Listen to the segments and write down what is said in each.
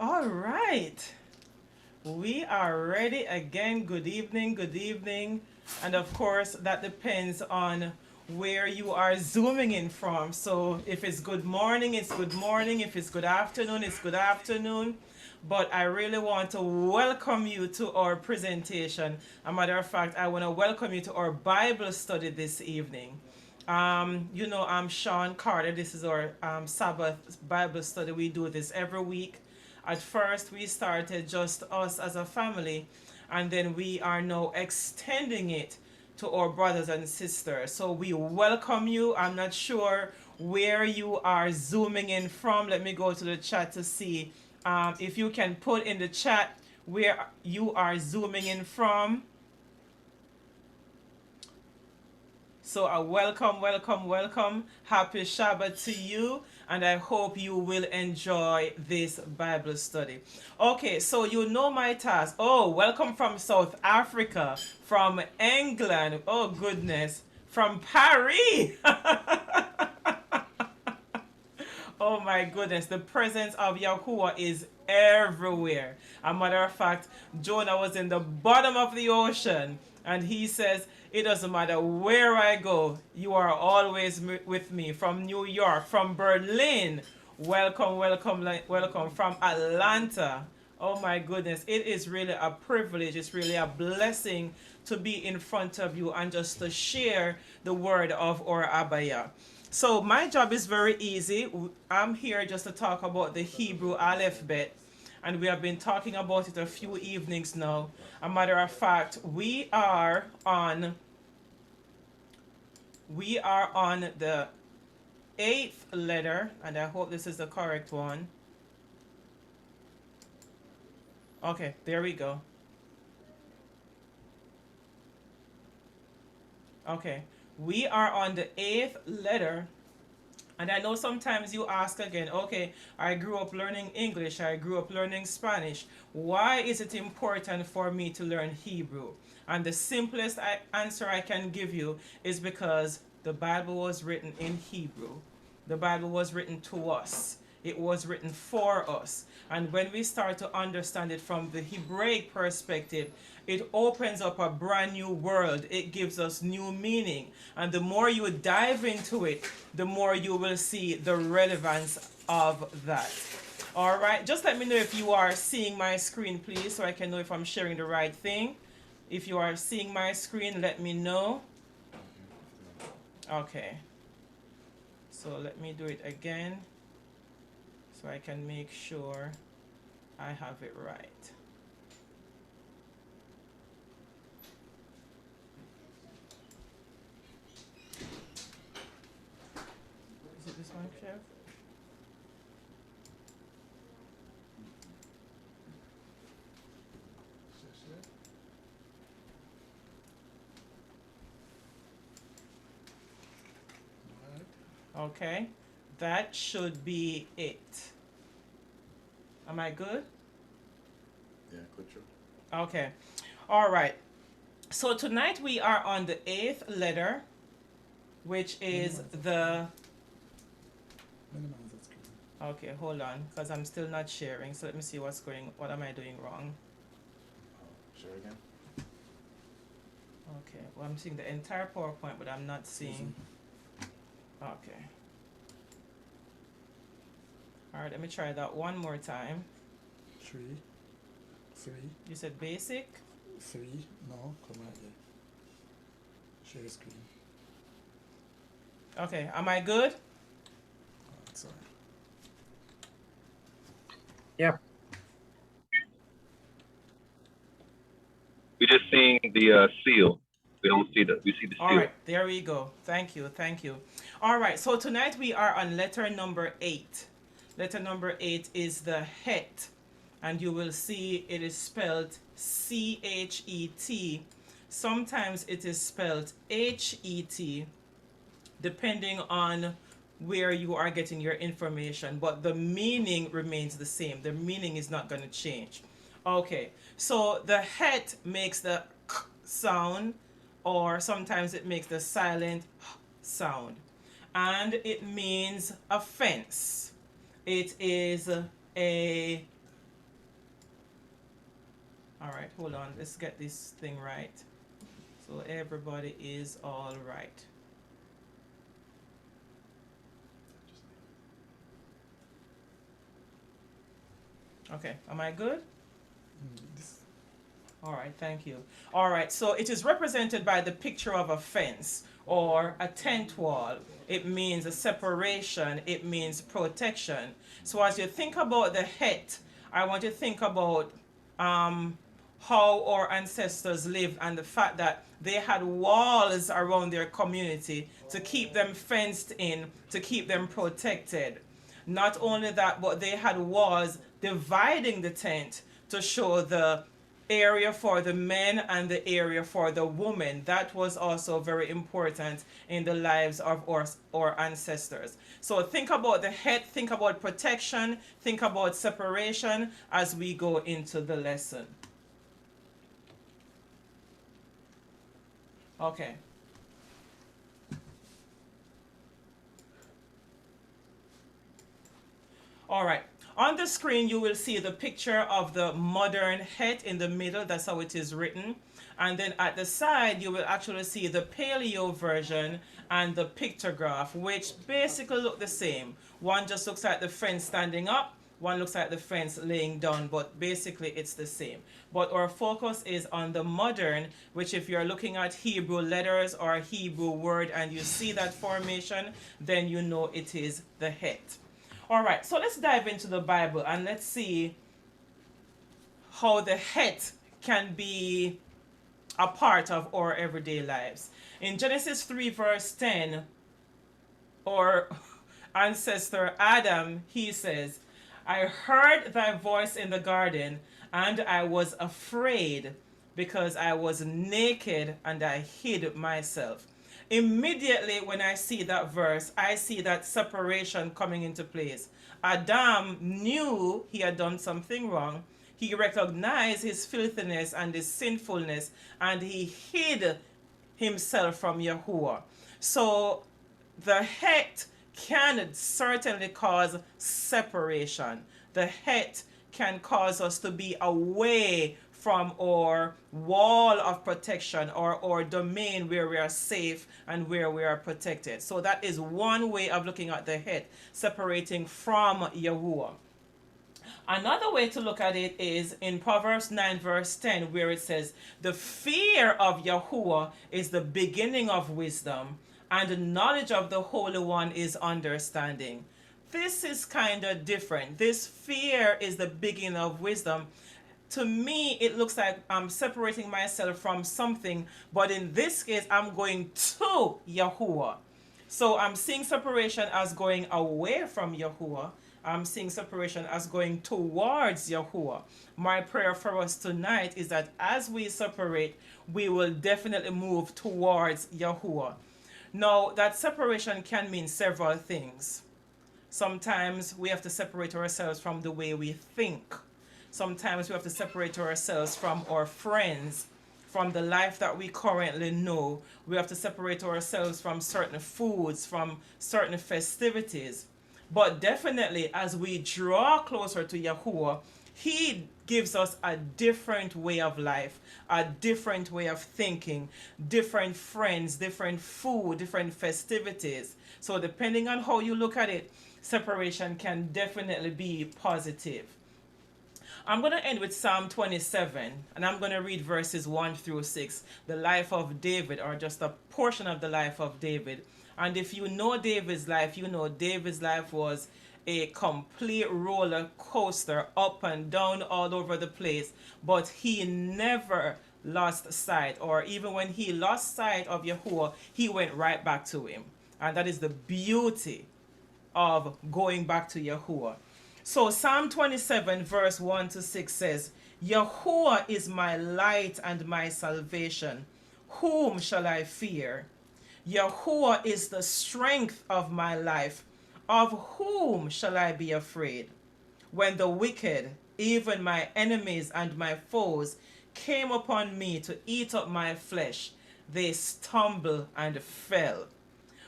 All right. We are ready again. Good evening. Good evening. And of course, that depends on where you are zooming in from. So if it's good morning, it's good morning. If it's good afternoon, it's good afternoon. But I really want to welcome you to our presentation. As a matter of fact, I want to welcome you to our Bible study this evening. I'm Sean Carter. This is our Sabbath Bible study. We do this every week. At first, we started just us as a family, and then we are now extending it to our brothers and sisters. So we welcome you. I'm not sure where you are zooming in from. Let me go to the chat to see if you can put in the chat where you are zooming in from. So a welcome, welcome, welcome. Happy Shabbat to you, and I hope you will enjoy this Bible study. Okay, so you know my task. Oh, welcome from South Africa, from England. Oh, goodness. From Paris. Oh my goodness, the presence of Yahuwah is everywhere. A matter of fact, Jonah was in the bottom of the ocean, and he says, it doesn't matter where I go, you are always with me. From New York, from Berlin, welcome, welcome, welcome. From Atlanta, oh my goodness, it is really a privilege, it's really a blessing to be in front of you and just to share the word of our Abaya. So my job is very easy. I'm here just to talk about the Hebrew alphabet, and we have been talking about it a few evenings now. A matter of fact, we are on the 8th letter, and I hope this is the correct one. Okay, there we go. Okay, we are on the 8th letter. And I know sometimes you ask again, okay, I grew up learning English, I grew up learning Spanish. Why is it important for me to learn Hebrew? And the simplest answer I can give you is because the Bible was written in Hebrew. The Bible was written to us. It was written for us. And when we start to understand it from the Hebraic perspective, it opens up a brand new world. It gives us new meaning. And the more you dive into it, the more you will see the relevance of that. All right, just let me know if you are seeing my screen, please, so I can know if I'm sharing the right thing. If you are seeing my screen, let me know. Okay. So let me do it again so I can make sure I have it right. Is it this one, Chef? Okay, that should be it. Am I good? Yeah, good job. Okay, all right. So tonight we are on the 8th letter, which is the... Minimize that screen. Okay, hold on, because I'm still not sharing. So let me see what am I doing wrong? Share again. Okay, well, I'm seeing the entire PowerPoint, but I'm not seeing... Okay. All right, let me try that one more time. 3. You said basic? 3. No, come right there. Share the screen. Okay, am I good? Sorry. Yeah. We're just seeing the seal. We don't see we see the seal. All right, there we go. Thank you, thank you. All right, so tonight we are on letter number 8. Letter number 8 is the het, and you will see it is spelled C-H-E-T. Sometimes it is spelled H-E-T, depending on where you are getting your information, but the meaning remains the same. The meaning is not going to change. Okay, so the het makes the k sound, or sometimes it makes the silent sound, and it means offense. It is a All right, hold on. Let's get this thing right. So everybody is all right. Okay, am I good? This, All right, thank you. All right, so it is represented by the picture of a fence or a tent wall. It means a separation, it means protection. So as you think about the het, I want you to think about how our ancestors lived and the fact that they had walls around their community to keep them fenced in, to keep them protected. Not only that, but they had walls dividing the tent to show the area for the men and the area for the women. That was also very important in the lives of our ancestors. So think about the head, think about protection, think about separation as we go into the lesson. Okay. All right. On the screen, you will see the picture of the modern het in the middle. That's how it is written. And then at the side, you will actually see the paleo version and the pictograph, which basically look the same. One just looks like the fence standing up. One looks like the fence laying down, but basically it's the same. But our focus is on the modern, which if you're looking at Hebrew letters or Hebrew word and you see that formation, then you know it is the het. All right, so let's dive into the Bible and let's see how the het can be a part of our everyday lives. In Genesis 3 verse 10, our ancestor Adam, he says, I heard thy voice in the garden, and I was afraid because I was naked and I hid myself. Immediately when I see that verse, I see that separation coming into place. Adam knew he had done something wrong. He recognized his filthiness and his sinfulness, and he hid himself from Yahuwah. So the het can certainly cause separation. The het can cause us to be away from our wall of protection or our domain where we are safe and where we are protected. So that is one way of looking at the het, separating from Yahuwah. Another way to look at it is in Proverbs 9 verse 10, where it says, the fear of Yahuwah is the beginning of wisdom, and the knowledge of the Holy One is understanding. This is kind of different. This fear is the beginning of wisdom. To me, it looks like I'm separating myself from something, but in this case, I'm going to Yahuwah. So I'm seeing separation as going away from Yahuwah. I'm seeing separation as going towards Yahuwah. My prayer for us tonight is that as we separate, we will definitely move towards Yahuwah. Now, that separation can mean several things. Sometimes we have to separate ourselves from the way we think. Sometimes we have to separate ourselves from our friends, from the life that we currently know. We have to separate ourselves from certain foods, from certain festivities. But definitely, as we draw closer to Yahuwah, he gives us a different way of life, a different way of thinking, different friends, different food, different festivities. So depending on how you look at it, separation can definitely be positive. I'm going to end with Psalm 27, and I'm going to read verses 1 through 6, the life of David, or just a portion of the life of David. And if you know David's life, you know David's life was a complete roller coaster, up and down all over the place, but he never lost sight, or even when he lost sight of Yahuwah, he went right back to him. And that is the beauty of going back to Yahuwah. So Psalm 27 verse 1 to 6 says, Yahuwah is my light and my salvation. Whom shall I fear? Yahuwah is the strength of my life. Of whom shall I be afraid? When the wicked, even my enemies and my foes, came upon me to eat up my flesh, they stumbled and fell.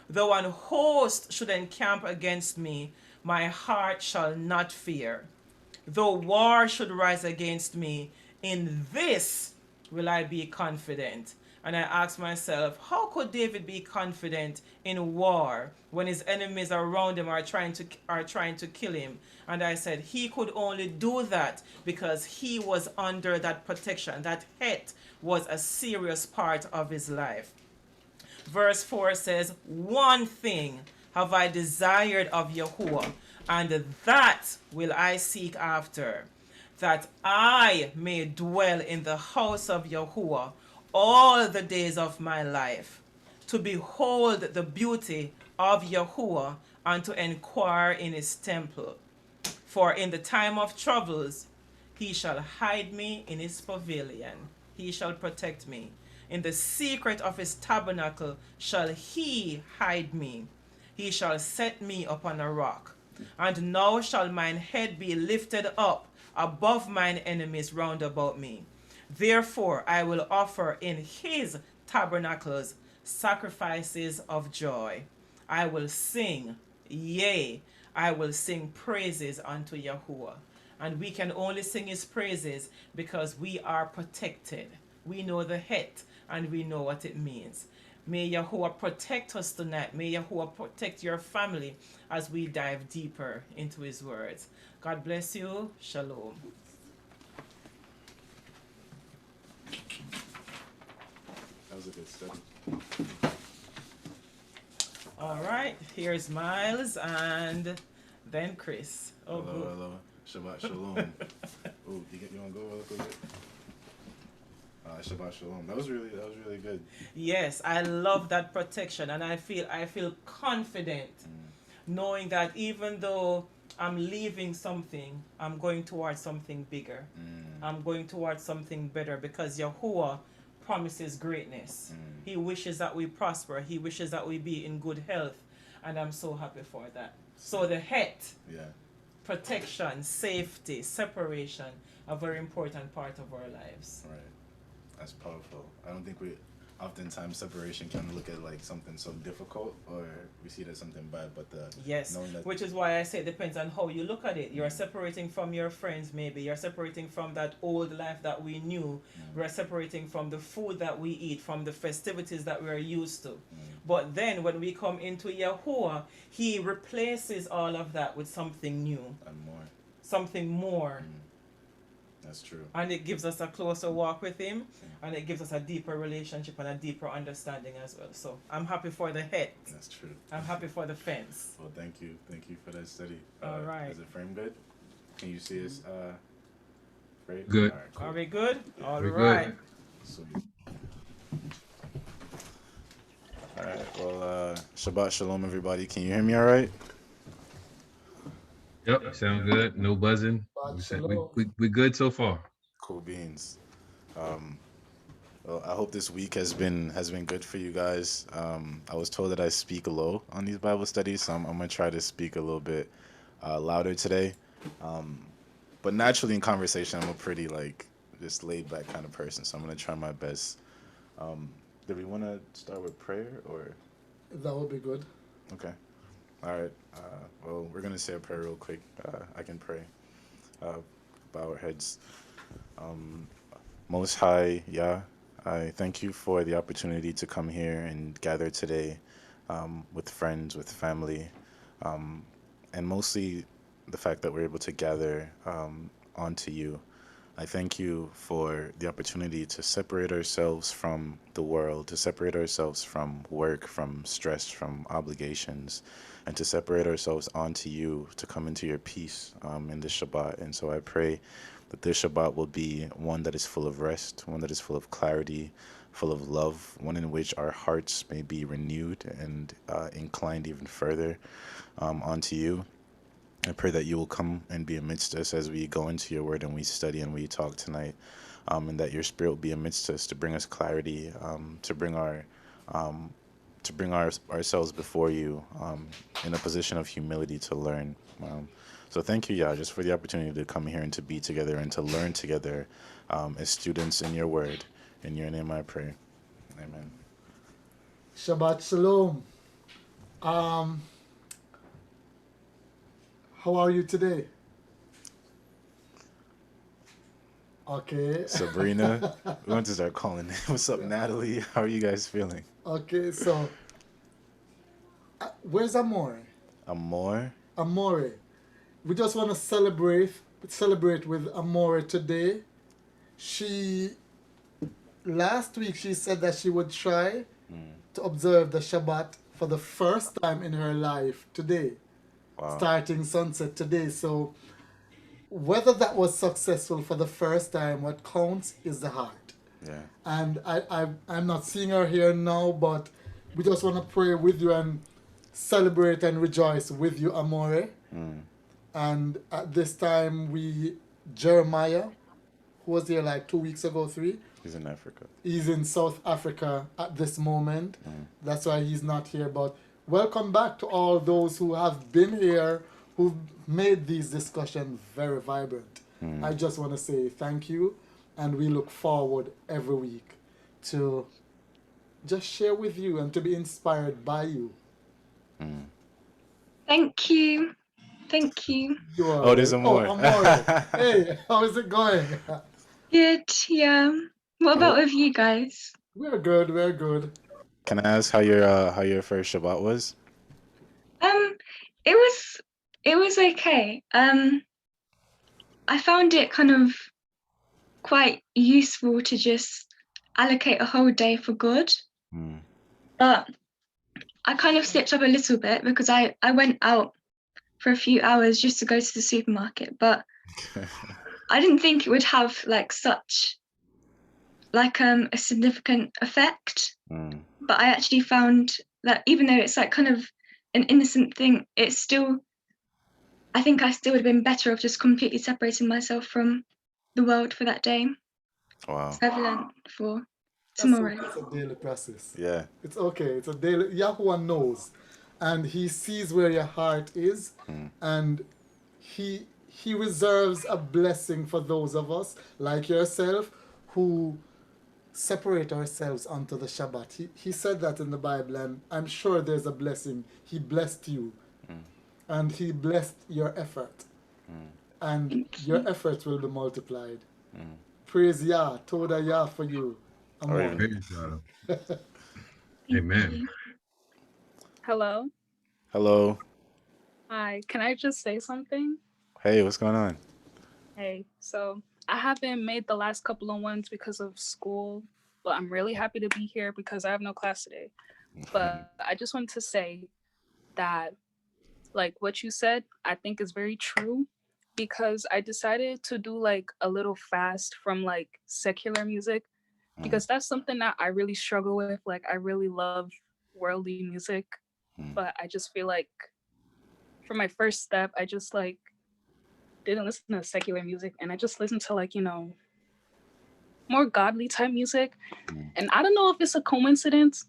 Though an host should encamp against me, my heart shall not fear. Though war should rise against me, In this will I be confident. And I asked myself, how could David be confident in war when his enemies around him are trying to kill him? And I said he could only do that because he was under that protection. That het was a serious part of his life. Verse 4 says, one thing have I desired of Yahuwah, and that will I seek after, that I may dwell in the house of Yahuwah all the days of my life, to behold the beauty of Yahuwah and to inquire in his temple. For in the time of troubles he shall hide me in his pavilion, he shall protect me. In the secret of his tabernacle shall he hide me. He shall set me upon a rock. And now shall mine head be lifted up above mine enemies round about me. Therefore I will offer in his tabernacles sacrifices of joy. I will sing, yea, I will sing praises unto Yahuwah. And we can only sing his praises because we are protected. We know the het and we know what it means. May Yahuwah protect us tonight. May Yahuwah protect your family as we dive deeper into his words. God bless you. Shalom. That was a good study. All right, here's Miles and then Chris. Oh, Hello, good. hello. Shabbat shalom. Ooh, you want to go real quick? Shabbat shalom. That was really good. Yes, I love that protection, and I feel confident knowing that even though I'm leaving something, I'm going towards something bigger. I'm going towards something better because Yahuwah promises greatness. He wishes that we prosper. He wishes that we be in good health, and I'm so happy for that. So the het, protection, safety, separation, a very important part of our lives. Right. That's powerful. I don't think oftentimes separation can look at like something so difficult, or we see it as something bad, but knowing that, which is why I say it depends on how you look at it. You're separating from your friends, maybe you're separating from that old life that we knew. We're separating from the food that we eat, from the festivities that we're used to. But then when we come into Yahuwah, he replaces all of that with something new and more. Something more. That's true. And it gives us a closer walk with him, and it gives us a deeper relationship and a deeper understanding as well. So I'm happy for the het. That's true. I'm happy for the fence. Well, thank you for that study. All right. Is it frame good? Can you see us? Frame? Good. All right, cool. Are we good? Yeah. All We're right. good. Sweet. All right. Well, Shabbat shalom, everybody. Can you hear me all right? Yep, sound good. No buzzing. We good so far. Cool beans. Well, I hope this week has been good for you guys. I was told that I speak low on these Bible studies, so I'm gonna try to speak a little bit louder today. But naturally in conversation, I'm a pretty just laid back kind of person, so I'm gonna try my best. Do we want to start with prayer or? That would be good. Okay. All right. Well, we're going to say a prayer real quick. I can pray. Bow our heads. Most High, Yah, I thank you for the opportunity to come here and gather today with friends, with family, and mostly the fact that we're able to gather onto you. I thank you for the opportunity to separate ourselves from the world, to separate ourselves from work, from stress, from obligations, and to separate ourselves onto you, to come into your peace in this Shabbat. And so I pray that this Shabbat will be one that is full of rest, one that is full of clarity, full of love, one in which our hearts may be renewed and inclined even further onto you. I pray that you will come and be amidst us as we go into your word and we study and we talk tonight, and that your spirit will be amidst us to bring us clarity, to bring ourselves before you in a position of humility to learn. So thank you, Yah, just for the opportunity to come here and to be together and to learn together as students in your word. In your name I pray. Amen. Shabbat Shalom. How are you today? Okay. Sabrina. We want to start calling. What's up, Natalie? How are you guys feeling? Okay, so where's Amore? Amor? Amore. We just want to celebrate with Amore today. She last week she said that she would try to observe the Shabbat for the first time in her life today, Wow. starting sunset today. So whether that was successful for the first time, what counts is the heart. Yeah. And I'm not seeing her here now, but we just want to pray with you and celebrate and rejoice with you, Amore. And at this time, Jeremiah, who was here like 2 weeks ago, three, He's in Africa. he's in South Africa at this moment. That's why he's not here. But welcome back to all those who have been here, who've made these discussions very vibrant. I just want to say thank you, and we look forward every week to just share with you and to be inspired by you. Thank you. Thank you. You are Oh, there's Amore. Amore. Hey, how is it going? Good, yeah. What about with you guys? We're good. We're good. Can I ask how your first Shabbat was? Um, it was okay. I found it kind of quite useful to just allocate a whole day for God. But I kind of slipped up a little bit because I went out for a few hours just to go to the supermarket, but I didn't think it would have like such like a significant effect. But I actually found that even though it's like kind of an innocent thing, it's still, I think I still would have been better off just completely separating myself from the world for that day. Wow. So I've learned for tomorrow. That's a daily process. Yeah. It's okay. It's a daily. Yahuwah knows, and He sees where your heart is, and He reserves a blessing for those of us like yourself who separate ourselves unto the Shabbat. He said that in the Bible, and I'm sure there's a blessing. He blessed you, and He blessed your effort, and your efforts will be multiplied. Praise Yah, Toda Yah for you. Amor. Praise God. Thank Amen. you. Hello. Hello. Hi. Can I just say something? Hey, what's going on? Hey, so I haven't made the last couple of ones because of school, but I'm really happy to be here because I have no class today. But I just wanted to say that, like what you said, I think is very true because I decided to do like a little fast from like secular music because that's something that I really struggle with. Like I really love worldly music, but I just feel like for my first step, I just like didn't listen to secular music and I just listened to like, more godly type music. And I don't know if it's a coincidence,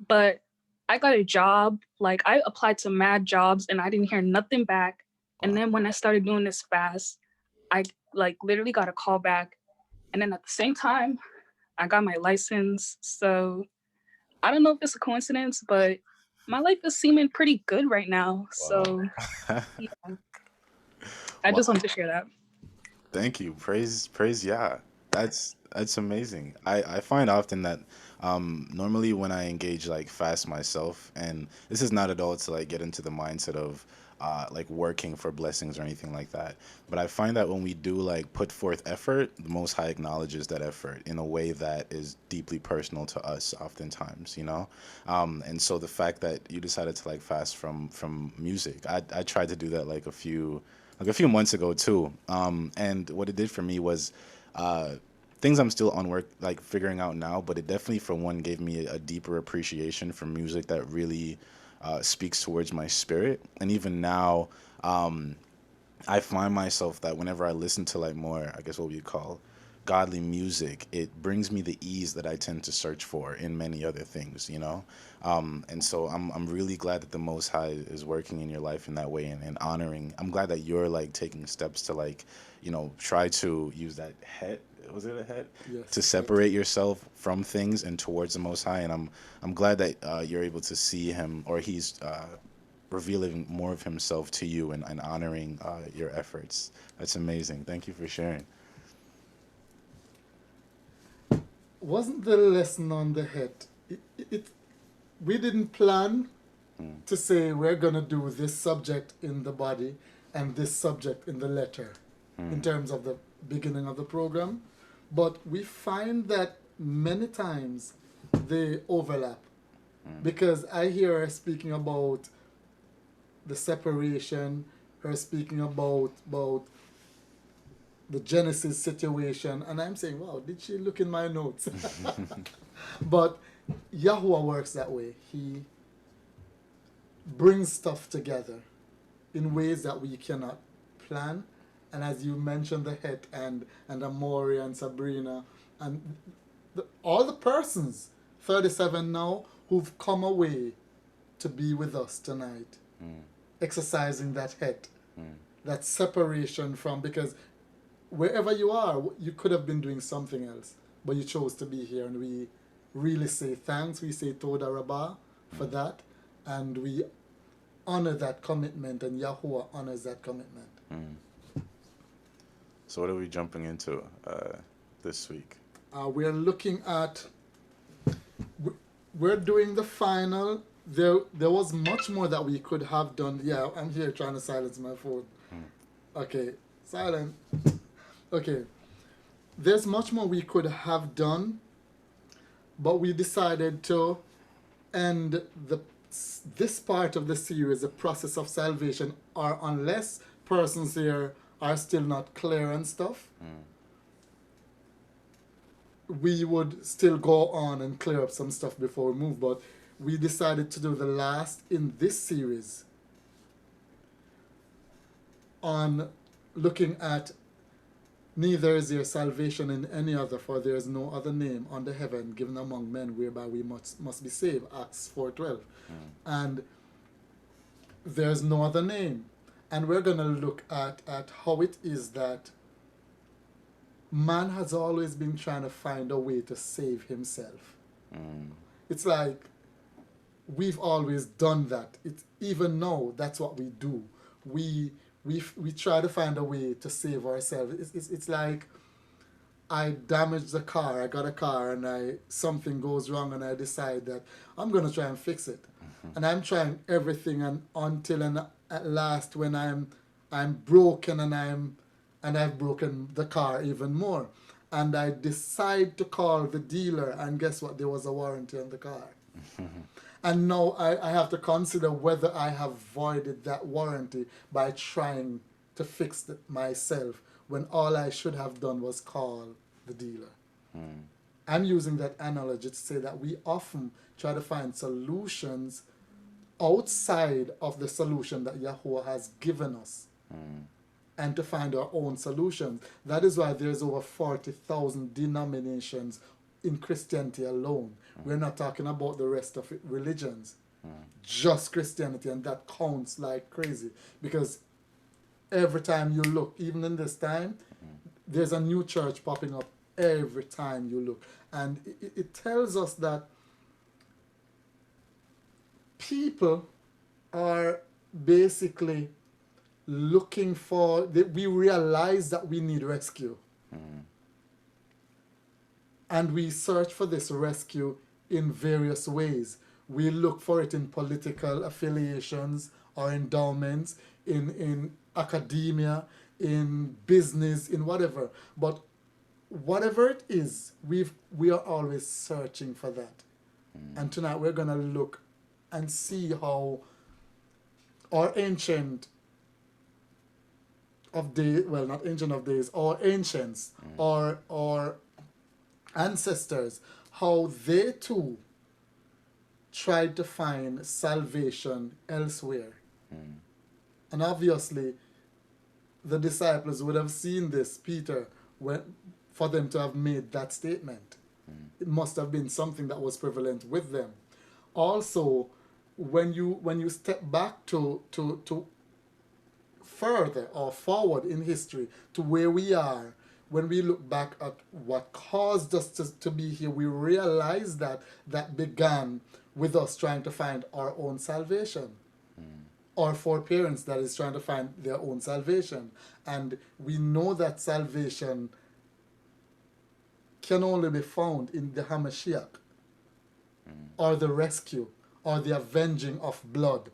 but I got a job. Like I applied to mad jobs and I didn't hear nothing back. And then when I started doing this fast, I like literally got a call back. And then at the same time, I got my license. So I don't know if it's a coincidence, but my life is seeming pretty good right now. So yeah. I just wanted to share that. Thank you. Praise Yah. That's amazing. I find often that normally when I engage like fast myself, and this is not at all to like get into the mindset of like working for blessings or anything like that, but I find that when we do like put forth effort, the Most High acknowledges that effort in a way that is deeply personal to us oftentimes, and so the fact that you decided to like fast from music, I tried to do that like a few months ago too. And what it did for me was things I'm still on work, like figuring out now, but it definitely, for one, gave me a deeper appreciation for music that really speaks towards my spirit. And even now, I find myself that whenever I listen to like more, I guess what we call godly music, it brings me the ease that I tend to search for in many other things. And so I'm really glad that the Most High is working in your life in that way, and honoring. I'm glad that you're like taking steps to like, try to use that head. Was it a head? Yes. To separate yourself from things and towards the Most High. And I'm glad that you're able to see Him, or He's revealing more of Himself to you, and honoring your efforts. That's amazing. Thank you for sharing. wasn't the lesson on the head. We didn't plan to say we're going to do this subject in the body and this subject in the letter in terms of the beginning of the program. But we find that many times they overlap. Because I hear her speaking about the separation, her speaking about the Genesis situation, and I'm saying, wow, did she look in my notes? But Yahuwah works that way. He brings stuff together in ways that we cannot plan. And as you mentioned, the Het and Amori and Sabrina and all the persons, 37 now, who've come away to be with us tonight, exercising that Het, that separation from, because wherever you are, you could have been doing something else, but you chose to be here, and we really say thanks. We say Toda Rabbah for that, and we honor that commitment, and Yahuwah honors that commitment. So what are we jumping into this week? We're looking at, we're doing the final. There was much more that we could have done. Yeah, I'm here trying to silence my phone. Okay, silent. Okay, there's much more we could have done, but we decided to end this part of the series, the process of salvation, or unless persons here are still not clear and stuff, we would still go on and clear up some stuff before we move. But we decided to do the last in this series on looking at neither is there salvation in any other, for there is no other name under heaven given among men whereby we must be saved, Acts 4:12. And there's no other name. And we're going to look at how it is that man has always been trying to find a way to save himself. It's like we've always done that. Even now, that's what we do. We try to find a way to save ourselves. It's like I damaged the car. I got a car and something goes wrong, and I decide that I'm going to try and fix it. And I'm trying everything until at last when I'm broken and I've broken the car even more. And I decide to call the dealer, and guess what? There was a warranty on the car. And now I have to consider whether I have voided that warranty by trying to fix it myself, when all I should have done was call the dealer. I'm using that analogy to say that we often try to find solutions outside of the solution that Yahuwah has given us, and to find our own solutions. That is why there's over 40,000 denominations in Christianity alone. We're not talking about the rest of religions, just Christianity, and that counts like crazy, because every time you look, even in this time, there's a new church popping up every time you look. And it tells us that people are basically looking for, we realize that we need rescue. And we search for this rescue in various ways. We look for it in political affiliations or endowments, in academia, in business, in whatever. But whatever it is, we are always searching for that. And tonight we're going to look and see how our ancient of days, well, not ancient of days, our ancients, our ancestors, how they too tried to find salvation elsewhere. And obviously, the disciples would have seen this, Peter, for them to have made that statement. It must have been something that was prevalent with them. Also, when you step back to further or forward in history to where we are, when we look back at what caused us to be here, we realize that began with us trying to find our own salvation. Or for parents that is trying to find their own salvation. And we know that salvation can only be found in the Hamashiach, or the rescue, or the avenging of blood,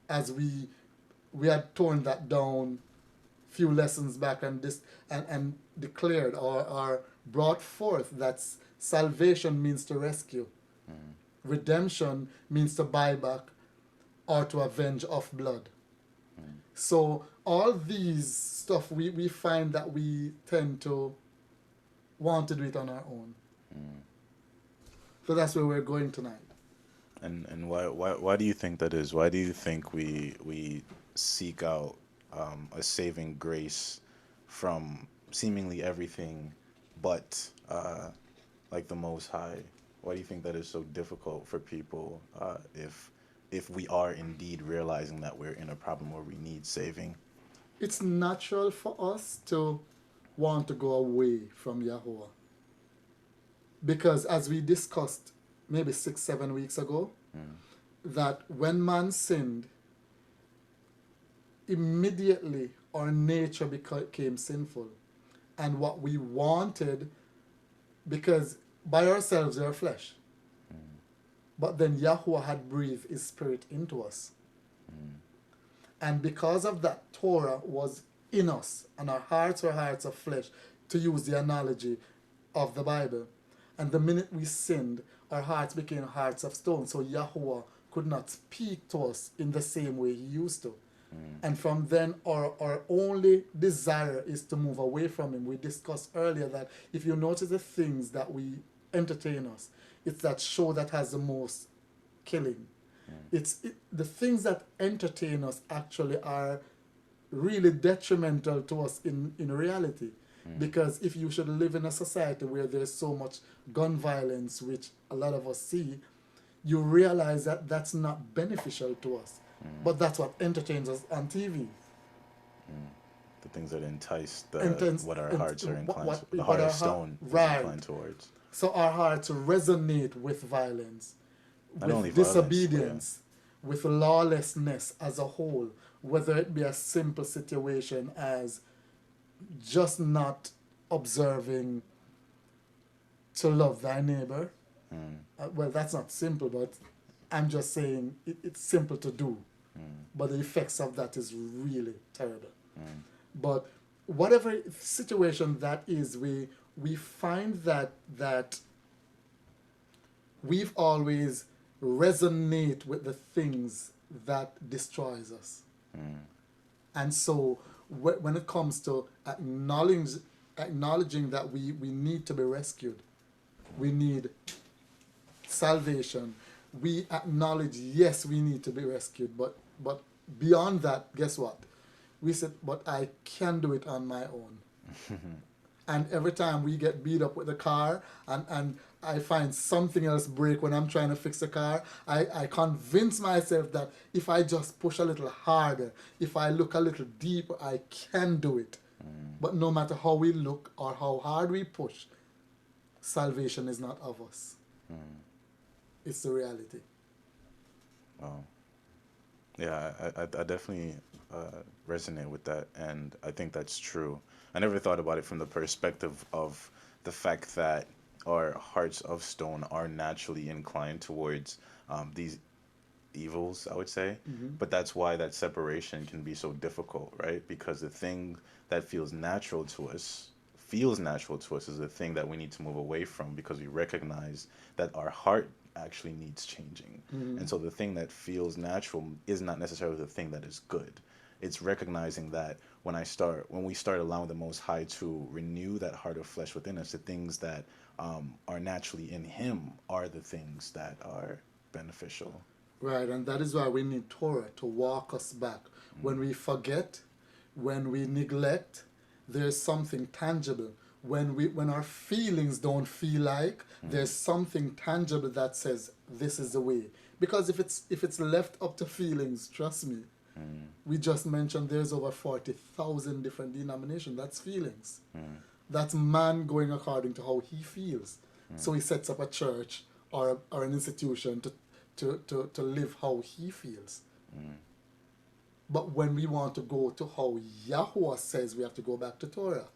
as we had torn that down few lessons back and declared or brought forth that salvation means to rescue, redemption means to buy back or to avenge of blood. So all these stuff we find that we tend to want to do it on our own. So that's where we're going tonight. And why do you think that is? Why do you think we seek out a saving grace from seemingly everything but like the Most High? Why do you think that is so difficult for people if we are indeed realizing that we're in a problem where we need saving? It's natural for us to want to go away from Yahuwah. Because as we discussed maybe 6-7 weeks ago, that when man sinned, immediately our nature became sinful. And what we wanted, because by ourselves we are flesh, but then Yahuwah had breathed his spirit into us. And because of that, Torah was in us, and our hearts were hearts of flesh, to use the analogy of the Bible. And the minute we sinned, our hearts became hearts of stone. So Yahuwah could not speak to us in the same way he used to. And from then, our only desire is to move away from him. We discussed earlier that if you notice the things that we entertain us, it's that show that has the most killing. The things that entertain us actually are really detrimental to us in reality. Because if you should live in a society where there's so much gun violence, which a lot of us see, you realize that that's not beneficial to us. But that's what entertains us on TV. The things that entice what our hearts are inclined to, the what heart our of stone is right. inclined towards. So our hearts resonate with violence, Not only with violence, disobedience, with lawlessness as a whole, whether it be a simple situation as just not observing to love thy neighbor. Well, that's not simple, but I'm just saying it's simple to do. But the effects of that is really terrible. But whatever situation that is, we find that we've always resonate with the things that destroys us. And so when it comes to acknowledging that we need to be rescued, we need salvation, we acknowledge, yes, we need to be rescued, but beyond that, guess what? We said, but I can do it on my own. And every time we get beat up with the car and I find something else break when I'm trying to fix the car, I convince myself that if I just push a little harder, if I look a little deeper, I can do it. But no matter how we look or how hard we push, salvation is not of us. It's the reality. Wow. Yeah, I definitely resonate with that, and I think that's true. I never thought about it from the perspective of the fact that our hearts of stone are naturally inclined towards these evils, I would say. But that's why that separation can be so difficult, right? Because the thing that feels natural to us is the thing that we need to move away from, because we recognize that our heart actually needs changing. And so the thing that feels natural is not necessarily the thing that is good. It's recognizing that when we start allowing the Most High to renew that heart of flesh within us, the things that are naturally in Him are the things that are beneficial. Right, and that is why we need Torah to walk us back. When we forget, when we neglect, there's something tangible. When our feelings don't feel like, there's something tangible that says this is the way. Because if it's left up to feelings, trust me, we just mentioned there's over 40,000 different denominations. That's feelings. That's man going according to how he feels. So he sets up a church or an institution to live how he feels. But when we want to go to how Yahuwah says, we have to go back to Torah.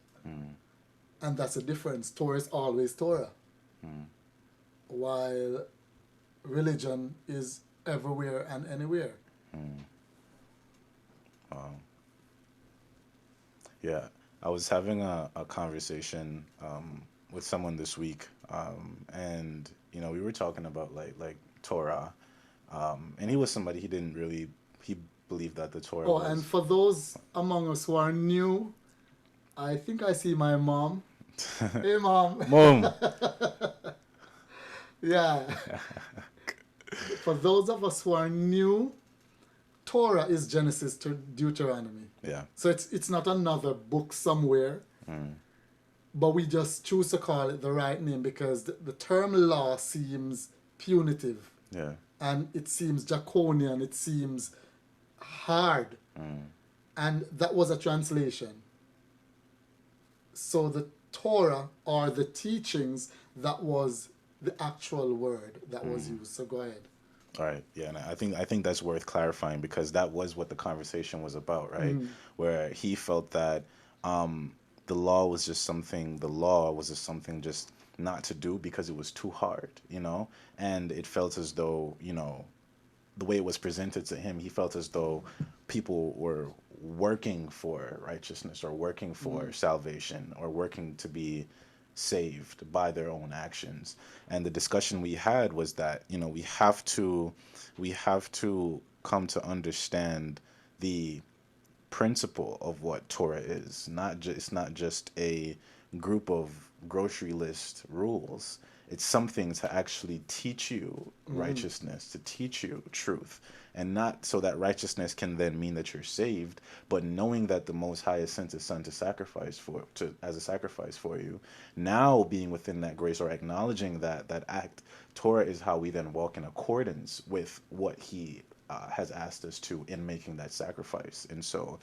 And that's the difference. Torah is always Torah, while religion is everywhere and anywhere. Yeah, I was having a conversation with someone this week, and we were talking about like Torah, and he was somebody he believed that the Torah Oh, and was. for those among us who are new, I think I see my mom. Hey, mom. Mom. Yeah. For those of us who are new, Torah is Genesis to Deuteronomy. Yeah. So it's not another book somewhere, but we just choose to call it the right name because the term law seems punitive Yeah. and it seems draconian, it seems hard. And that was a translation. So the Torah or the teachings, that was the actual word that was used. So go ahead. All right. Yeah, and I think that's worth clarifying because that was what the conversation was about, right? Where he felt that the law was just something just not to do because it was too hard, and it felt as though, the way it was presented to him, he felt as though people were working for righteousness or working for salvation or working to be saved by their own actions. And the discussion we had was that, we have to come to understand the principle of what Torah is. It's not just a group of grocery list rules. It's something to actually teach you righteousness, to teach you truth, and not so that righteousness can then mean that you're saved, but knowing that the Most High has sent His Son to as a sacrifice for you. Now being within that grace or acknowledging that act, Torah is how we then walk in accordance with what He has asked us to in making that sacrifice. And so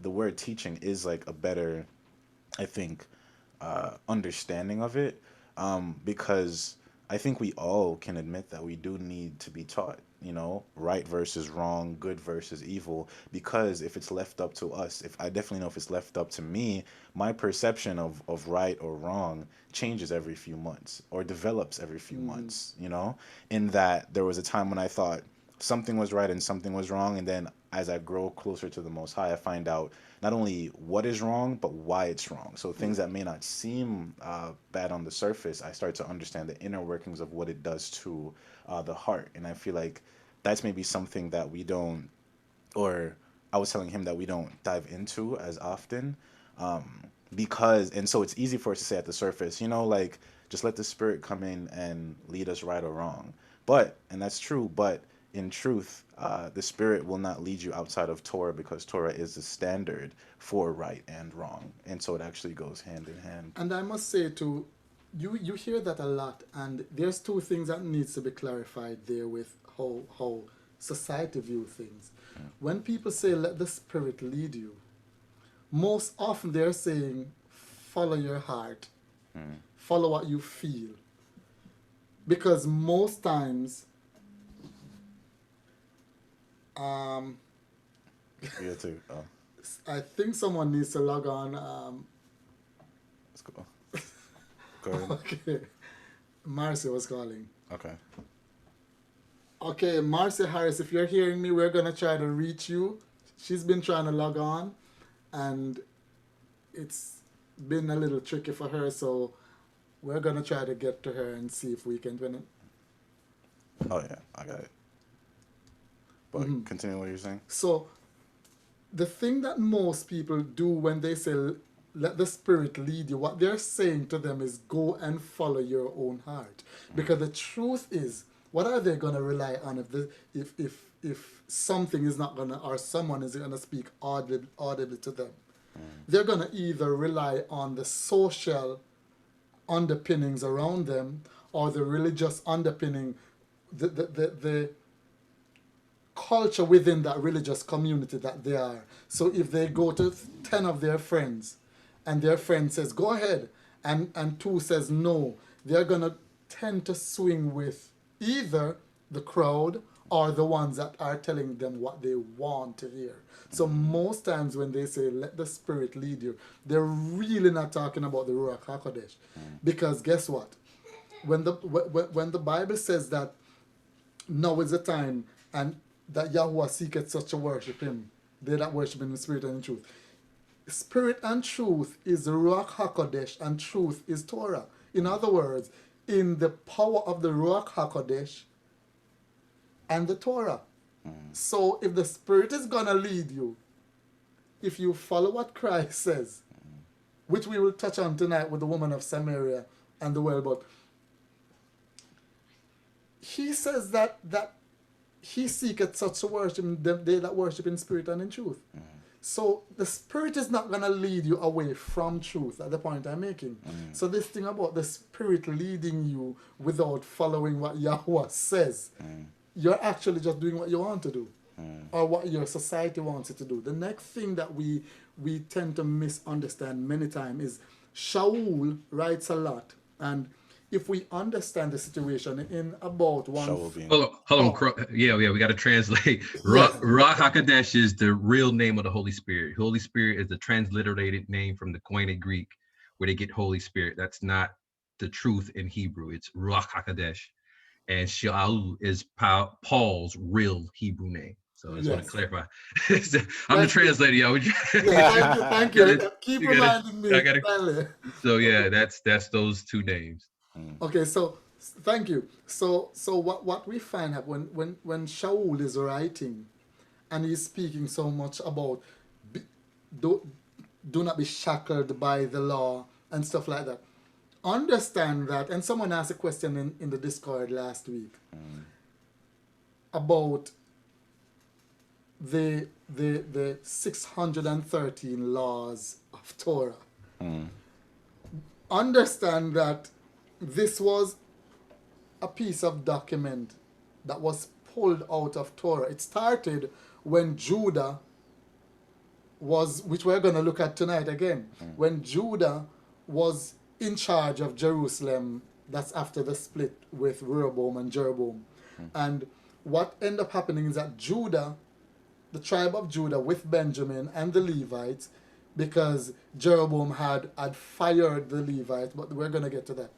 the word teaching is like a better, I think, understanding of it, because I think we all can admit that we do need to be taught, right versus wrong, good versus evil, because if it's left up to us, if I definitely know if it's left up to me, my perception of right or wrong changes every few months or develops every few months, in that there was a time when I thought something was right and something was wrong, and then as I grow closer to the Most High, I find out not only what is wrong but why it's wrong. So things that may not seem bad on the surface, I start to understand the inner workings of what it does to the heart. And I feel like that's maybe something that we don't, or I was telling him that we don't dive into as often, and so it's easy for us to say at the surface, like just let the Spirit come in and lead us right or wrong. And that's true, but in truth, the Spirit will not lead you outside of Torah, because Torah is the standard for right and wrong. And so it actually goes hand in hand. And I must say too, you hear that a lot, and there's two things that needs to be clarified there with how society view things. When people say let the Spirit lead you, most often they're saying follow your heart, follow what you feel. Because most times Yeah, too. I think someone needs to log on. Let's go. Go ahead. Okay. Marcy was calling. Okay. Okay, Marcy Harris, if you're hearing me, we're going to try to reach you. She's been trying to log on, and it's been a little tricky for her, so we're going to try to get to her and see if we can win it. Oh, yeah, I got it. But continue what you're saying. So the thing that most people do when they say let the Spirit lead you, what they're saying to them is go and follow your own heart. Because the truth is, what are they going to rely on if something is not going to, or someone is going to speak audibly to them? They're going to either rely on the social underpinnings around them or the religious underpinning, the culture within that religious community that they are. So if they go to 10 of their friends and their friend says, go ahead, and 2 says no, they're going to tend to swing with either the crowd are the ones that are telling them what they want to hear. So most times when they say, let the Spirit lead you, they're really not talking about the Ruach HaKodesh. Because guess what? When the Bible says that now is the time and that Yahuwah seeketh such to worship him, they that worship him in spirit and in truth. Spirit and truth is the Ruach HaKodesh and truth is Torah. In other words, in the power of the Ruach HaKodesh and the Torah. So if the Spirit is going to lead you, if you follow what Christ says, which we will touch on tonight with the woman of Samaria and the well, but he says that he seeketh such to worship him, they that worship in spirit and in truth. So the Spirit is not going to lead you away from truth at the point I'm making. So this thing about the Spirit leading you without following what Yahuwah says, you're actually just doing what you want to do or what your society wants you to do. The next thing that we tend to misunderstand many times is Shaul writes a lot, and if we understand the situation in about one... Hold on. Yeah, we got to translate. Ruach HaKodesh is the real name of the Holy Spirit. Holy Spirit is the transliterated name from the Koine Greek, where they get Holy Spirit. That's not the truth in Hebrew. It's Ruach HaKodesh. And Shaul is Paul's real Hebrew name. So I just want to clarify. I'm the translator, yo. Thank you. Keep reminding me. So yeah, that's those two names. Okay, so thank you. So what we find when Shaul is writing and he's speaking so much about do not be shackled by the law and stuff like that. Understand that, and someone asked a question in the Discord last week about the 613 laws of Torah. Understand that this was a piece of document that was pulled out of Torah. It started when Judah was, which we're going to look at tonight again, when Judah was in charge of Jerusalem. That's after the split with Rehoboam and Jeroboam. And what ended up happening is that Judah, the tribe of Judah with Benjamin and the Levites, because Jeroboam had fired the Levites, but we're going to get to that.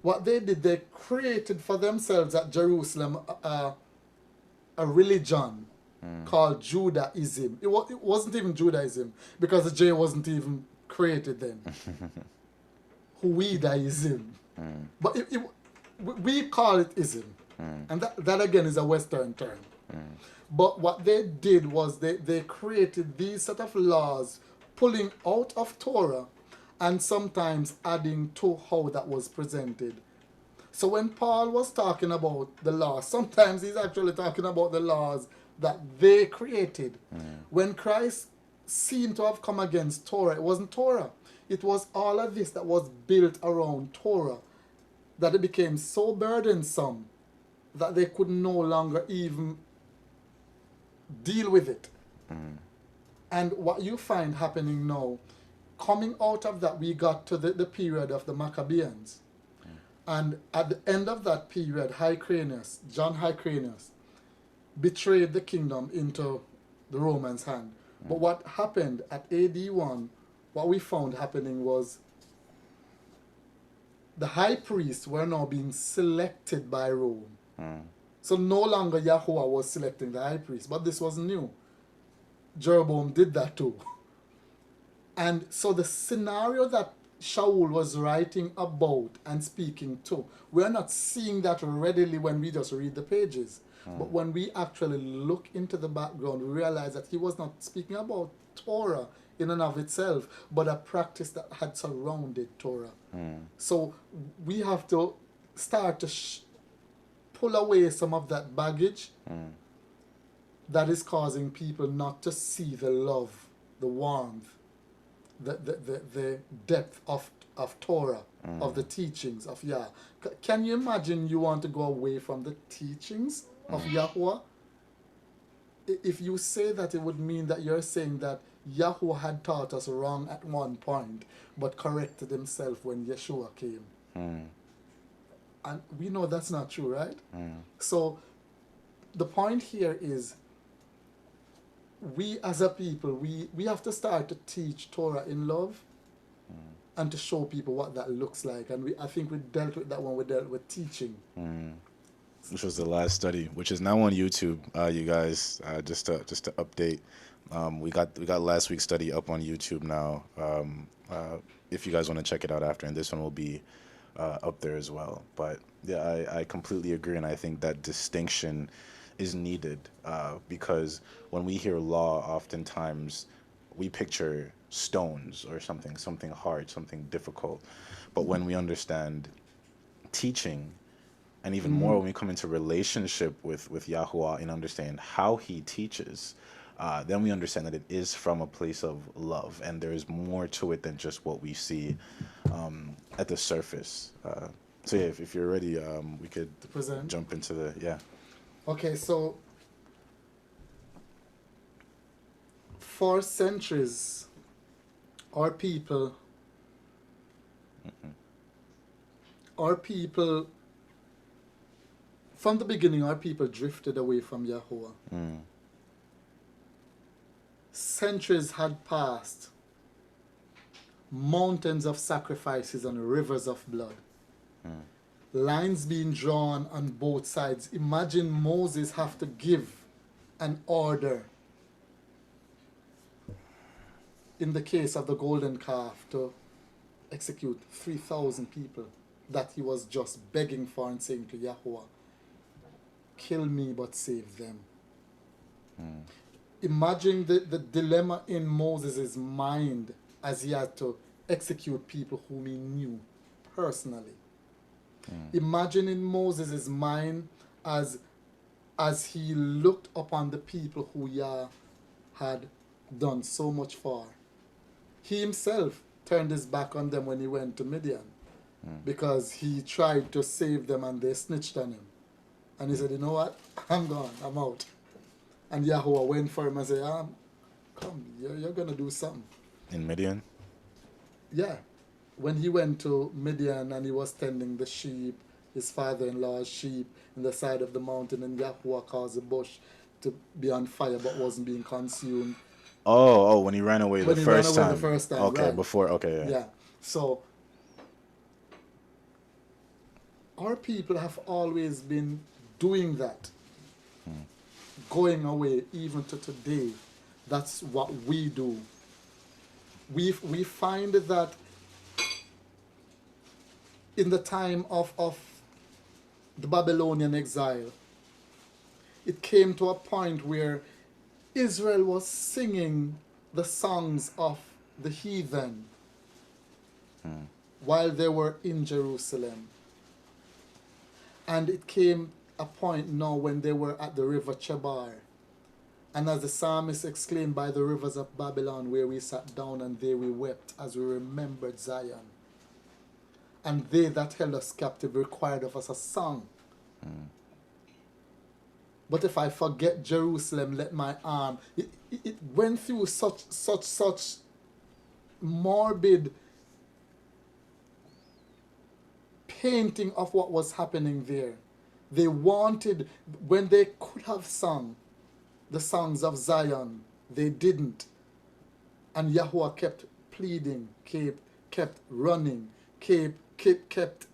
What they did, they created for themselves at Jerusalem a religion called Judaism. It wasn't even Judaism, because the J wasn't even created then. Huidaism. But we call it ism. And that again is a Western term. But what they did was they created these set of laws, pulling out of Torah and sometimes adding to how that was presented. So when Paul was talking about the law, sometimes he's actually talking about the laws that they created. When Christ seemed to have come against Torah, it wasn't Torah. It was all of this that was built around Torah, that it became so burdensome that they could no longer even deal with it. And what you find happening now, coming out of that, we got to the period of the Maccabees. And at the end of that period, John Hyrcanus, betrayed the kingdom into the Romans' hand. But what happened at AD 1, what we found happening was the high priests were now being selected by Rome. So no longer Yahuwah was selecting the high priest, but this was new. Jeroboam did that too. And so the scenario that Shaul was writing about and speaking to, we're not seeing that readily when we just read the pages. But when we actually look into the background, we realize that he was not speaking about Torah in and of itself, but a practice that had surrounded Torah. So we have to start to pull away some of that baggage that is causing people not to see the love, the warmth, the depth of Torah, of the teachings of Yah. Can you imagine you want to go away from the teachings of Yahuwah? If you say that, it would mean that you're saying that Yahuwah had taught us wrong at one point, but corrected himself when Yeshua came. And we know that's not true, right? So the point here is we as a people, we have to start to teach Torah in love and to show people what that looks like. And I think we dealt with that when we dealt with teaching. Which was the last study, which is now on YouTube. You guys, just to update, we got last week's study up on YouTube now. If you guys want to check it out after, and this one will be up there as well. But yeah, I completely agree, and I think that distinction is needed because when we hear law, oftentimes we picture stones or something hard, something difficult. But when we understand teaching, and even more when we come into relationship with Yahuwah and understand how he teaches, then we understand that it is from a place of love, and there is more to it than just what we see at the surface. So yeah, if you're ready, we could Present. jump into the, yeah. Okay, so for centuries, our people, from the beginning, our people drifted away from Yahuwah. Centuries had passed, mountains of sacrifices and rivers of blood. Lines being drawn on both sides. Imagine Moses have to give an order in the case of the golden calf to execute 3,000 people that he was just begging for and saying to Yahuwah, kill me but save them. Imagine the dilemma in Moses' mind as he had to execute people whom he knew personally. Imagine in Moses' mind as he looked upon the people who Yah had done so much for. He himself turned his back on them when he went to Midian because he tried to save them and they snitched on him. And he said, you know what? I'm gone. I'm out. And Yahuwah went for him and said, come, you're going to do something. In Midian? Yeah. When he went to Midian and he was tending the sheep, his father-in-law's sheep, in the side of the mountain, and Yahuwah caused the bush to be on fire but wasn't being consumed. Oh, when he ran away the first time. Okay, right. before, okay, yeah. Yeah. So, our people have always been doing that. Going away, even to today. That's what we do. We find that in the time of the Babylonian exile, it came to a point where Israel was singing the songs of the heathen while they were in Jerusalem. And it came a point now when they were at the river Chebar. And as the psalmist exclaimed, by the rivers of Babylon, where we sat down and there we wept as we remembered Zion. And they that held us captive required of us a song. But if I forget Jerusalem, let my arm. It went through such morbid painting of what was happening there. They wanted, when they could have sung the songs of Zion, they didn't. And Yahuwah kept pleading, kept running, kept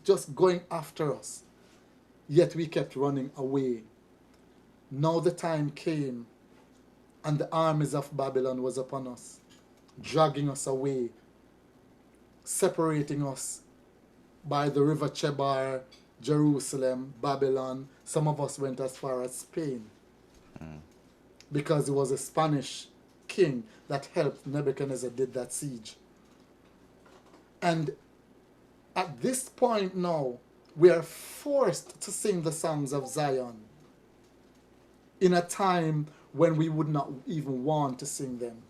just going after us. Yet we kept running away. Now the time came, and the armies of Babylon was upon us, dragging us away, separating us by the river Chebar, Jerusalem, Babylon. Some of us went as far as Spain because it was a Spanish king that helped Nebuchadnezzar did that siege. And at this point now, we are forced to sing the songs of Zion in a time when we would not even want to sing them.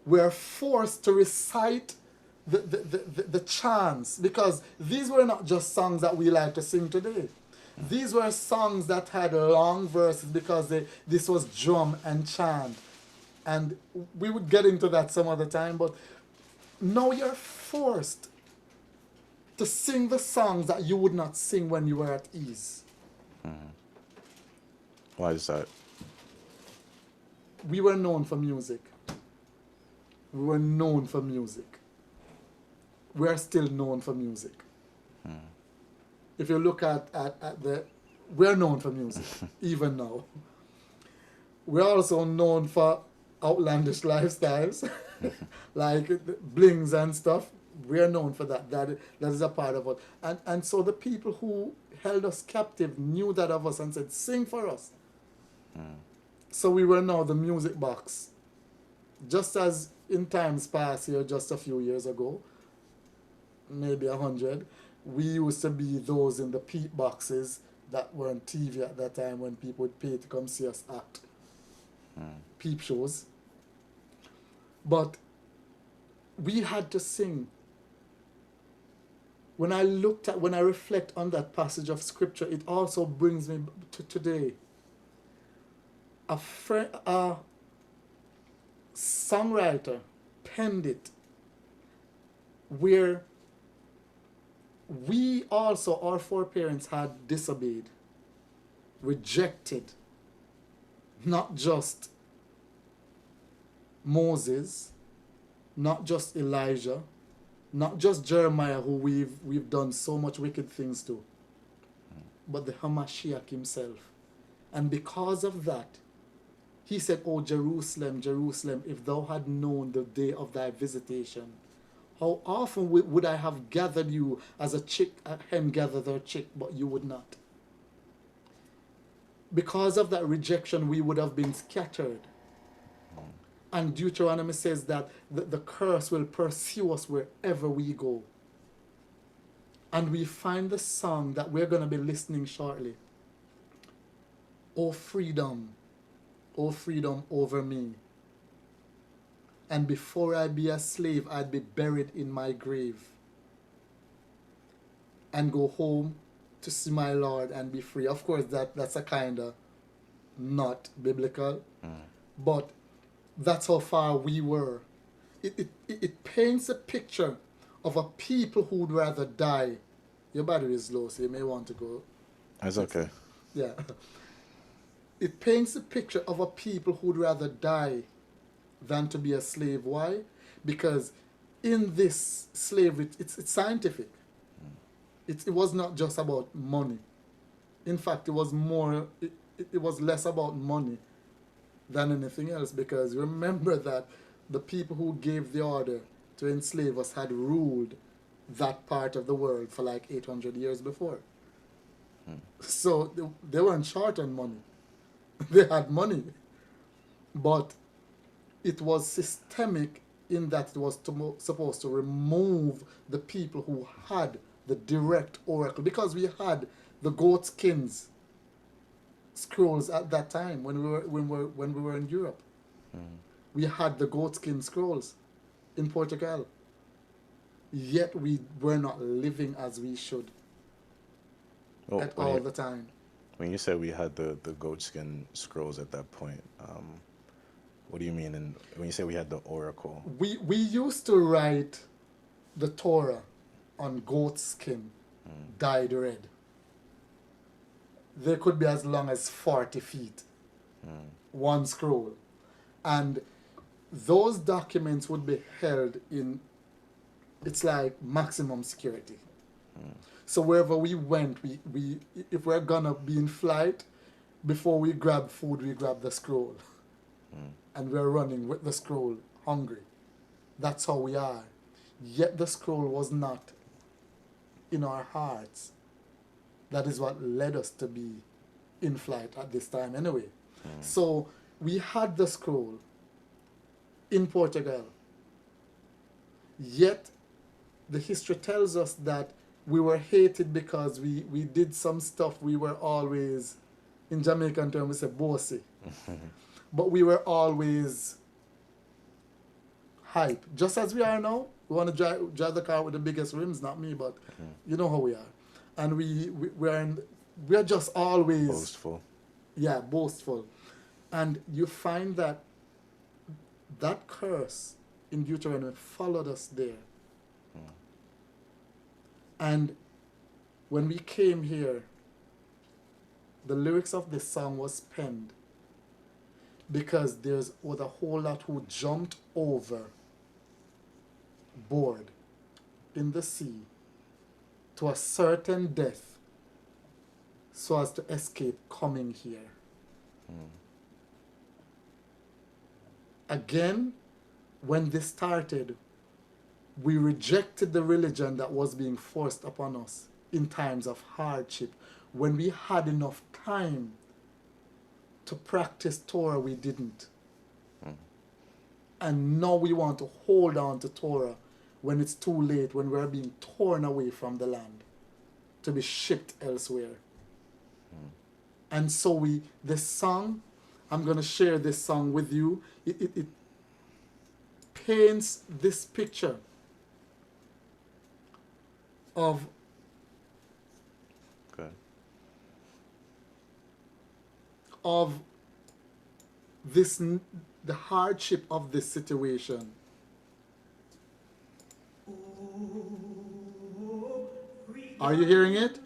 We are forced to recite the chants, because these were not just songs that we like to sing today. These were songs that had long verses because this was drum and chant. And we would get into that some other time, but now you're forced to sing the songs that you would not sing when you were at ease. Why is that? We were known for music. We were known for music. We are still known for music. If you look at the, we're known for music, even now. We're also known for outlandish lifestyles, like blings and stuff. We're known for that. That is a part of it. And so the people who held us captive knew that of us and said, sing for us. So we were now the music box. Just as in times past here, just a few years ago, maybe 100, we used to be those in the peat boxes that were on TV at that time when people would pay to come see us act. Peep shows. But we had to sing. When I reflect on that passage of scripture, it also brings me to today. A songwriter penned it where we also, our foreparents, had disobeyed, rejected, not just Moses, not just Elijah, not just Jeremiah, who we've done so much wicked things to, but the Hamashiach himself. And because of that, he said, "O Jerusalem, Jerusalem, if thou had known the day of thy visitation, how often would I have gathered you as a hen gathered her chick, but you would not." Because of that rejection, we would have been scattered. And Deuteronomy says that the curse will pursue us wherever we go. And we find the song that we're going to be listening shortly. O freedom over me. And before I be a slave, I'd be buried in my grave. And go home to see my Lord and be free. Of course, that's a kind of not biblical. But that's how far we were. It paints a picture of a people who would rather die. Your battery is low, so you may want to go. That's okay. Yeah. It paints a picture of a people who would rather die than to be a slave. Why? Because in this slavery, it's scientific. It was not just about money. In fact, it was less about money than anything else, because remember that the people who gave the order to enslave us had ruled that part of the world for like 800 years before. So they weren't short on money. They had money. But it was systemic in that it was supposed to remove the people who had the direct oracle, because we had the goat skins scrolls at that time when we were in Europe. We had the goatskin scrolls in Portugal. Yet we were not living as we should at all the time. When you said we had the goatskin scrolls at that point, what do you mean? And when you say we had the oracle? We used to write the Torah on goat skin, dyed red. They could be as long as 40 feet, one scroll. And those documents would be held in, it's like maximum security. So wherever we went, we if we're gonna be in flight, before we grab food, we grab the scroll. And we're running with the scroll, hungry. That's how we are. Yet the scroll was not in our hearts. That is what led us to be in flight at this time anyway. So we had the scroll in Portugal. Yet the history tells us that we were hated because we did some stuff. We were always, in Jamaican term, we say bossy. But we were always hype. Just as we are now. We want to drive the car with the biggest rims, not me, but you know how we are. And we're just always Boastful. Yeah, boastful. And you find that curse in Deuteronomy followed us there. And when we came here, the lyrics of this song was penned because was a whole lot who jumped over board in the sea to a certain death so as to escape coming here. Again, when this started, we rejected the religion that was being forced upon us in times of hardship. When we had enough time to practice Torah, we didn't. And now we want to hold on to Torah when it's too late, when we're being torn away from the land to be shipped elsewhere. And so this song, I'm going to share this song with you. It paints this picture of the hardship of this situation. Are you hearing it?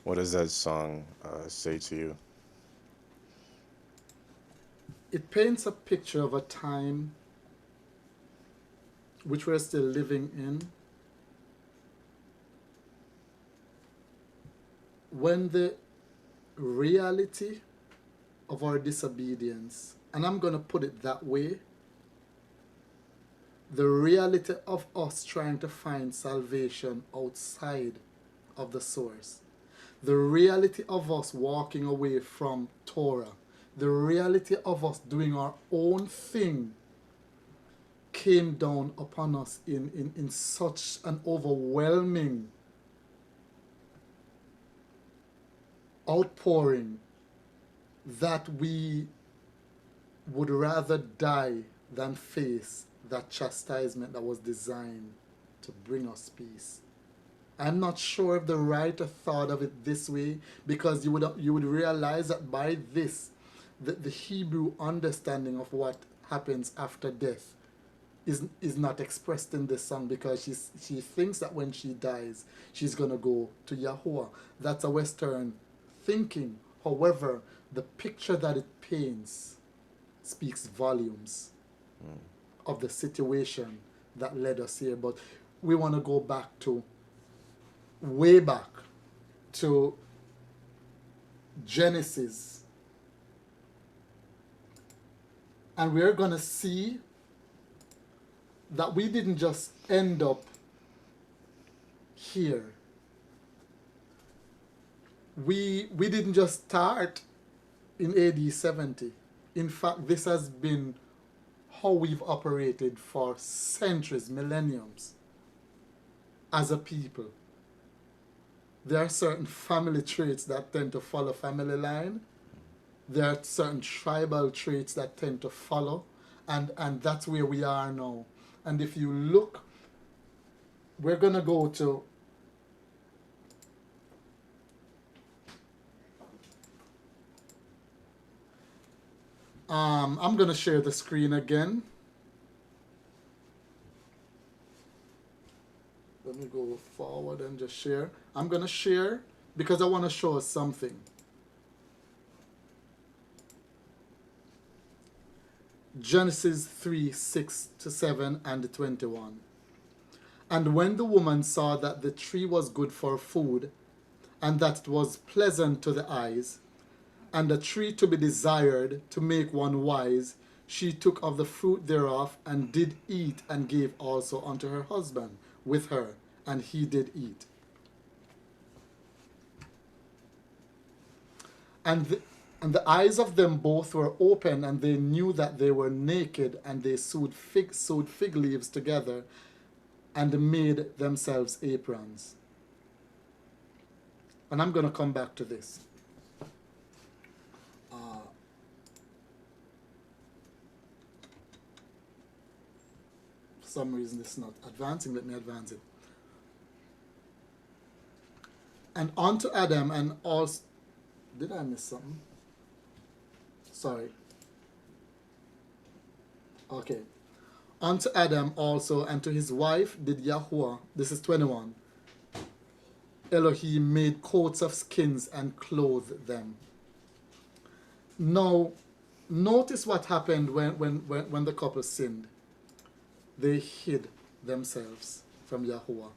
What does that song say to you? It paints a picture of a time which we're still living in, when the reality of our disobedience, and I'm going to put it that way, the reality of us trying to find salvation outside of the source, the reality of us walking away from Torah, the reality of us doing our own thing came down upon us in such an overwhelming outpouring that we would rather die than face that chastisement that was designed to bring us peace. I'm not sure if the writer thought of it this way, because you would realize that by this, the Hebrew understanding of what happens after death is not expressed in this song, because she thinks that when she dies, she's going to go to Yahuwah. That's a Western thinking. However, the picture that it paints speaks volumes of the situation that led us here. But we want to go back to way back to Genesis, and we're going to see that we didn't just end up here. We didn't just start in AD 70. In fact, this has been how we've operated for centuries, millenniums, as a people. There are certain family traits that tend to follow family line. There are certain tribal traits that tend to follow, and that's where we are now. And if you look, we're going to go to I'm going to share the screen again. Let me go forward and just share. I'm going to share because I want to show us something. Genesis 3, 6 to 7 and 21. And when the woman saw that the tree was good for food, and that it was pleasant to the eyes, and a tree to be desired to make one wise, she took of the fruit thereof, and did eat, and gave also unto her husband with her, and he did eat. And the eyes of them both were open, and they knew that they were naked, and they sewed fig leaves together, and made themselves aprons. And I'm going to come back to this. For some reason it's not advancing. Let me advance it. And unto Adam and all... Did I miss something? Sorry. Okay. Unto Adam also and to his wife did Yahuwah, this is 21, Elohim made coats of skins and clothed them. Now, notice what happened when the couple sinned. They hid themselves from Yahuwah.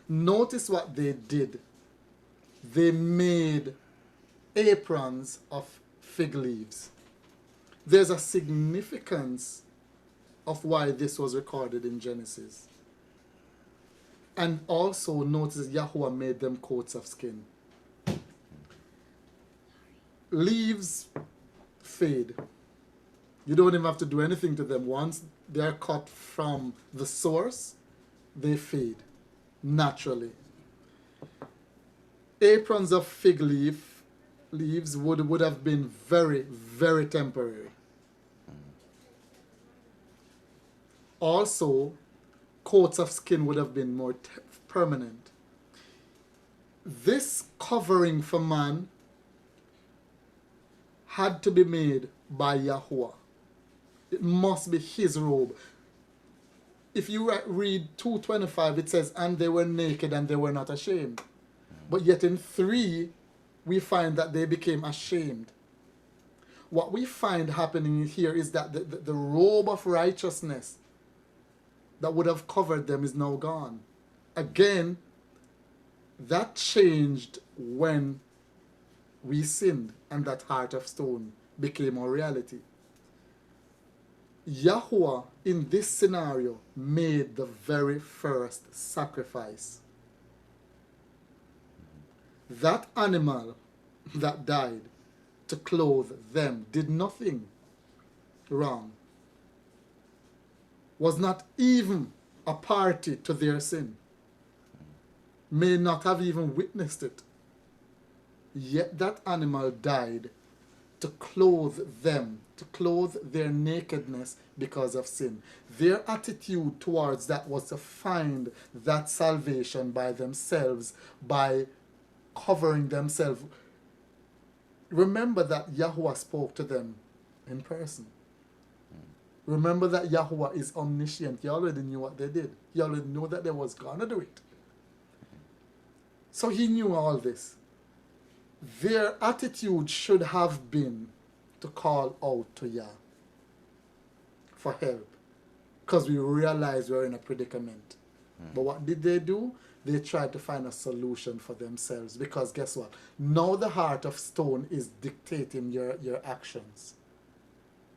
Notice what they did. They made aprons of fig leaves. There's a significance of why this was recorded in Genesis. And also notice Yahuwah made them coats of skin. Leaves fade. You don't even have to do anything to them. Once they're cut from the source, they fade naturally. Aprons of fig leaves would have been very, very temporary. Also, coats of skin would have been more permanent. This covering for man had to be made by Yahuwah. It must be his robe. If you read 2:25, it says, and they were naked and they were not ashamed. But yet in 3, we find that they became ashamed. What we find happening here is that the robe of righteousness that would have covered them is now gone. Again, that changed when we sinned and that heart of stone became our reality. Yahuwah, in this scenario, made the very first sacrifice. That animal that died to clothe them did nothing wrong. was not even a party to their sin, may not have even witnessed it, yet that animal died to clothe them, to clothe their nakedness because of sin. Their attitude towards that was to find that salvation by themselves, by covering themselves. Remember that Yahuwah spoke to them in person. Remember that Yahuwah is omniscient. He already knew what they did. He already knew that they was going to do it. So he knew all this. Their attitude should have been to call out to Yah for help, because we realized we're in a predicament. But what did they do? They tried to find a solution for themselves, because guess what? Now the heart of stone is dictating your actions.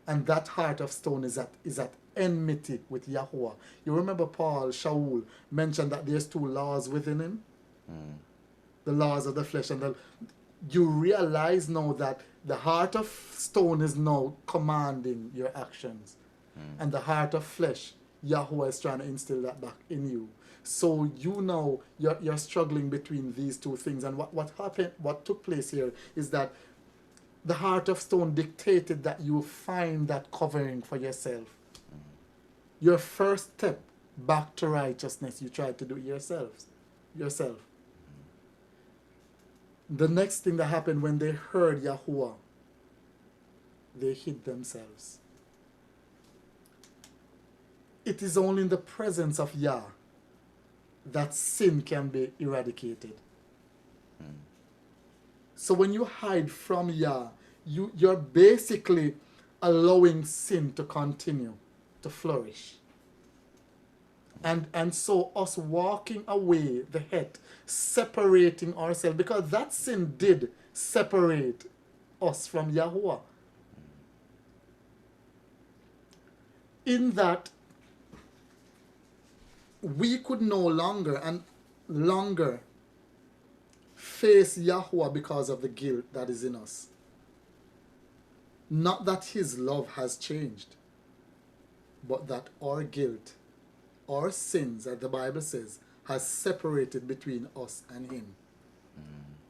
And that heart of stone is at enmity with Yahuwah. You remember Shaul mentioned that there's two laws within him? The laws of the flesh and you realize now that the heart of stone is now commanding your actions. And the heart of flesh, Yahuwah is trying to instill that back in you. So you know you're struggling between these two things. And what happened, what took place here is that the heart of stone dictated that you find that covering for yourself. Your first step back to righteousness, you try to do it yourself. The next thing that happened when they heard Yahuwah, they hid themselves. It is only in the presence of Yah that sin can be eradicated. So when you hide from Yah, you're basically allowing sin to continue, to flourish. And so us walking away, the het, separating ourselves, because that sin did separate us from Yahuwah. In that we could no longer face Yahuwah because of the guilt that is in us. Not that his love has changed, but that our guilt, our sins, as the Bible says, has separated between us and him.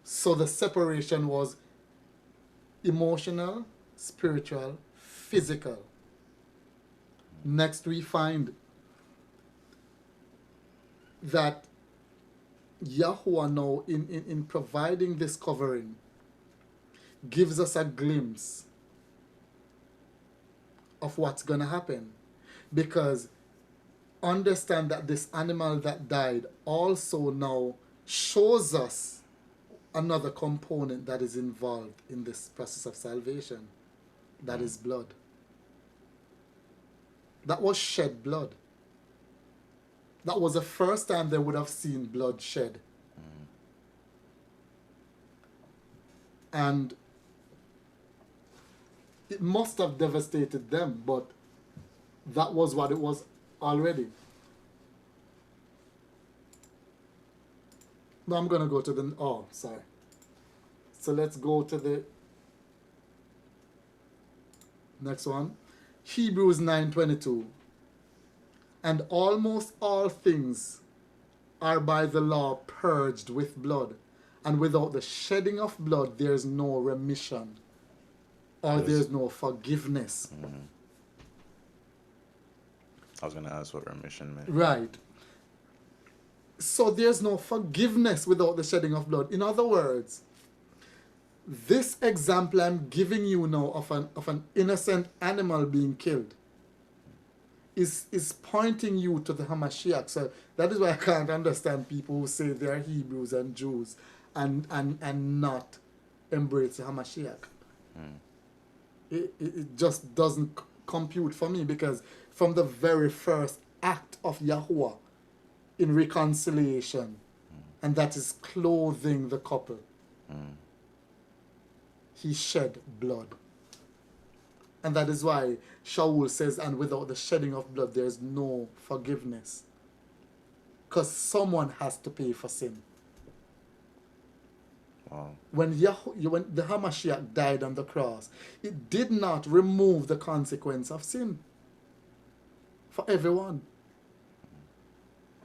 So the separation was emotional, spiritual, physical. Next we find that Yahuwah now in providing this covering gives us a glimpse of what's going to happen. Because understand that this animal that died also now shows us another component that is involved in this process of salvation. That is blood. That was shed blood. That was the first time they would have seen blood shed. And it must have devastated them, but that was what it was already. Now I'm going to go to the... Oh, sorry. So let's go to the next one. Hebrews 9:22. And almost all things are by the law purged with blood, and without the shedding of blood there is no remission, or there is no forgiveness. I was going to ask what remission meant. Right. So there's no forgiveness without the shedding of blood. In other words, this example I'm giving you now of an innocent animal being killed is pointing you to the Hamashiach. So that is why I can't understand people who say they're Hebrews and Jews and not embrace the Hamashiach. It just doesn't compute for me, because from the very first act of Yahuwah in reconciliation, and that is clothing the couple, he shed blood. And that is why Shaul says, and without the shedding of blood, there is no forgiveness. Because someone has to pay for sin. Wow. When the Hamashiach died on the cross, it did not remove the consequence of sin. for everyone.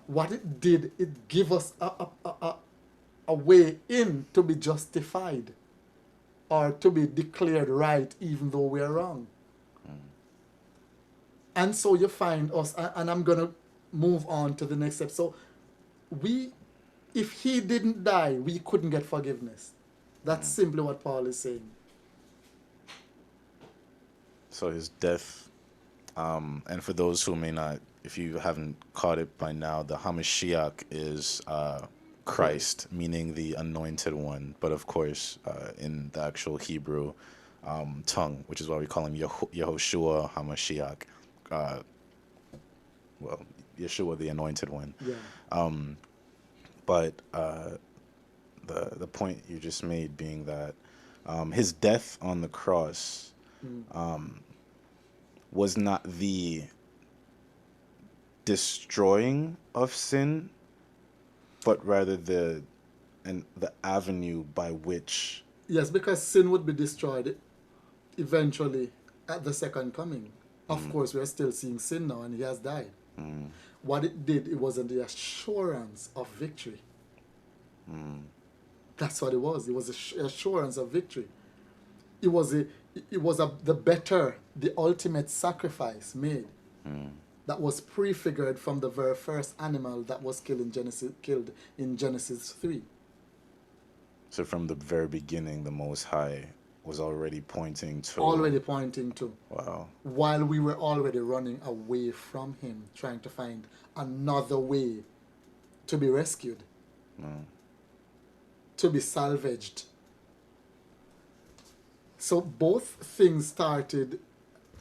What it did, it gave us a way in to be justified or to be declared right even though we are wrong. And so you find us, and I'm going to move on to the next step. So if he didn't die, we couldn't get forgiveness. That's simply what Paul is saying. So his death, and for those who may not, if you haven't caught it by now, the Hamashiach is Christ, meaning the anointed one. But of course, in the actual Hebrew tongue, which is why we call him Yehoshua Hamashiach. Well, Yeshua, the anointed one. Yeah. But the point you just made being that his death on the cross was not the destroying of sin, but rather the avenue by which. Yes, because sin would be destroyed eventually at the second coming. Of course, we are still seeing sin now, and he has died. What it did, it was the assurance of victory. That's what it was. It was the assurance of victory. It was the ultimate sacrifice made that was prefigured from the very first animal that was killed in Genesis 3. So from the very beginning, the Most High was already pointing to. Wow. While we were already running away from him, trying to find another way to be rescued, to be salvaged. So both things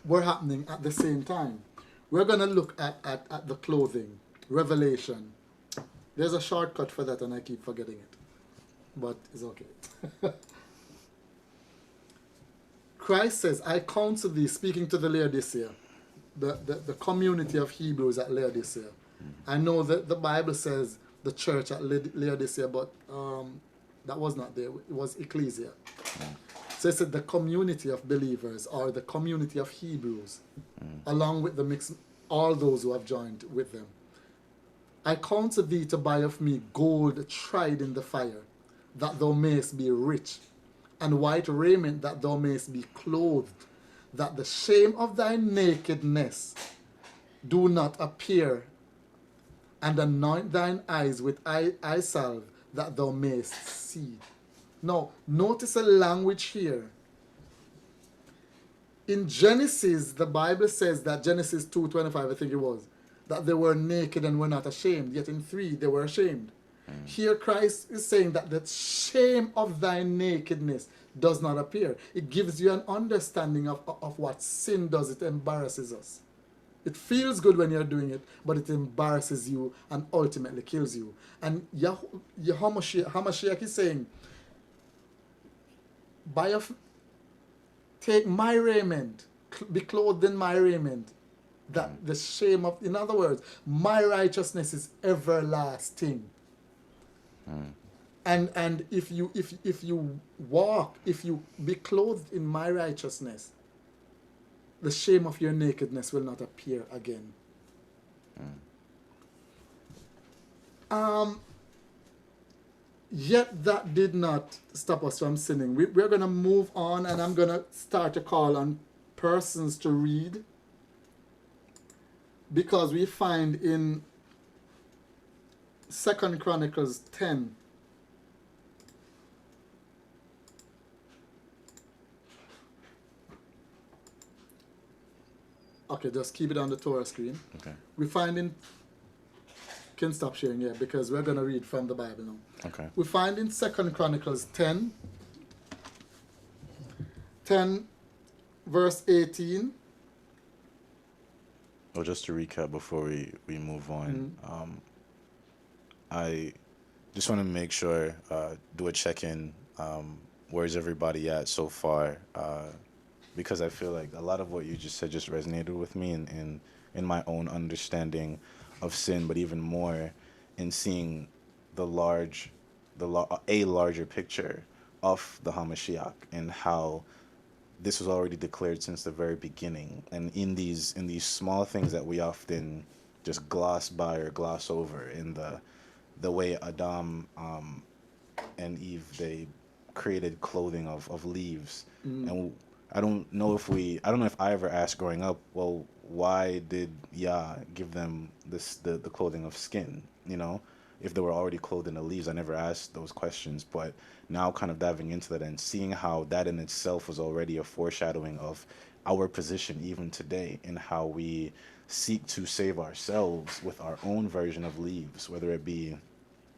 were happening at the same time. We're going to look at the clothing, Revelation. There's a shortcut for that and I keep forgetting it. But it's okay. Christ says, I counsel thee, speaking to the Laodicea, the community of Hebrews at Laodicea. I know that the Bible says the church at Laodicea, but that was not there. It was ecclesia. So it said the community of believers, or the community of Hebrews, along with all those who have joined with them. I counsel thee to buy of me gold tried in the fire, that thou mayest be rich, and white raiment, that thou mayest be clothed, that the shame of thy nakedness do not appear, and anoint thine eyes with eye salve, that thou mayest see. Now, notice the language here. In Genesis, the Bible says that Genesis 2:25, I think it was, that they were naked and were not ashamed. Yet in 3, they were ashamed. Here Christ is saying that the shame of thy nakedness does not appear. It gives you an understanding of what sin does. It embarrasses us. It feels good when you're doing it, but it embarrasses you and ultimately kills you. And Hamashiach is saying, take my raiment, be clothed in my raiment, that the shame of, in other words, my righteousness is everlasting. And if you be clothed in my righteousness, the shame of your nakedness will not appear again. Yet that did not stop us from sinning. We're going to move on, and I'm going to start a call on persons to read, because we find in 2 Chronicles 10, okay, just keep it on the Torah screen. Okay. We find in, can stop sharing here because we're going to read from the Bible now. Okay. We find in 2 Chronicles 10 verse 18. Well, just to recap before we move on, I just want to make sure, do a check-in. Where's everybody at so far? Because I feel like a lot of what you just said just resonated with me in my own understanding of sin, but even more in seeing a larger picture of the Hamashiach and how this was already declared since the very beginning. And in these small things that we often just gloss by or gloss over, in the way Adam and Eve, they created clothing of leaves. And I don't know if I ever asked growing up, well, why did Yah give them the clothing of skin? If they were already clothed in the leaves, I never asked those questions. But now, kind of diving into that and seeing how that in itself was already a foreshadowing of our position even today, in how we seek to save ourselves with our own version of leaves, whether it be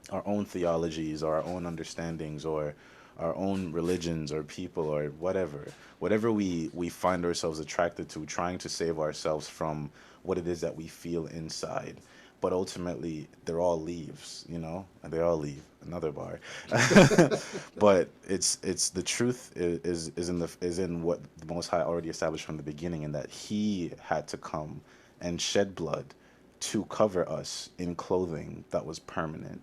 our own theologies or our own understandings or our own religions or people or whatever we find ourselves attracted to, trying to save ourselves from what it is that we feel inside. But ultimately they're all leaves, and they all leave another bar. But it's the truth is in what the Most High already established from the beginning, and that He had to come and shed blood to cover us in clothing that was permanent.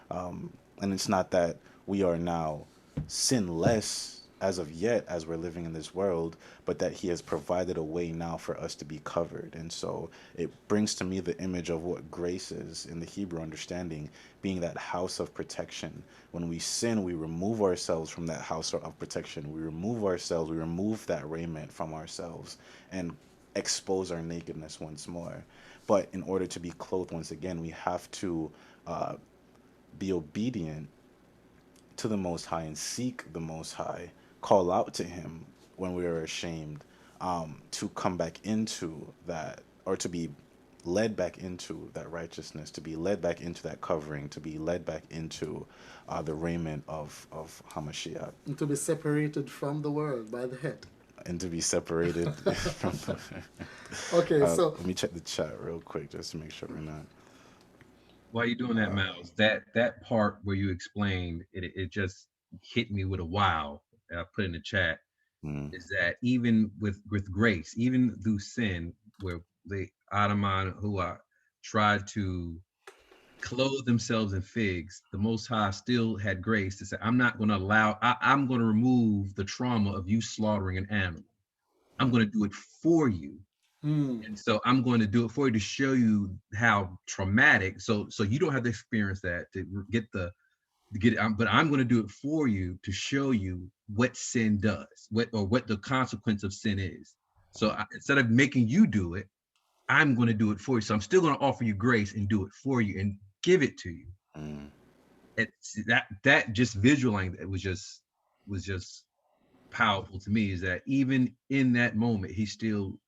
And it's not that we are now sinless as of yet as we're living in this world, but that He has provided a way now for us to be covered. And so it brings to me the image of what grace is in the Hebrew understanding, being that house of protection. When we sin, we remove ourselves from that house of protection. We remove that raiment from ourselves and expose our nakedness once more. But in order to be clothed once again, we have to be obedient to the Most High and seek the Most High, call out to Him when we are ashamed, to come back into that, or to be led back into that righteousness, to be led back into that covering, to be led back into the raiment of Hamashiach, And to be separated from the world by the head. and to be separated from the. Okay, so Let me check the chat real quick just to make sure we're not. While you're doing that, Miles, that part where you explained it just hit me with a wow. I put in the chat is that even with grace, even through sin, where the Adaman who tried to clothe themselves in figs, the Most High still had grace to say, I'm not going to I'm going to remove the trauma of you slaughtering an animal. I'm going to do it for you. And so I'm going to do it for you to show you how traumatic. So you don't have to experience that to get it. But I'm going to do it for you to show you what sin does, what the consequence of sin is. So instead of making you do it, I'm going to do it for you. So I'm still going to offer you grace and do it for you and give it to you. It's that just visualizing it was just powerful to me. Is that even in that moment, He still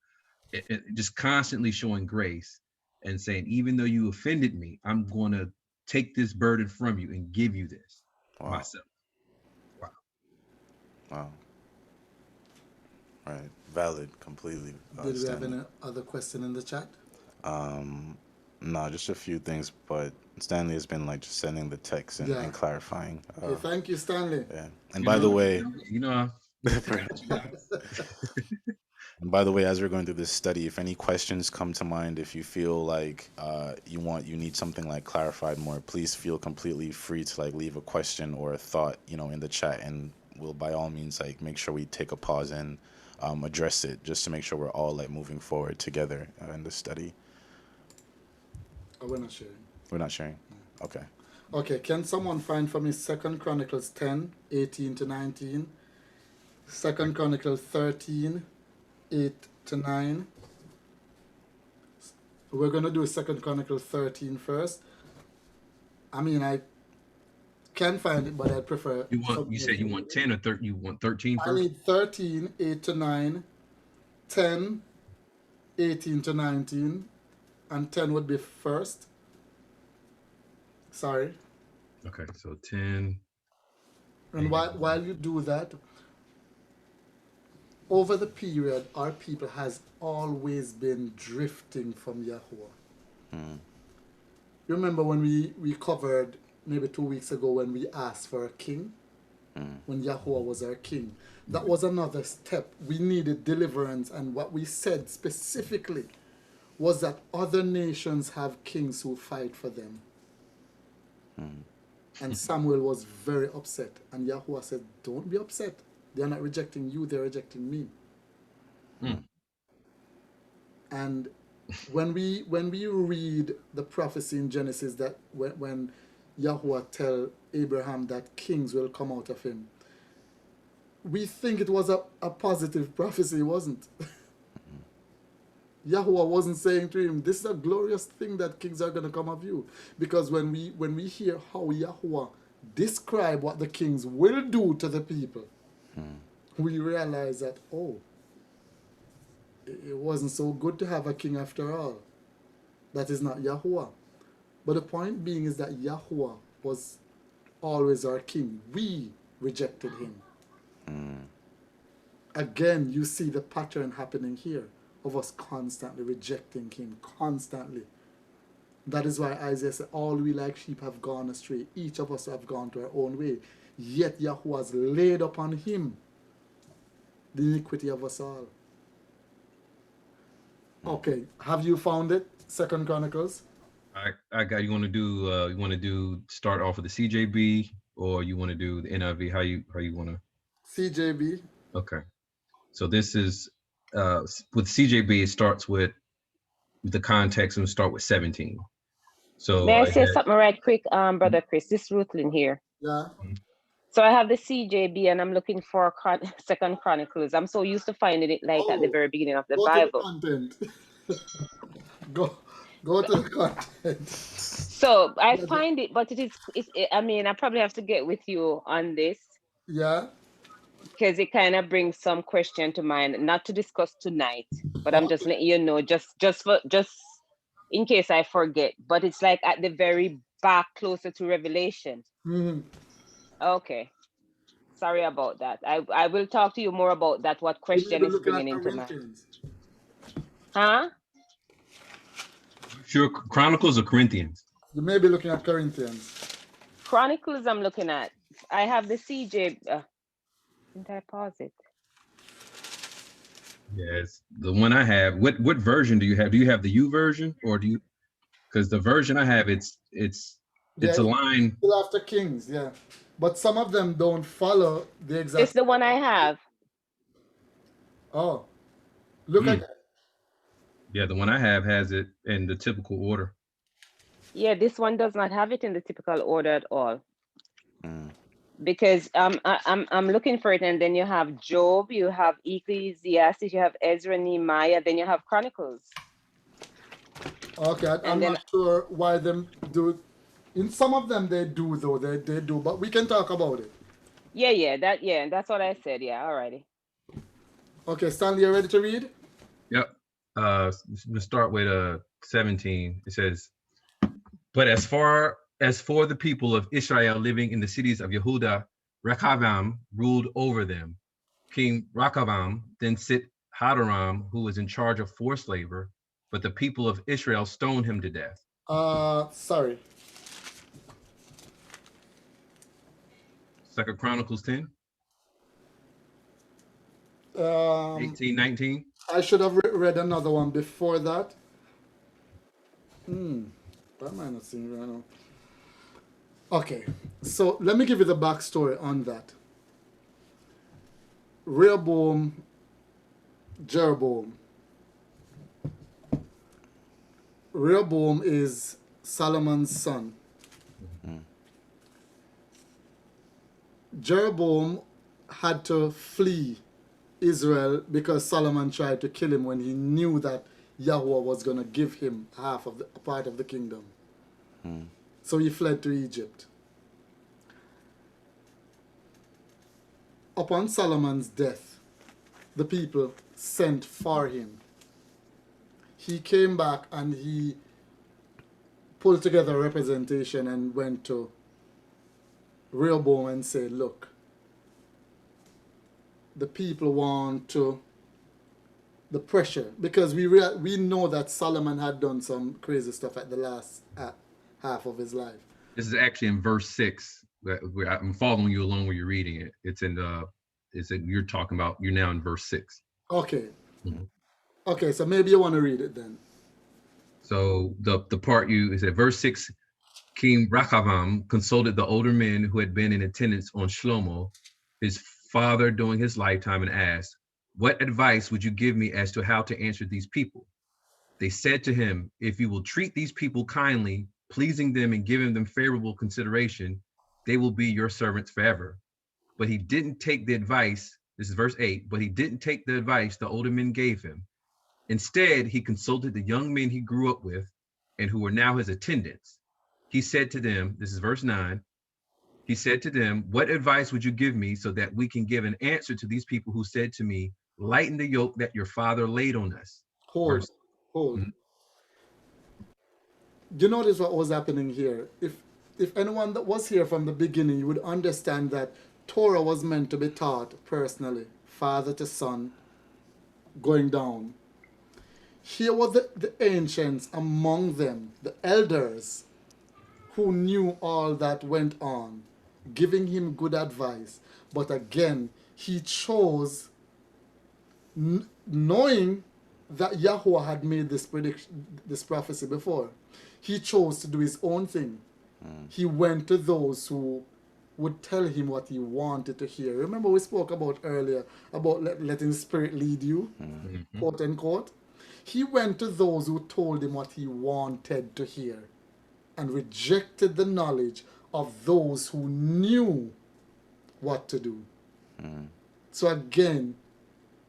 just constantly showing grace and saying, even though you offended me, I'm going to take this burden from you and give you this myself. Wow. Wow. Right. Valid, completely. did we have any other question in the chat? No, just a few things, but Stanley has been like just sending the text and clarifying. Okay, thank you, Stanley. Yeah. And by the way, and by the way, as we're going through this study, if any questions come to mind, if you feel like you need something like clarified more, please feel completely free to like leave a question or a thought, in the chat, and we'll by all means like make sure we take a pause and address it, just to make sure we're all like moving forward together in the study. Oh, we're not sharing. We're not sharing. Okay. Okay, can someone find for me 2 Chronicles 10, 18 to 19? 2 Chronicles 13, 8 to 9. We're going to do 2 Chronicles 13 first. I mean, I can find it, but I prefer... You said you want 10 or 13? You want 13 first? I need 13, 8 to 9, 10, 18 to 19, and 10 would be first. Sorry. Okay, so 10. And while you do that, over the period, our people has always been drifting from Yahuwah. You remember when we covered maybe 2 weeks ago when we asked for a king? When Yahuwah was our king. That was another step. We needed deliverance, and what we said specifically was that other nations have kings who fight for them. And Samuel was very upset. And Yahuwah said, don't be upset. They're not rejecting you, they're rejecting me. Mm. And when we read the prophecy in Genesis that when Yahweh tell Abraham that kings will come out of him, we think it was a positive prophecy. It wasn't. Yahweh wasn't saying to him, this is a glorious thing that kings are going to come of you. Because when we hear how Yahweh describe what the kings will do to the people, we realize that, oh, it wasn't so good to have a king after all. That is not Yahweh. But the point being is that Yahweh was always our king. We rejected him. Again, you see the pattern happening here of us constantly rejecting him, constantly. That is why Isaiah said, all we like sheep have gone astray. Each of us have gone to our own way. Yet Yahweh has laid upon him the iniquity of us all. Okay, have you found it? Second Chronicles? I got. You want to do start off with the CJB, or you want to do the NIV? How you want to? CJB. Okay. So this is with CJB. It starts with the context and start with 17. So May I say something right quick, Brother Chris? This is Ruthlin here. Yeah. So I have the CJB and I'm looking for Second Chronicles. I'm so used to finding it like at the very beginning of the go Bible. To the content. go to the content. So I find it, but I mean, I probably have to get with you on this. Yeah. Because it kind of brings some question to mind, not to discuss tonight, but I'm just letting you know, just in case I forget. But it's like at the very back, closer to Revelation. Okay. Sorry about that. I will talk to you more about that, what question is bringing into mind. Huh? Sure, Chronicles or Corinthians? You may be looking at Corinthians. Chronicles I'm looking at. I have the CJ. Didn't I pause it? Yes, the one I have. What version do you have? Do you have the U version, or do you? Because the version I have, it's a line. Still after Kings, yeah. But some of them don't follow the exact. It's the one I have. Oh, look at that. Yeah, the one I have has it in the typical order. Yeah, this one does not have it in the typical order at all. Because I'm looking for it, and then you have Job, you have Ecclesiastes, you have Ezra, Nehemiah, then you have Chronicles. Okay, I'm not sure why them do. In some of them they do though, they do, but we can talk about it. Yeah, that's what I said. Yeah, alrighty. Okay, Stanley, you ready to read? Yep. We'll start with 17. It says, but as for the people of Israel living in the cities of Yehuda, Rechavam ruled over them. King Rechavam then sent Hadoram, who was in charge of forced labor, but the people of Israel stoned him to death. Sorry. Second Chronicles 10. 18, 19. I should have read another one before that. That might not seem right now. Okay, so let me give you the backstory on that. Rehoboam, Jeroboam. Rehoboam is Solomon's son. Jeroboam had to flee Israel because Solomon tried to kill him when he knew that Yahweh was going to give him a part of the kingdom. So he fled to Egypt. Upon Solomon's death, the people sent for him. He came back and he pulled together a representation and went to Rehoboam and said, look, the people want the pressure, because we know that Solomon had done some crazy stuff at the last half of his life. This is actually in verse 6. I'm following you along where you're reading it. You're talking about, you're now in verse 6. Okay. Okay, so maybe you want to read it then. So the part is at verse 6, King Rechavam consulted the older men who had been in attendance on Shlomo, his father during his lifetime, and asked, What advice would you give me as to how to answer these people? They said to him, if you will treat these people kindly, pleasing them and giving them favorable consideration, they will be your servants forever. But he didn't take the advice. This is verse 8. But he didn't take the advice the older men gave him. Instead, he consulted the young men he grew up with and who were now his attendants. He said to them, this is verse 9. He said to them, what advice would you give me so that we can give an answer to these people who said to me, lighten the yoke that your father laid on us? Hold, Verse, hold. Mhm. You notice what was happening here? If anyone that was here from the beginning, you would understand that Torah was meant to be taught personally, father to son, going down. Here were the ancients among them, the elders, who knew all that went on, giving him good advice. But again, he chose, knowing that Yahweh had made this prediction, this prophecy before, he chose to do his own thing. He went to those who would tell him what he wanted to hear. Remember we spoke about earlier about letting spirit lead you, quote unquote. He went to those who told him what he wanted to hear and rejected the knowledge of those who knew what to do. So again,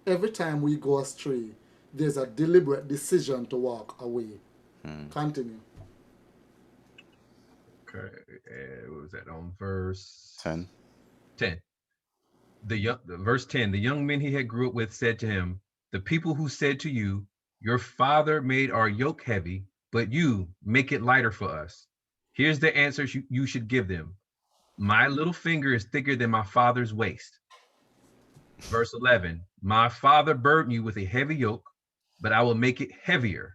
every time we go astray, there's a deliberate decision to walk away. Continue. Okay, what was that on verse 10. 10? Verse 10, the young men he had grew up with said to him, the people who said to you, your father made our yoke heavy, but you make it lighter for us. Here's the answer you should give them. My little finger is thicker than my father's waist. Verse 11, my father burdened you with a heavy yoke, but I will make it heavier.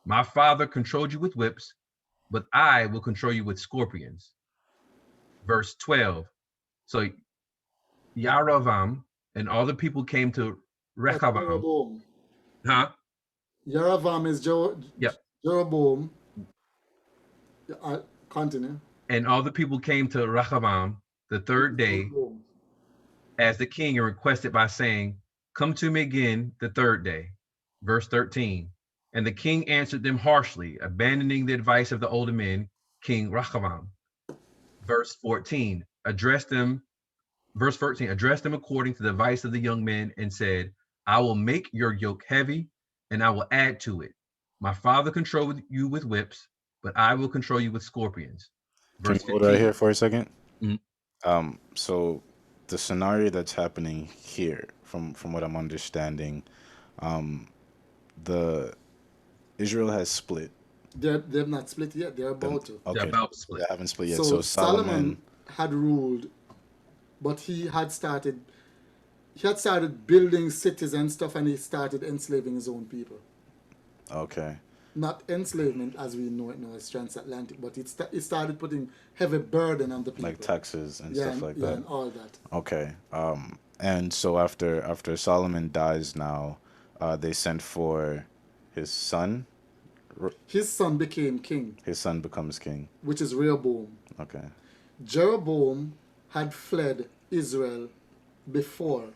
My father controlled you with whips, but I will control you with scorpions. Verse 12, so Yaravam and all the people came to Rechavam. Jeroboam. Huh? Yaravam is Yep. Jeroboam. Continue. And all the people came to Rechavam the third day Jeroboam. as the king and requested by saying, come to me again the third day. Verse 13. And the king answered them harshly, abandoning the advice of the older men, King Rechavam. Verse 14. Verse 14, addressed them according to the advice of the young men and said, I will make your yoke heavy and I will add to it. My father controlled you with whips, but I will control you with scorpions. Can Verse you hold right 15. here for a second? Mhm. So the scenario that's happening here, from what I'm understanding, the Israel has split. They've not split yet. They're about to. They're Okay, about to so split. they haven't split yet. So So Solomon had ruled, but he had started building cities and stuff, and he started enslaving his own people. Okay. Not enslavement as we know it now as transatlantic, but it started putting heavy burden on the people. Like taxes and yeah, stuff like yeah, that. and all that. Okay. And so after Solomon dies now, they sent for his son. His son became king, His son becomes king. which is Rehoboam. Okay. Jeroboam had fled Israel before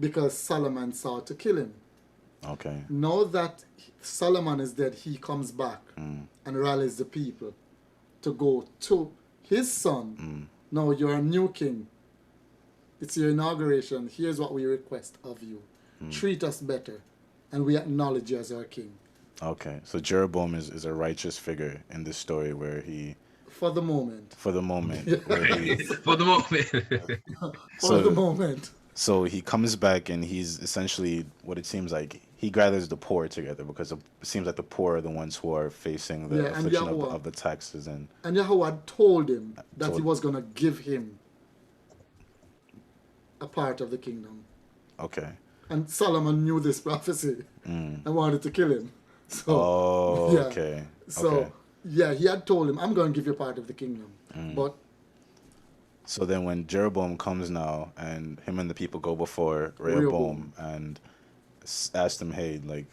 because Solomon sought to kill him. Okay. Now that Solomon is dead, he comes back and rallies the people to go to his son. Now you're a new king. It's your inauguration. Here's what we request of you. Treat us better, and we acknowledge you as our king. Okay. So Jeroboam is a righteous figure in this story where he, For the moment. for the moment, where he, For the moment. For the moment. so he comes back and he's essentially what it seems like he gathers the poor together because it seems like the poor are the ones who are facing the affliction of the taxes and Yahweh told him that he Told- was going to give him a part of the kingdom. okay. And Solomon knew this prophecy and wanted to kill him. So, Oh, yeah. okay. So, Okay. yeah, he had told him, I'm going to give you part of the kingdom. But So then when Jeroboam comes now and him and the people go before Rehoboam and ask them, hey, like,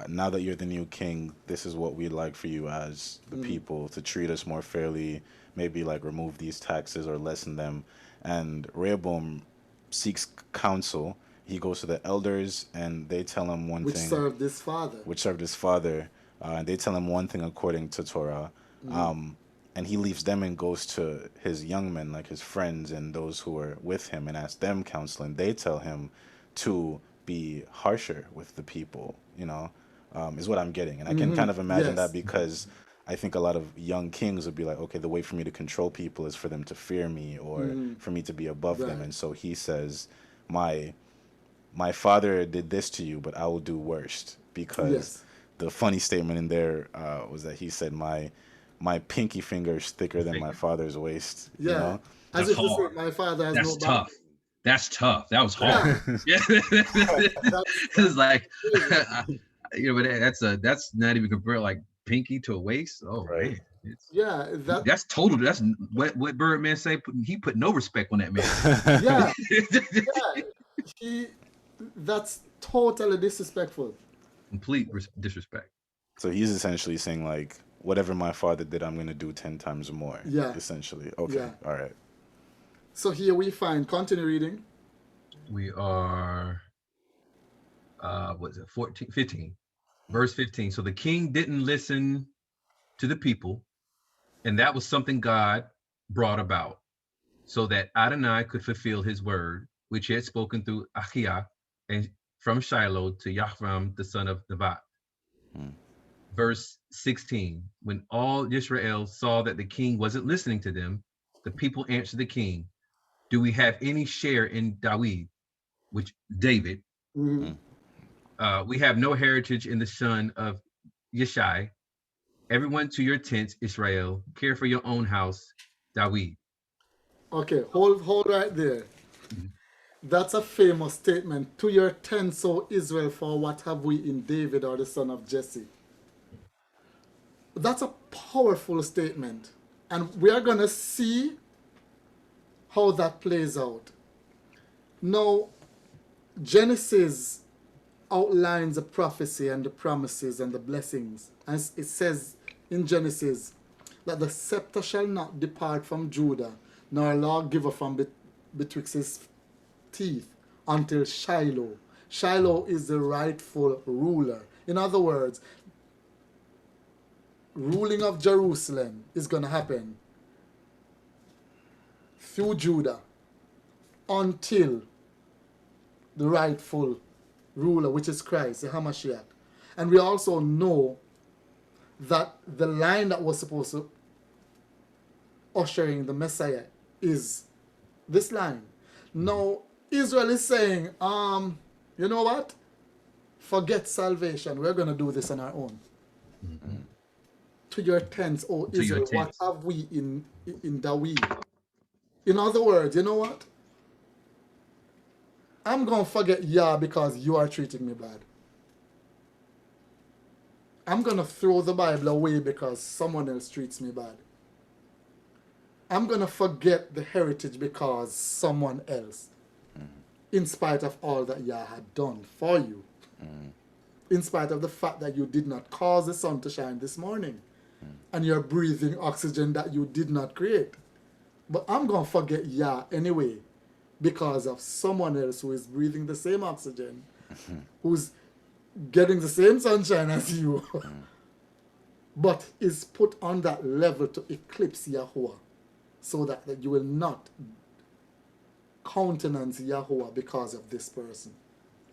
now that you're the new king, this is what we'd like for you as the people to treat us more fairly, maybe like remove these taxes or lessen them. And Rehoboam seeks counsel he goes to the elders, and they tell him one Which thing, served this father. which served his father, and they tell him one thing according to Torah. And he leaves them and goes to his young men, like his friends and those who are with him, and asks them counsel. And they tell him to be harsher with the people, is what I'm getting. And I can kind of imagine that, Yes. because I think a lot of young kings would be like, okay, the way for me to control people is for them to fear me, or for me to be above them. Right. And so he says, my father did this to you, but I will do worst. Because Yes. the funny statement in there was that he said, my pinky finger is thicker than my father's waist. Yeah. As That's if to say, hard. my father has That's no tough. That's tough. That was Yeah. hard. Yeah. That's It's like, crazy. but that's not even compared like pinky to a waist. Oh Right. man. Yeah, That's total. That's what Birdman say. He put no respect on that man. yeah, yeah. He, that's totally disrespectful. Complete disrespect. So he's essentially saying, like, whatever my father did, I'm going to do 10 times more. Yeah. Essentially. Okay. Yeah. All right. So here we find, continue reading. We are, what's it, 14, 15, verse 15. So the king didn't listen to the people, and that was something God brought about, so that Adonai could fulfill his word, which he had spoken through Achiah and from Shiloh to Yahram, the son of Nebat. Verse 16, when all Israel saw that the king wasn't listening to them, the people answered the king, do we have any share in David, which David? We have no heritage in the son of Yeshai. Everyone to your tents, Israel. Care for your own house, David. Okay, hold right there. That's a famous statement. To your tents, O Israel, for what have we in David or the son of Jesse? That's a powerful statement. And we are going to see how that plays out. Now, Genesis outlines the prophecy and the promises and the blessings. And it says in Genesis that the scepter shall not depart from Judah, nor a lawgiver from betwixt his teeth until Shiloh. Shiloh is the rightful ruler. In other words, ruling of Jerusalem is going to happen through Judah until the rightful ruler, which is Christ, the Hamashiach. And we also know that the line that was supposed to usher in the Messiah is this line. Now, Israel is saying, you know what? Forget salvation. We're going to do this on our own. To your tents, O Israel, what have we in David? In other words, you know what? I'm going to forget Yah because you are treating me bad. I'm going to throw the Bible away because someone else treats me bad. I'm going to forget the heritage because someone else, in spite of all that Yah had done for you, in spite of the fact that you did not cause the sun to shine this morning, and you're breathing oxygen that you did not create. But I'm going to forget Yah anyway because of someone else who is breathing the same oxygen, who's getting the same sunshine as you, but is put on that level to eclipse Yahuwah, so that you will not countenance Yahuwah because of this person.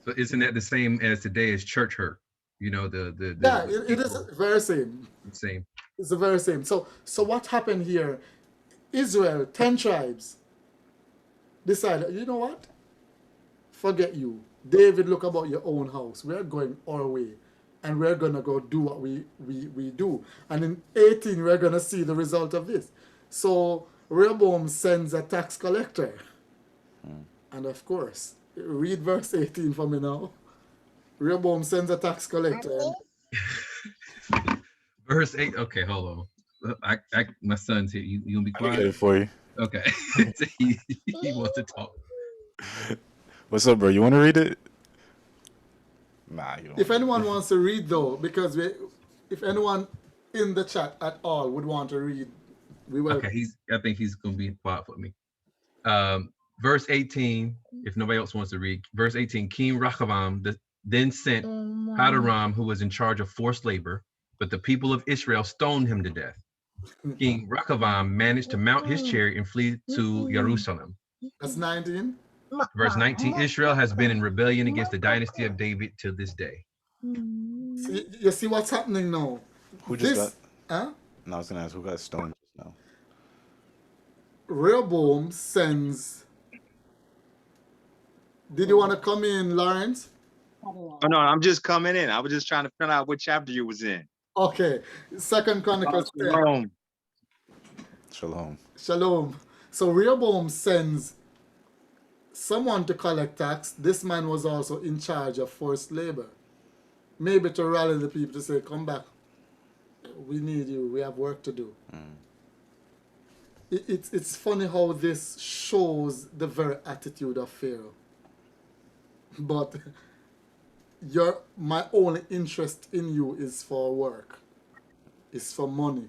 So isn't that the same as today as church hurt? You know, yeah, it is the very same. Same. It's the very same. So what happened here? Israel, 10 tribes, decided, you know what? Forget you. David, look about your own house. We're going our way. And we're going to go do what we do. And in 18, we're going to see the result of this. So Rehoboam sends a tax collector. And of course, read verse 18 for me now. Rehoboam sends a tax collector. Verse 8. Okay, hold on. My son's here. You gonna be quiet? I get it for you. Okay. he wants to talk. What's up, bro? You want to read it? Nah, you don't. If anyone wants to read, though, because if anyone in the chat at all would want to read, we will. Okay, I think he's gonna be quiet for me. verse 18, if nobody else wants to read, verse 18, King Rehoboam then sent Hadoram, who was in charge of forced labor, but the people of Israel stoned him to death. King Rehoboam managed to mount his chariot and flee to Jerusalem. That's 19. Verse 19, Israel has been in rebellion against the dynasty of David to this day. You see what's happening now? Who just got? Huh? No, I was gonna ask who got stoned just now. Rehoboam sends. Did you want to come in, Lawrence? Oh no, I'm just coming in. I was just trying to find out what chapter you was in. Okay, Second Chronicles 10. Shalom. Shalom. Shalom. So Rehoboam sends someone to collect tax. This man was also in charge of forced labor. Maybe to rally the people to say, come back. We need you. We have work to do. It's funny how this shows the very attitude of Pharaoh. But my only interest in you is for work. It's for money.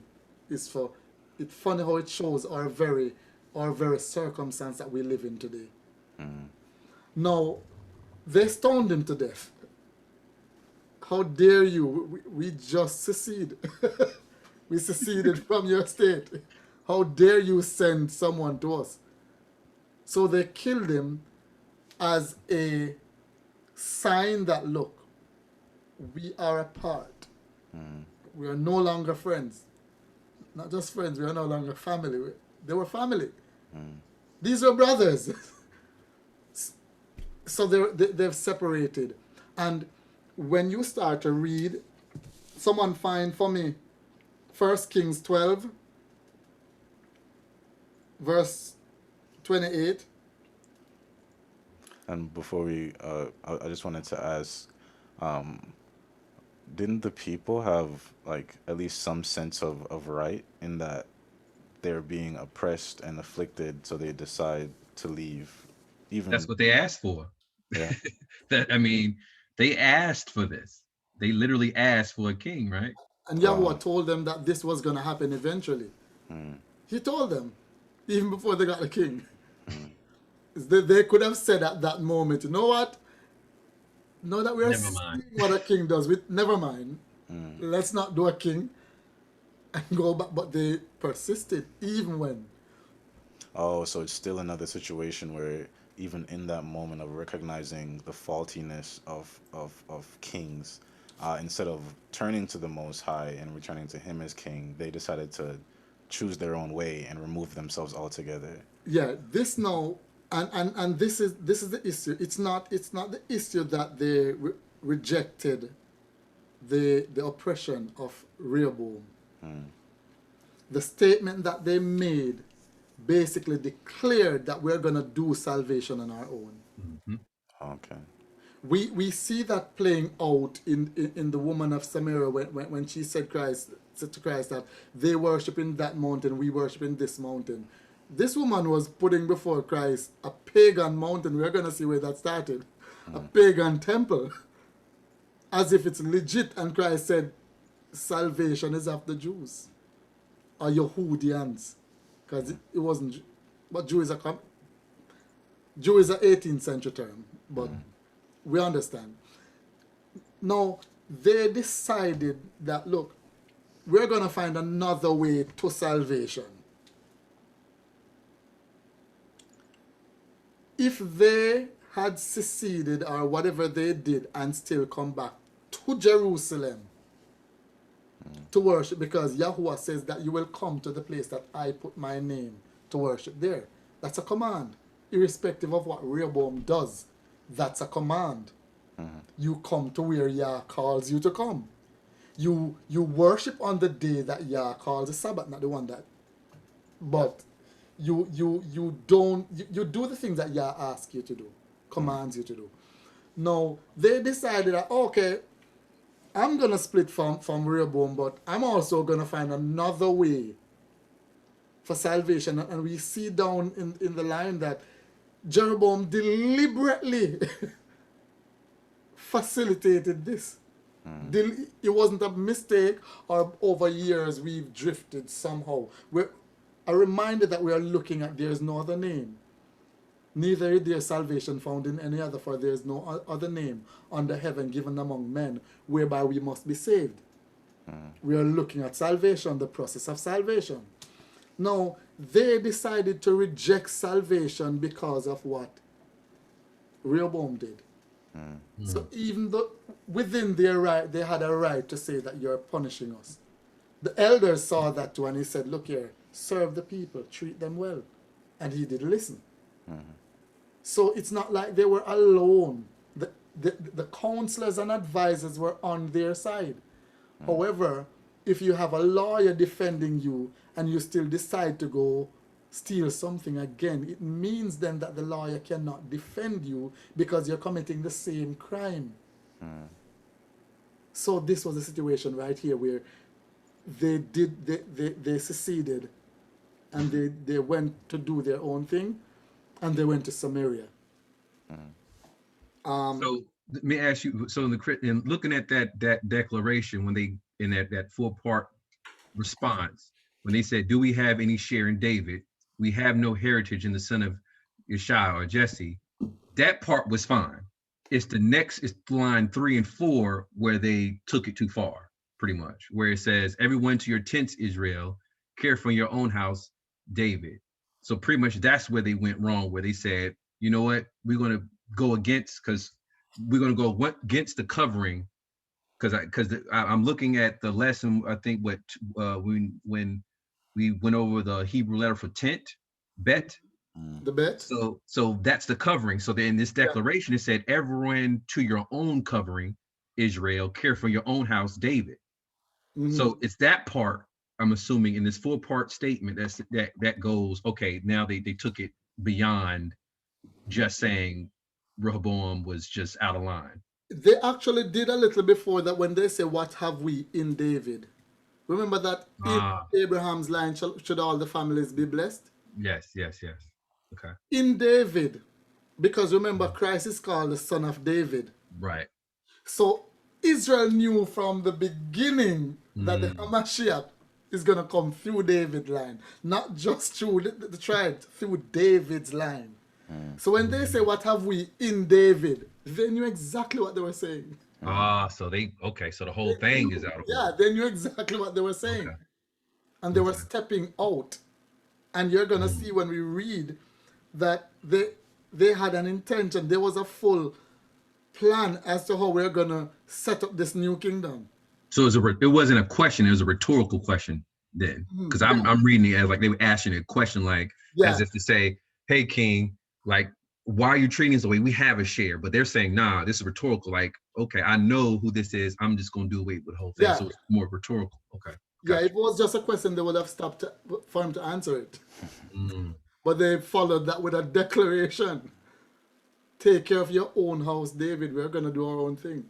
It's funny how it shows our very circumstance that we live in today. Now, they stoned him to death. How dare you? We just seceded. We seceded from your state. How dare you send someone to us? So they killed him as a sign that, look, we are apart. We are no longer friends. Not just friends, we are no longer family. They were family. These were brothers. So they've separated. And when you start to read, someone find for me 1 Kings 12, verse 28. And before we, I just wanted to ask, didn't the people have like at least some sense of right in that they're being oppressed and afflicted, so they decide to leave? Even that's what they asked for. Yeah. They asked for this. They literally asked for a king, right? And Yahweh told them that this was going to happen eventually. He told them, even before they got the king. They could have said at that moment, you know what? Now that we're seeing what a king does, never mind. Let's not do a king and go back. But they persisted even when. Oh, so it's still another situation where even in that moment of recognizing the faultiness of kings, instead of turning to the Most High and returning to Him as King, they decided to choose their own way and remove themselves altogether. Yeah, this now, and this is the issue. It's not the issue that they rejected the oppression of Rehoboam. The statement that they made basically declared that we're going to do salvation on our own. Okay. We see that playing out in the woman of Samaria when she said to Christ that they worship in that mountain, we worship in this mountain. This woman was putting before Christ a pagan mountain. We're going to see where that started. A pagan temple. As if it's legit. And Christ said, salvation is of the Jews. Or Yehudians. Because it wasn't, but Jew is a 18th century term, but we understand. Now, they decided that, look, we're going to find another way to salvation. If they had seceded or whatever they did and still come back to Jerusalem to worship, because Yahuwah says that you will come to the place that I put my name to worship there. That's a command. Irrespective of what Rehoboam does, that's a command. You come to where Yah calls you to come. You worship on the day that Yah calls the Sabbath, not the one that. But you do the things that Yah asks you to do, commands you to do. Now, they decided that, okay, I'm going to split from Rehoboam, but I'm also going to find another way for salvation. And we see down in the line that Jeroboam deliberately facilitated this. It wasn't a mistake, or over years we've drifted somehow. We're a reminder that we are looking at there's no other name. Neither is there salvation found in any other, for there is no other name under heaven given among men whereby we must be saved. We are looking at salvation, the process of salvation. Now, they decided to reject salvation because of what Rehoboam did. So even though within their right, they had a right to say that you're punishing us. The elders saw that too, and he said, look here, serve the people, treat them well. And he did listen. So it's not like they were alone. The counselors and advisors were on their side. However, if you have a lawyer defending you and you still decide to go steal something again, it means then that the lawyer cannot defend you because you're committing the same crime. So this was a situation right here where they seceded and they went to do their own thing, and they went to Samaria. So let me ask you, so in looking at that declaration, when they in that 4-part response, when they said, do we have any share in David? We have no heritage in the son of Yeshua or Jesse. That part was fine. It's the next, it's line 3 and 4 where they took it too far, pretty much, where it says, everyone to your tents, Israel, care for your own house, David. So pretty much that's where they went wrong, where they said, you know what, we're going to go against, because we're going to go against the covering, because I'm looking at the lesson, I think when we went over the Hebrew letter for tent, bet. The bet. So that's the covering. So then in this declaration, it said, everyone to your own covering, Israel, care for your own house, David. So it's that part, I'm assuming, in this 4-part statement that goes, okay, now they took it beyond just saying Rehoboam was just out of line. They actually did a little before that when they say, what have we in David? Remember that in Abraham's line, should all the families be blessed? Yes. Okay. In David, because remember, Christ is called the son of David. Right. So Israel knew from the beginning that the Hamashiach is going to come through David's line, not just through the tribe, through David's line. So when they say, what have we in David, they knew exactly what they were saying. So so the whole thing is out of order. They knew exactly what they were saying. Okay. And they were stepping out. And you're going to see when we read that they had an intention. There was a full plan as to how we're going to set up this new kingdom. So it wasn't a question, it was a rhetorical question then. Because I'm reading it as like they were asking a question, like as if to say, hey, King, like, why are you treating us the way we have a share? But they're saying, nah, this is rhetorical. Like, okay, I know who this is. I'm just going to do away with the whole thing. So it's more rhetorical. Okay. Gotcha. Yeah, if it was just a question, they would have stopped for him to answer it. But they followed that with a declaration. Take care of your own house, David. We're going to do our own thing.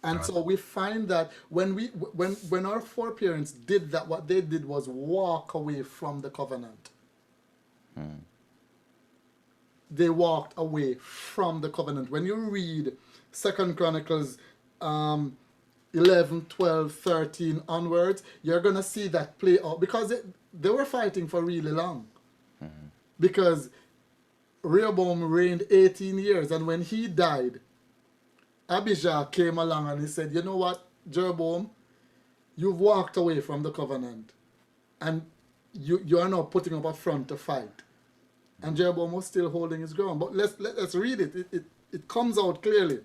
And so we find that when our foreparents did that, what they did was walk away from the covenant. They walked away from the covenant. When you read 2 Chronicles 11, 12, 13 onwards, you're going to see that play out because they were fighting for really long. Because Rehoboam reigned 18 years, and when he died, Abijah came along and he said, you know what, Jeroboam, you've walked away from the covenant, and you are now putting up a front to fight. And Jeroboam was still holding his ground. But let's read it. It comes out clearly.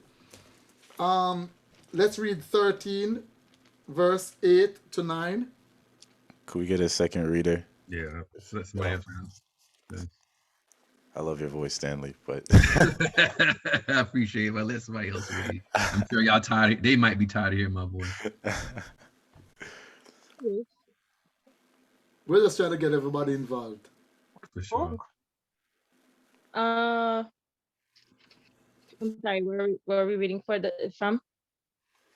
Let's read 13, verse 8 to 9. Could we get a second reader? Yeah, that's my answer. I love your voice, Stanley, but I appreciate it. But let somebody else read. I'm sure y'all tired. They might be tired of hearing my voice. We're just trying to get everybody involved. For sure. I'm sorry, where are we reading from?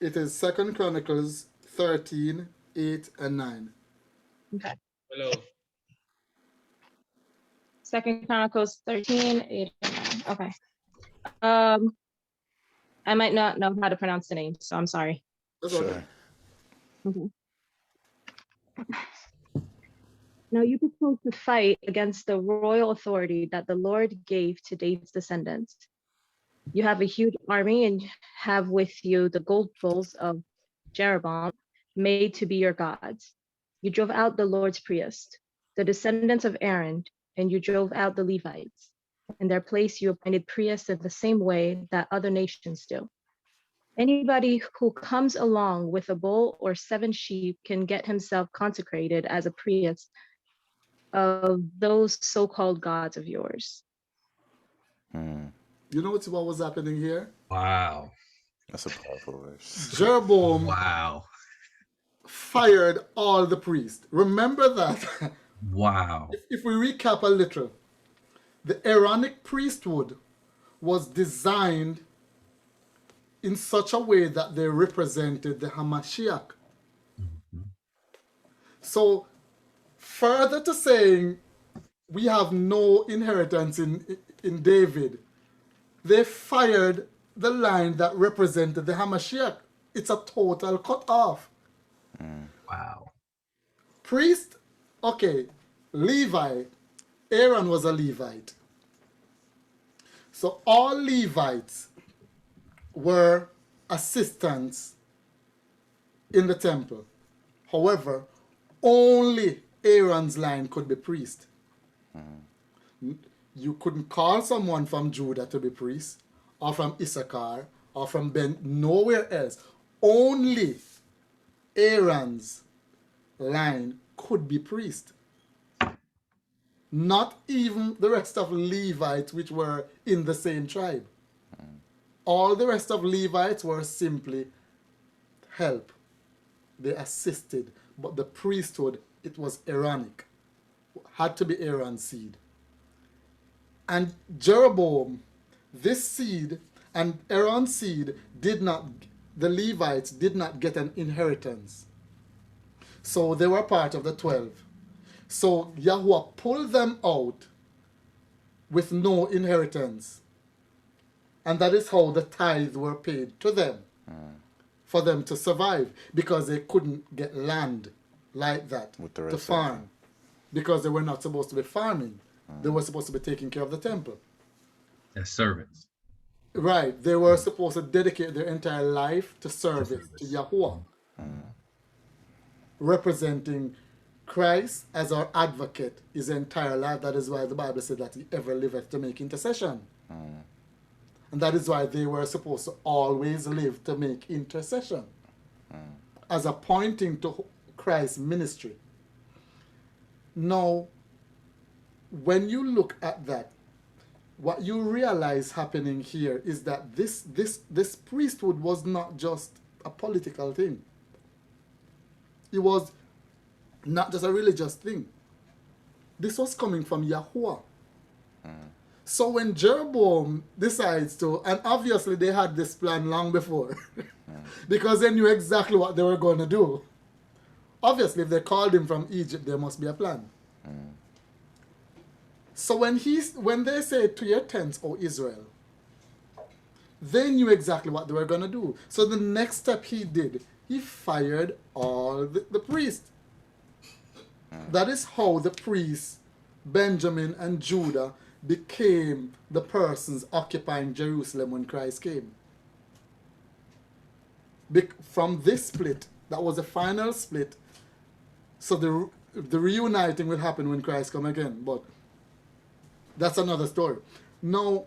It is 2 Chronicles 13, 8 and 9. Okay. Hello. 2 Chronicles 13, 8 and 9. Okay. I might not know how to pronounce the name, so I'm sorry. That's okay. Okay. Now you propose to fight against the royal authority that the Lord gave to David's descendants. You have a huge army and have with you the gold bulls of Jeroboam, made to be your gods. You drove out the Lord's priests, the descendants of Aaron, and you drove out the Levites. In their place, you appointed priests in the same way that other nations do. Anybody who comes along with a bull or 7 sheep can get himself consecrated as a priest of those so-called gods of yours. You know what was happening here? Wow. That's a powerful verse. Jeroboam Wow. fired all the priests. Remember that. Wow. If we recap a little, the Aaronic priesthood was designed in such a way that they represented the Hamashiach. So, further to saying we have no inheritance in David, they fired the line that represented the Hamashiach. It's a total cut off. Wow. Priest, okay, Levi, Aaron was a Levite. So all Levites were assistants in the temple. However, only Aaron's line could be priest. You couldn't call someone from Judah to be priest, or from Issachar, or from Ben, nowhere else. Only Aaron's line could be priest. Not even the rest of Levites which were in the same tribe. All the rest of Levites were simply help. They assisted. But the priesthood, it was Aaronic. Had to be Aaron's seed. And Jeroboam, this seed and Aaron's seed the Levites did not get an inheritance. So they were part of the 12. So Yahweh pulled them out with no inheritance. And that is how the tithes were paid to them for them to survive, because they couldn't get land like that to farm, because they were not supposed to be farming. They were supposed to be taking care of the temple. As servants. Right. They were supposed to dedicate their entire life to service to Yahuwah, representing Christ as our advocate his entire life. That is why the Bible said that he ever liveth to make intercession. And that is why they were supposed to always live to make intercession, as a pointing to Christ's ministry. Now, when you look at that, what you realize happening here is that this priesthood was not just a political thing. It was not just a religious thing. This was coming from Yahuwah. So when Jeroboam decides to, and obviously they had this plan long before, because they knew exactly what they were going to do. Obviously, if they called him from Egypt, there must be a plan. So when they said to your tents, O Israel, they knew exactly what they were going to do. So the next step he did, he fired all the priests. That is how the priests, Benjamin and Judah, became the persons occupying Jerusalem when Christ came. From this split, that was the final split. So the reuniting will happen when Christ come again. But that's another story. Now,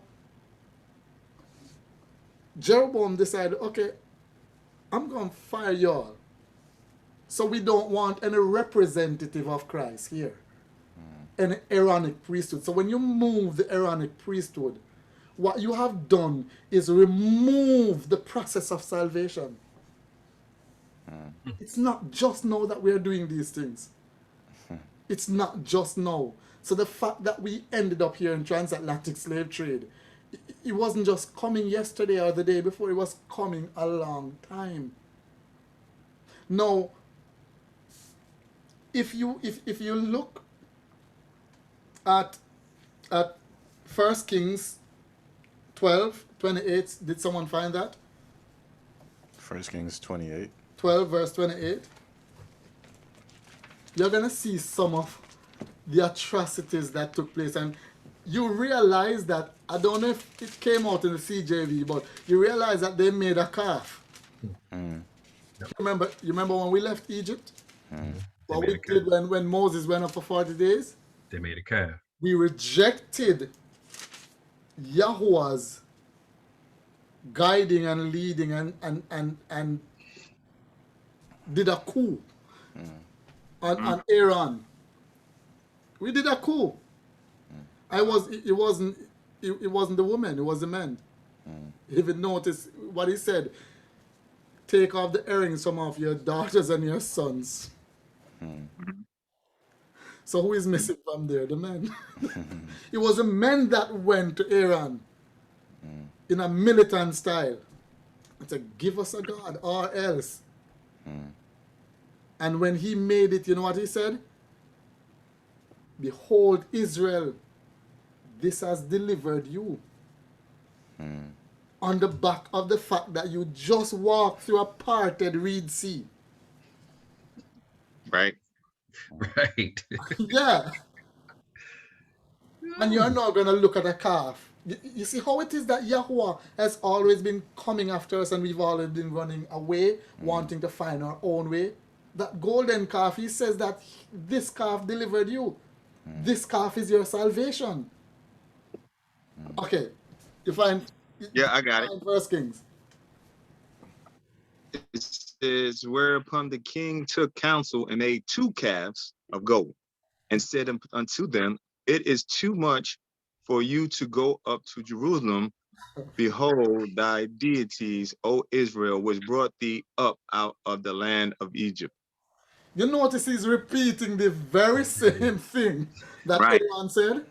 Jeroboam decided, okay, I'm going to fire y'all. So we don't want any representative of Christ here. An Aaronic priesthood. So when you move the Aaronic priesthood, what you have done is remove the process of salvation. It's not just now that we are doing these things. It's not just now. So the fact that we ended up here in transatlantic slave trade, it wasn't just coming yesterday or the day before, it was coming a long time. Now, if you look at 1 Kings 12:28, did someone find that? 1 Kings 12 verse 28. You're going to see some of the atrocities that took place. And you realize that, I don't know if it came out in the CJV, but you realize that they made a calf. You remember when we left Egypt? What made we a calf. did when Moses went up for 40 days? They made a calf. We rejected Yahuwah's guiding and leading and did a coup on Aaron. We did a coup. It wasn't the woman, it was the men. Even notice what he said. Take off the earrings from off your daughters and your sons. So who is missing from there? The men. It was the men that went to Aaron in a militant style and said, give us a God or else. And when he made it, you know what he said? Behold, Israel, this has delivered you. On the back of the fact that you just walked through a parted Red Sea. Right. Right. Yeah. And you're not going to look at a calf. You see how it is that Yahuwah has always been coming after us and we've always been running away, wanting to find our own way. That golden calf, he says that this calf delivered you. This calf is your salvation. Okay. You find... Yeah, I got it. First Kings. It says, whereupon the king took counsel and made 2 calves of gold and said unto them, it is too much for you to go up to Jerusalem. Behold, thy deities, O Israel, which brought thee up out of the land of Egypt. You notice he's repeating the very same thing that Aaron said?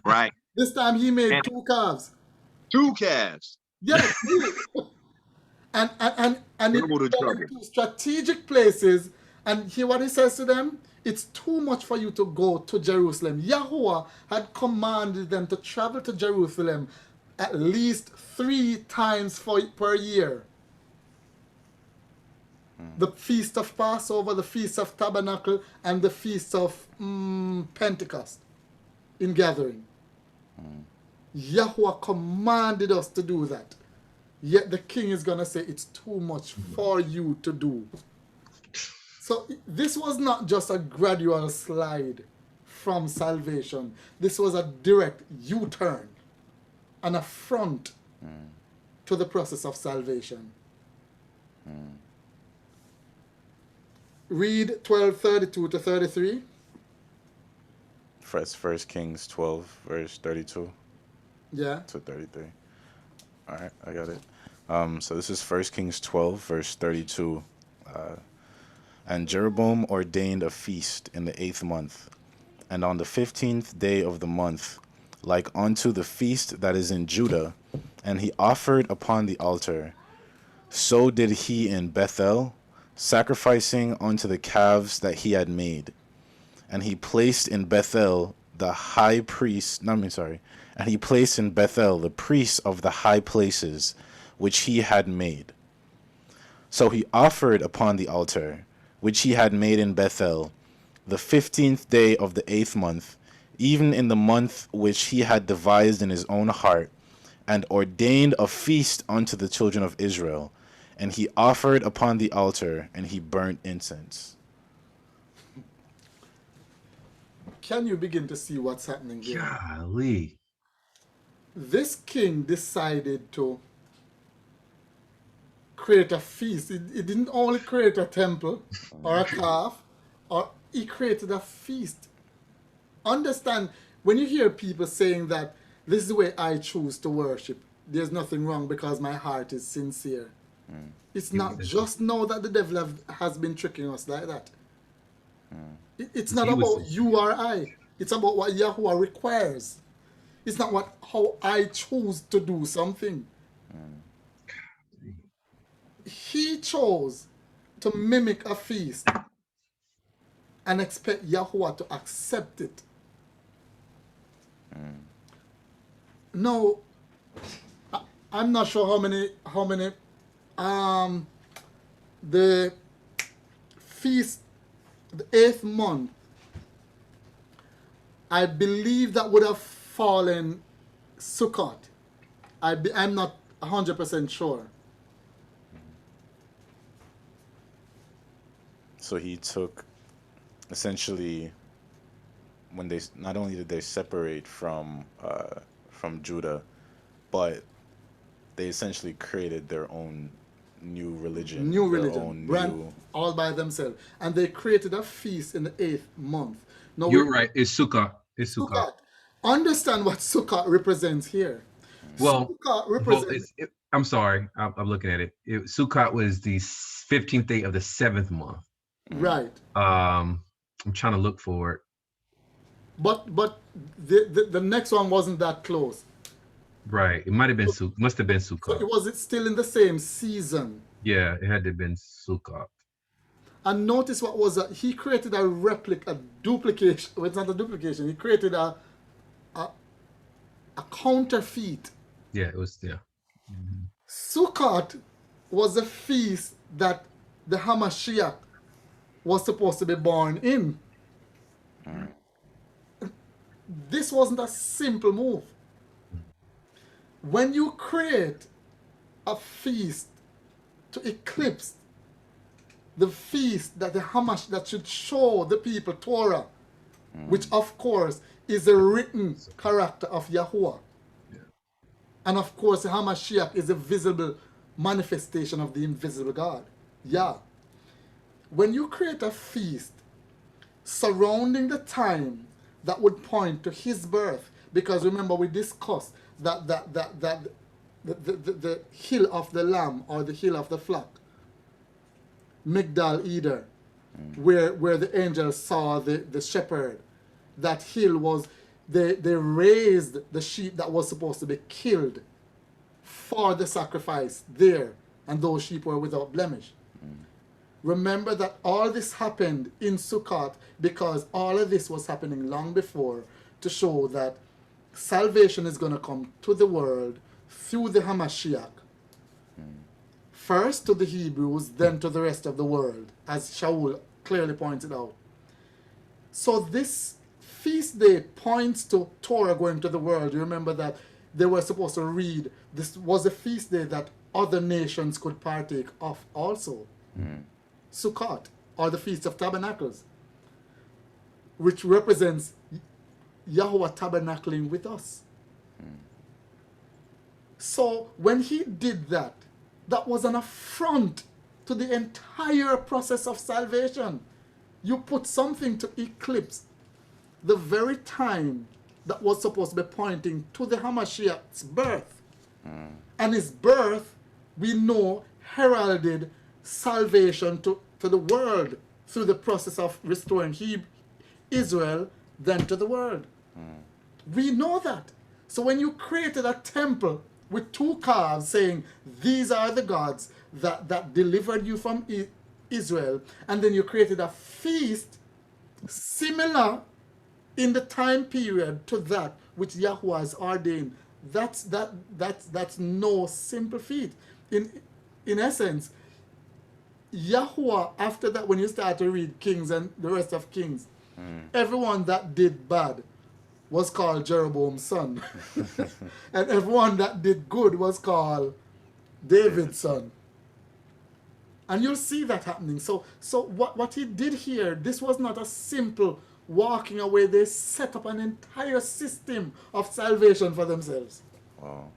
Right. This time he made 2 calves. 2 calves. Yes. and he put them in 2 strategic places. And hear what he says to them? It's too much for you to go to Jerusalem. Yahuwah had commanded them to travel to Jerusalem at least 3 times per year. The Feast of Passover, the Feast of Tabernacle, and the Feast of Pentecost in gathering. Yahuwah commanded us to do that. Yet the king is going to say it's too much for you to do. So this was not just a gradual slide from salvation. This was a direct U-turn, an affront to the process of salvation. Read 12:32 to 33. First Kings 12, verse 32. Yeah. To 33. All right, I got it. So this is 1 Kings 12, verse 32. And Jeroboam ordained a feast in the 8th month, and on the 15th day of the month, like unto the feast that is in Judah, and he offered upon the altar. So did he in Bethel, sacrificing unto the calves that he had made. And he placed in Bethel the high priest, and he placed in Bethel the priests of the high places which he had made. So he offered upon the altar, which he had made in Bethel, the 15th day of the 8th month, even in the month which he had devised in his own heart, and ordained a feast unto the children of Israel. And he offered upon the altar, and he burnt incense. Can you begin to see what's happening here? Golly. This king decided to create a feast. He didn't only create a temple or a calf, or he created a feast. Understand, when you hear people saying that this is the way I choose to worship, there's nothing wrong because my heart is sincere. It's not just now that the devil has been tricking us like that. It's not about you or I. It's about what Yahuwah requires. It's not how I choose to do something. He chose to mimic a feast and expect Yahuwah to accept it. Now, I'm not sure how many the feast, the 8th month, I believe that would have fallen Sukkot. I'm not 100% sure. So he took essentially when they not only did they separate from Judah, but they essentially created their own new religion, New their religion, own brand new. all by themselves, and they created a feast in the 8th month. Now You're right. It's Sukkot. It's Sukkot. Sukkot. Understand what Sukkot represents here. Well, Sukkot well, represents I'm sorry. I'm looking at it. Sukkot was the 15th day of the 7th month. right, I'm trying to look for it. but the next one wasn't that close. Right. It might have been must have been So Sukkot. it was still in the same season. Yeah, it had to have been Sukkot. And notice what was that? He created a replica, a duplication. Well, it's not a duplication. He created a counterfeit. Yeah, it was. Yeah. Sukkot was a feast that the Hamashiach was supposed to be born in. This wasn't a simple move. When you create a feast to eclipse the feast that the Hamash that should show the people Torah, which of course is a written character of Yahuwah. Yeah. And of course the Hamashiach is a visible manifestation of the invisible God. Yeah. When you create a feast surrounding the time that would point to his birth, because remember we discussed that the hill of the lamb or the hill of the flock, Migdal Eder, where the angels saw the shepherd, that hill was, they raised the sheep that was supposed to be killed for the sacrifice there, and those sheep were without blemish. Remember that all this happened in Sukkot because all of this was happening long before to show that salvation is going to come to the world through the Hamashiach. First to the Hebrews, then to the rest of the world, as Shaul clearly pointed out. So this feast day points to Torah going to the world. You remember that they were supposed to read. This was a feast day that other nations could partake of also. Sukkot, or the Feast of Tabernacles, which represents Yahuwah tabernacling with us. So when he did that, that was an affront to the entire process of salvation. You put something to eclipse the very time that was supposed to be pointing to the Hamashiach's birth. And his birth, we know, heralded salvation to the world through the process of restoring Israel, then to the world. We know that. So when you created a temple with 2 calves saying, these are the gods that delivered you from Israel, and then you created a feast similar in the time period to that which Yahuwah has ordained, that's no simple feat. In essence, Yahuwah, after that, when you start to read Kings and the rest of Kings, everyone that did bad was called Jeroboam's son. And everyone that did good was called David's son. And you'll see that happening. So what he did here, this was not a simple walking away. They set up an entire system of salvation for themselves. Wow.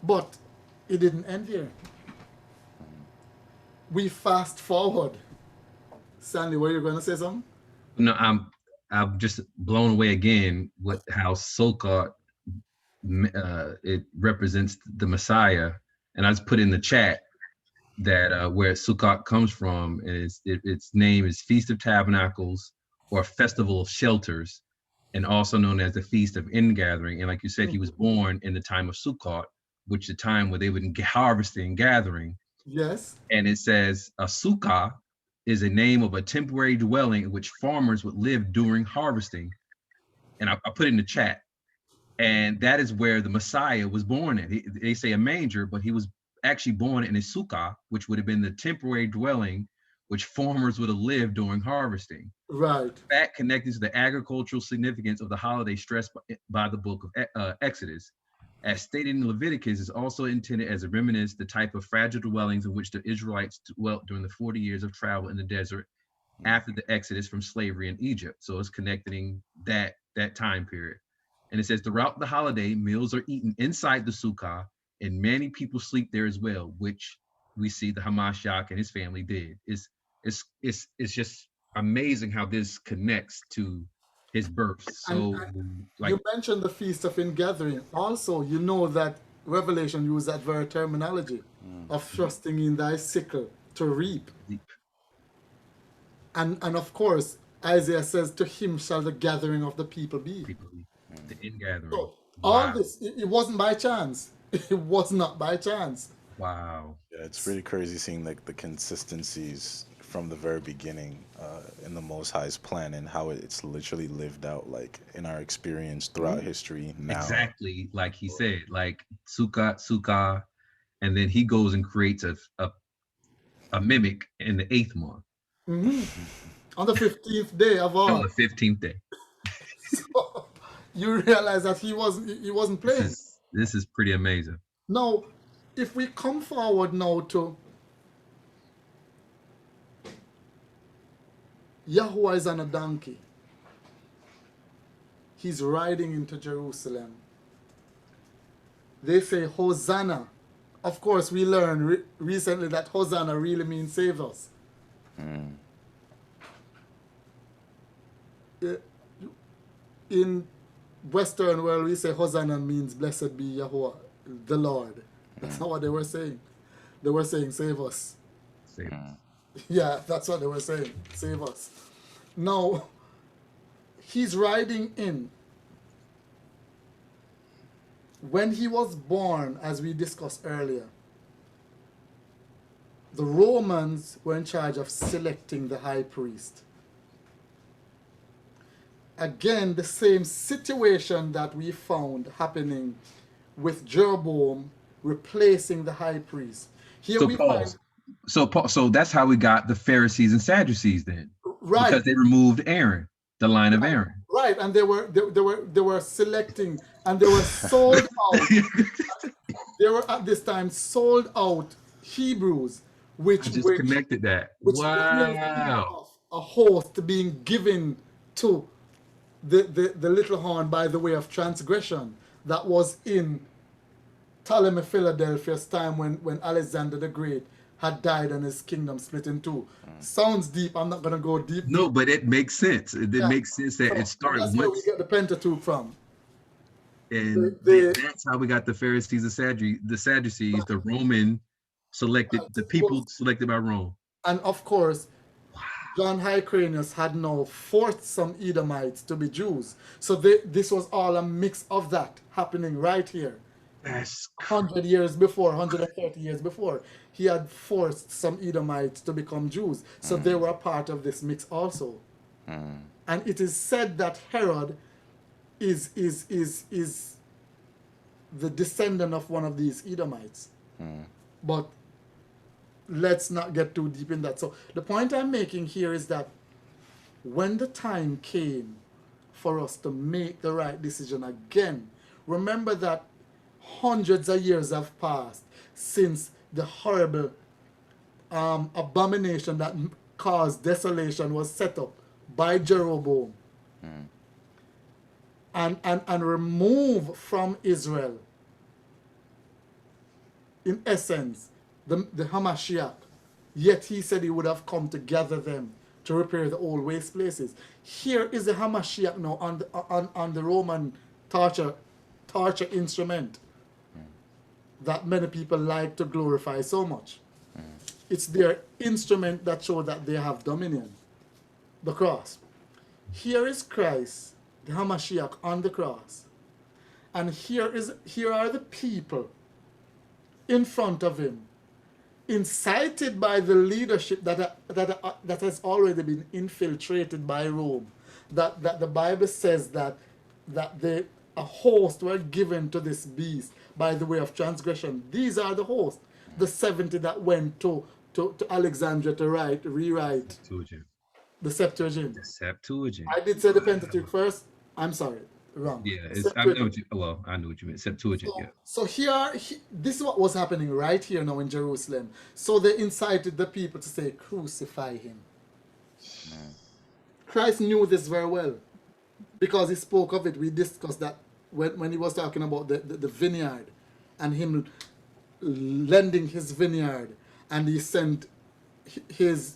But it didn't end here. We fast forward. Stanley, were you going to say something? No, I'm just blown away again with how Sukkot it represents the Messiah. And I just put in the chat that where Sukkot comes from is its name is Feast of Tabernacles or Festival of Shelters, and also known as the Feast of Ingathering. And like you said, he was born in the time of Sukkot, which is the time where they would harvesting and gathering. Yes. And it says a sukkah is a name of a temporary dwelling in which farmers would live during harvesting. And I put it in the chat. And that is where the Messiah was born in. They say a manger, but he was actually born in a sukkah, which would have been the temporary dwelling which farmers would have lived during harvesting. Right. Fact connected to the agricultural significance of the holiday stressed by the book of Exodus. As stated in Leviticus, is also intended as a reminiscence the type of fragile dwellings in which the Israelites dwelt during the 40 years of travel in the desert after the Exodus from slavery in Egypt. So it's connecting that time period. And it says, throughout the holiday, meals are eaten inside the sukkah, and many people sleep there as well, which we see the Hamashiach and his family did. It's just amazing how this connects to his birth. So, like, you mentioned the Feast of Ingathering. Also, you know that Revelation used that very terminology of thrusting in thy sickle to reap. And of course, Isaiah says, to him shall the gathering of the people be. The ingathering. So, all this, it wasn't by chance. It was not by chance. Wow. Yeah, it's pretty crazy seeing like the consistencies from the very beginning in the Most High's plan and how it's literally lived out like in our experience throughout history now. Exactly like he said, like sukkah, and then he goes and creates a mimic in the 8th month. On the 15th day of all. On the 15th day. So you realize that he wasn't playing. This is pretty amazing. Now, if we come forward now to Yahuwah is on a donkey. He's riding into Jerusalem. They say Hosanna. Of course, we learned recently that Hosanna really means save us. In Western world, we say Hosanna means blessed be Yahuwah, the Lord. That's not what they were saying. They were saying save us. Save us. Yeah, that's what they were saying. Save us. Now, he's riding in. When he was born, as we discussed earlier, the Romans were in charge of selecting the high priest. Again, the same situation that we found happening with Jeroboam replacing the high priest. Here we find. So that's how we got the Pharisees and Sadducees then, right? Because they removed Aaron, the line of Aaron. Right, and they were selecting, and they were sold out. They were at this time sold out Hebrews, which connected that. Wow! A host being given to the little horn by the way of transgression that was in Ptolemy Philadelphia's time when Alexander the Great had died and his kingdom split in two. Sounds deep. I'm not going to go deep. No, but it makes sense. It makes sense that it started. That's where we get the Pentateuch from. And that's how we got the Pharisees, the Sadducees, the Roman selected, the people selected by Rome. And of course, John Hyrcanus had now forced some Edomites to be Jews. So this was all a mix of that happening right here. That's 100 years before, 130 years before, he had forced some Edomites to become Jews. So they were a part of this mix also. And it is said that Herod is the descendant of one of these Edomites. But let's not get too deep in that. So the point I'm making here is that when the time came for us to make the right decision again, remember that hundreds of years have passed since the horrible abomination that caused desolation was set up by Jeroboam and removed from Israel, in essence, the Hamashiach. Yet he said he would have come to gather them to repair the old waste places. Here is the Hamashiach now on the Roman torture instrument that many people like to glorify so much. It's their instrument that shows that they have dominion. The cross. Here is Christ, the Hamashiach, on the cross. And here are the people in front of him, incited by the leadership that has already been infiltrated by Rome. That the Bible says that a host were given to this beast by the way of transgression. These are the hosts, the 70 that went to to Alexandria to rewrite Septuagint. the Septuagint. The Septuagint. I did say the Pentateuch first. I'm sorry, wrong. Yeah, it's, I Septuagint. know what you. Well, I knew what you meant. Septuagint. Yeah. So this is what was happening right here now in Jerusalem. So they incited the people to say, crucify him. Christ knew this very well because he spoke of it. We discussed that when he was talking about the vineyard and him lending his vineyard, and he sent his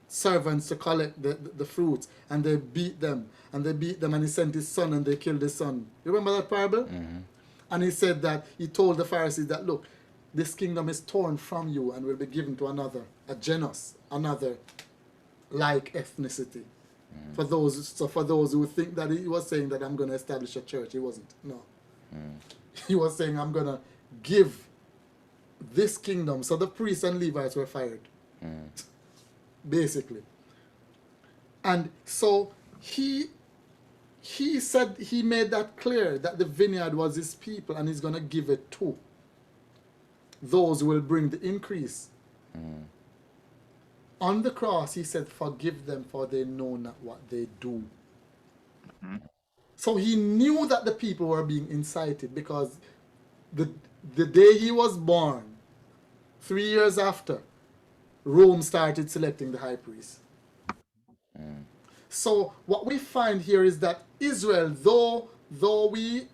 servants to collect the fruits, and they beat them, and he sent his son, and they killed his son. You remember that parable? And he said that, he told the Pharisees that, look, this kingdom is torn from you and will be given to another, a genus, another like ethnicity. For those who think that he was saying that I'm going to establish a church, he wasn't. No. He was saying I'm going to give this kingdom. So the priests and Levites were fired. Basically. And so he said, he made that clear that the vineyard was his people and he's going to give it to those who will bring the increase. On the cross, he said, forgive them for they know not what they do. So he knew that the people were being incited because the day he was born, 3 years after, Rome started selecting the high priest. So what we find here is that Israel, though we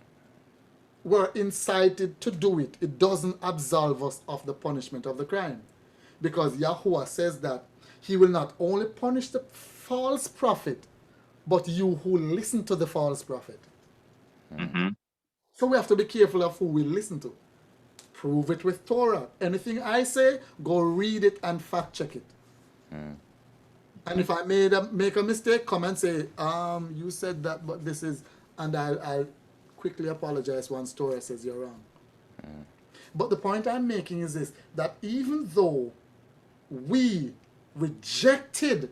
were incited to do it, it doesn't absolve us of the punishment of the crime. Because Yahuwah says that he will not only punish the false prophet, but you who listen to the false prophet. So we have to be careful of who we listen to. Prove it with Torah. Anything I say, go read it and fact check it. And if I make a mistake, come and say, you said that, but this is, and I'll quickly apologize once Torah says you're wrong. But the point I'm making is this, that even though we rejected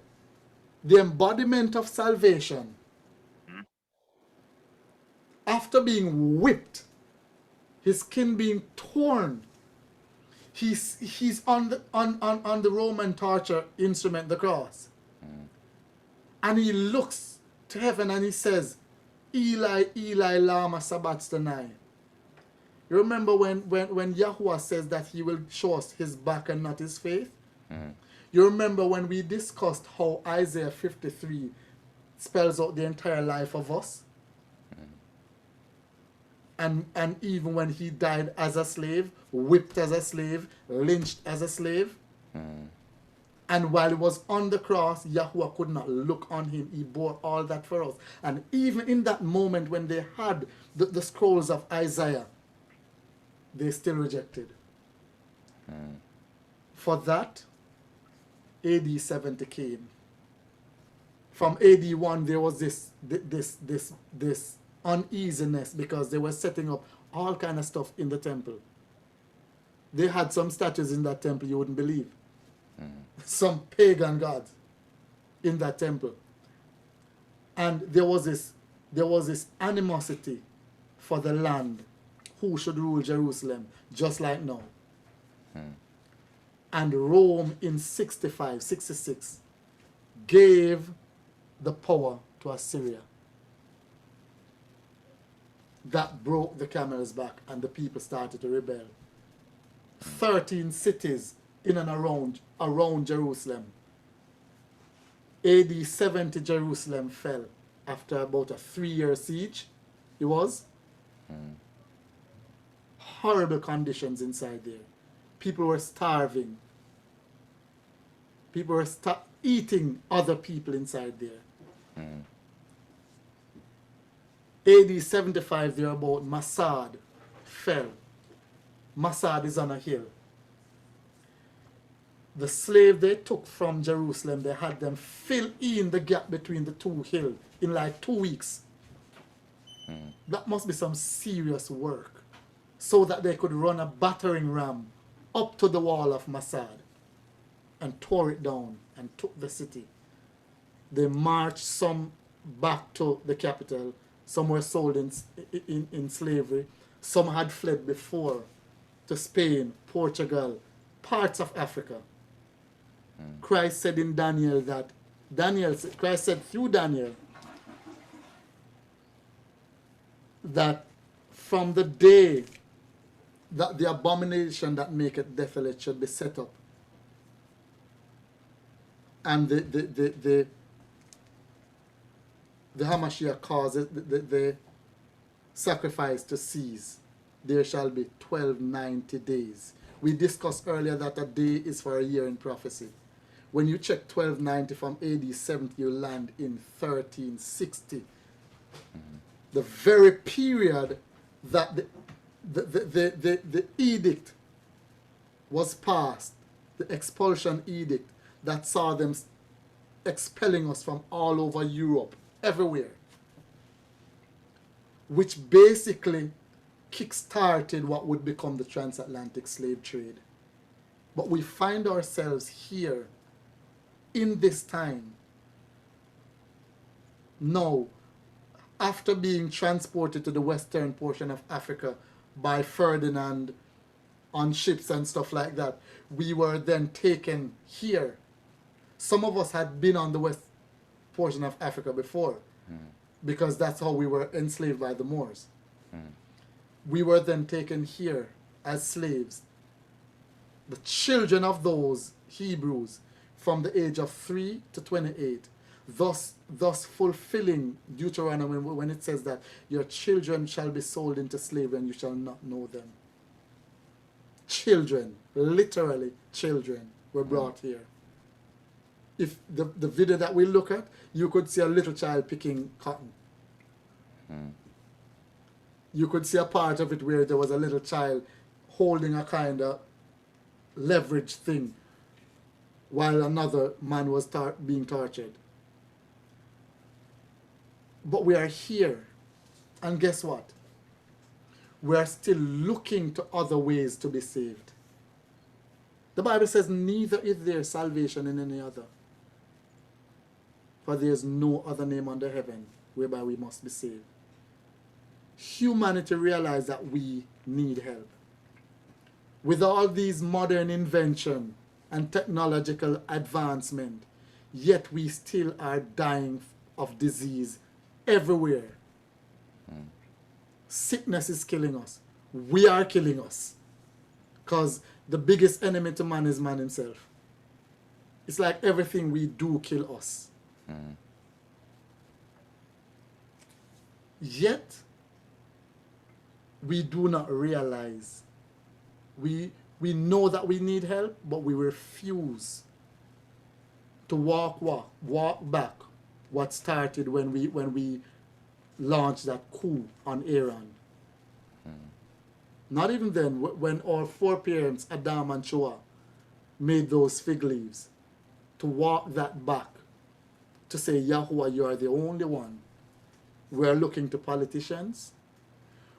the embodiment of salvation, after being whipped, his skin being torn, he's on the Roman torture instrument, the cross. And he looks to heaven and he says, Eli, Eli, lama sabachthani. You remember when Yahuwah says that he will show us his back and not his face? You remember when we discussed how Isaiah 53 spells out the entire life of us? And even when he died as a slave, whipped as a slave, lynched as a slave. And while he was on the cross, Yahuwah could not look on him. He bore all that for us. And even in that moment when they had the scrolls of Isaiah, they still rejected. For that, AD 70 came. From AD 1, there was this uneasiness because they were setting up all kind of stuff in the temple. They had some statues in that temple you wouldn't believe. Some pagan gods in that temple. And there was this animosity for the land, who should rule Jerusalem, just like now. And Rome in 66 gave the power to Assyria. That broke the camel's back and the people started to rebel. 13 cities in and around Jerusalem. AD 70 Jerusalem fell after about a 3-year siege. It was horrible conditions inside there. People were starving. People were eating other people inside there. AD 75 thereabout, Masad fell. Masad is on a hill. The slave they took from Jerusalem, they had them fill in the gap between the two hills in like 2 weeks. That must be some serious work, so that they could run a battering ram up to the wall of Masad and tore it down and took the city. They marched some back to the capital. Some were sold in slavery. Some had fled before to Spain, Portugal, parts of Africa. Christ said in Daniel that Christ said through Daniel that from the day that the abomination that maketh desolate should be set up, and the Hamashiach causes the sacrifice to cease, there shall be 1290 days. We discussed earlier that a day is for a year in prophecy. When you check 1290 from AD 70, you land in 1360. The very period that the edict was passed, the expulsion edict that saw them expelling us from all over Europe, everywhere, which basically kick-started what would become the transatlantic slave trade. But we find ourselves here in this time now, after being transported to the western portion of Africa by Ferdinand on ships and stuff like that, we were then taken here. Some of us had been on the west portion of Africa before, because that's how we were enslaved by the Moors. We were then taken here as slaves, the children of those Hebrews, from the age of 3 to 28, thus fulfilling Deuteronomy when it says that your children shall be sold into slavery and you shall not know them. Children, literally children, were brought here. If the video that we look at, you could see a little child picking cotton. You could see a part of it where there was a little child holding a kind of leverage thing while another man was being tortured. But we are here, and guess what? We are still looking to other ways to be saved. The Bible says, neither is there salvation in any other, for there is no other name under heaven whereby we must be saved. Humanity realized that we need help. With all these modern invention and technological advancement, yet we still are dying of disease everywhere. Sickness is killing us. We are killing us. Because the biggest enemy to man is man himself. It's like everything we do kill us. Yet, we do not realize. We know that we need help, but we refuse to walk back what started when we launched that coup on Iran. Not even then, when our foreparents, Adam and Shoah, made those fig leaves, to walk that back, to say, Yahuwah, you are the only one. We are looking to politicians.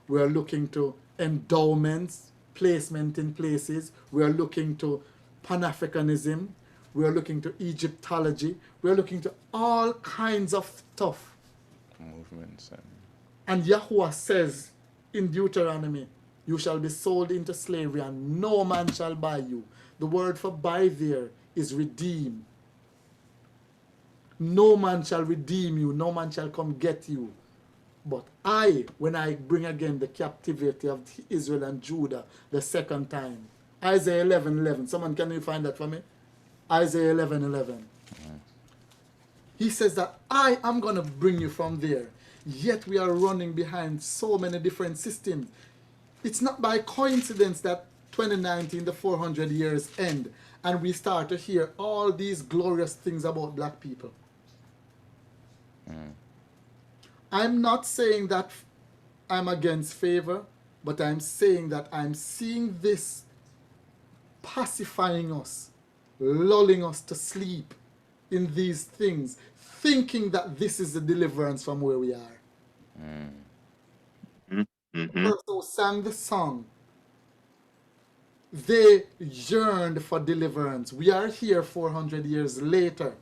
We are looking to endowments, placement in places. We are looking to Pan-Africanism. We are looking to Egyptology. We are looking to all kinds of stuff. Movements. And Yahuwah says in Deuteronomy, you shall be sold into slavery and no man shall buy you. The word for buy there is redeem. No man shall redeem you. No man shall come get you. But when I bring again the captivity of Israel and Judah the second time. Isaiah 11:11. Someone, can you find that for me? Isaiah 11:11. He says that I am going to bring you from there. Yet we are running behind so many different systems. It's not by coincidence that 2019, the 400 years end, and we start to hear all these glorious things about black people. I'm not saying that I'm against favor, but I'm saying that I'm seeing this pacifying us, lulling us to sleep in these things, thinking that this is the deliverance from where we are. The person who sang the song, they yearned for deliverance. We are here 400 years later.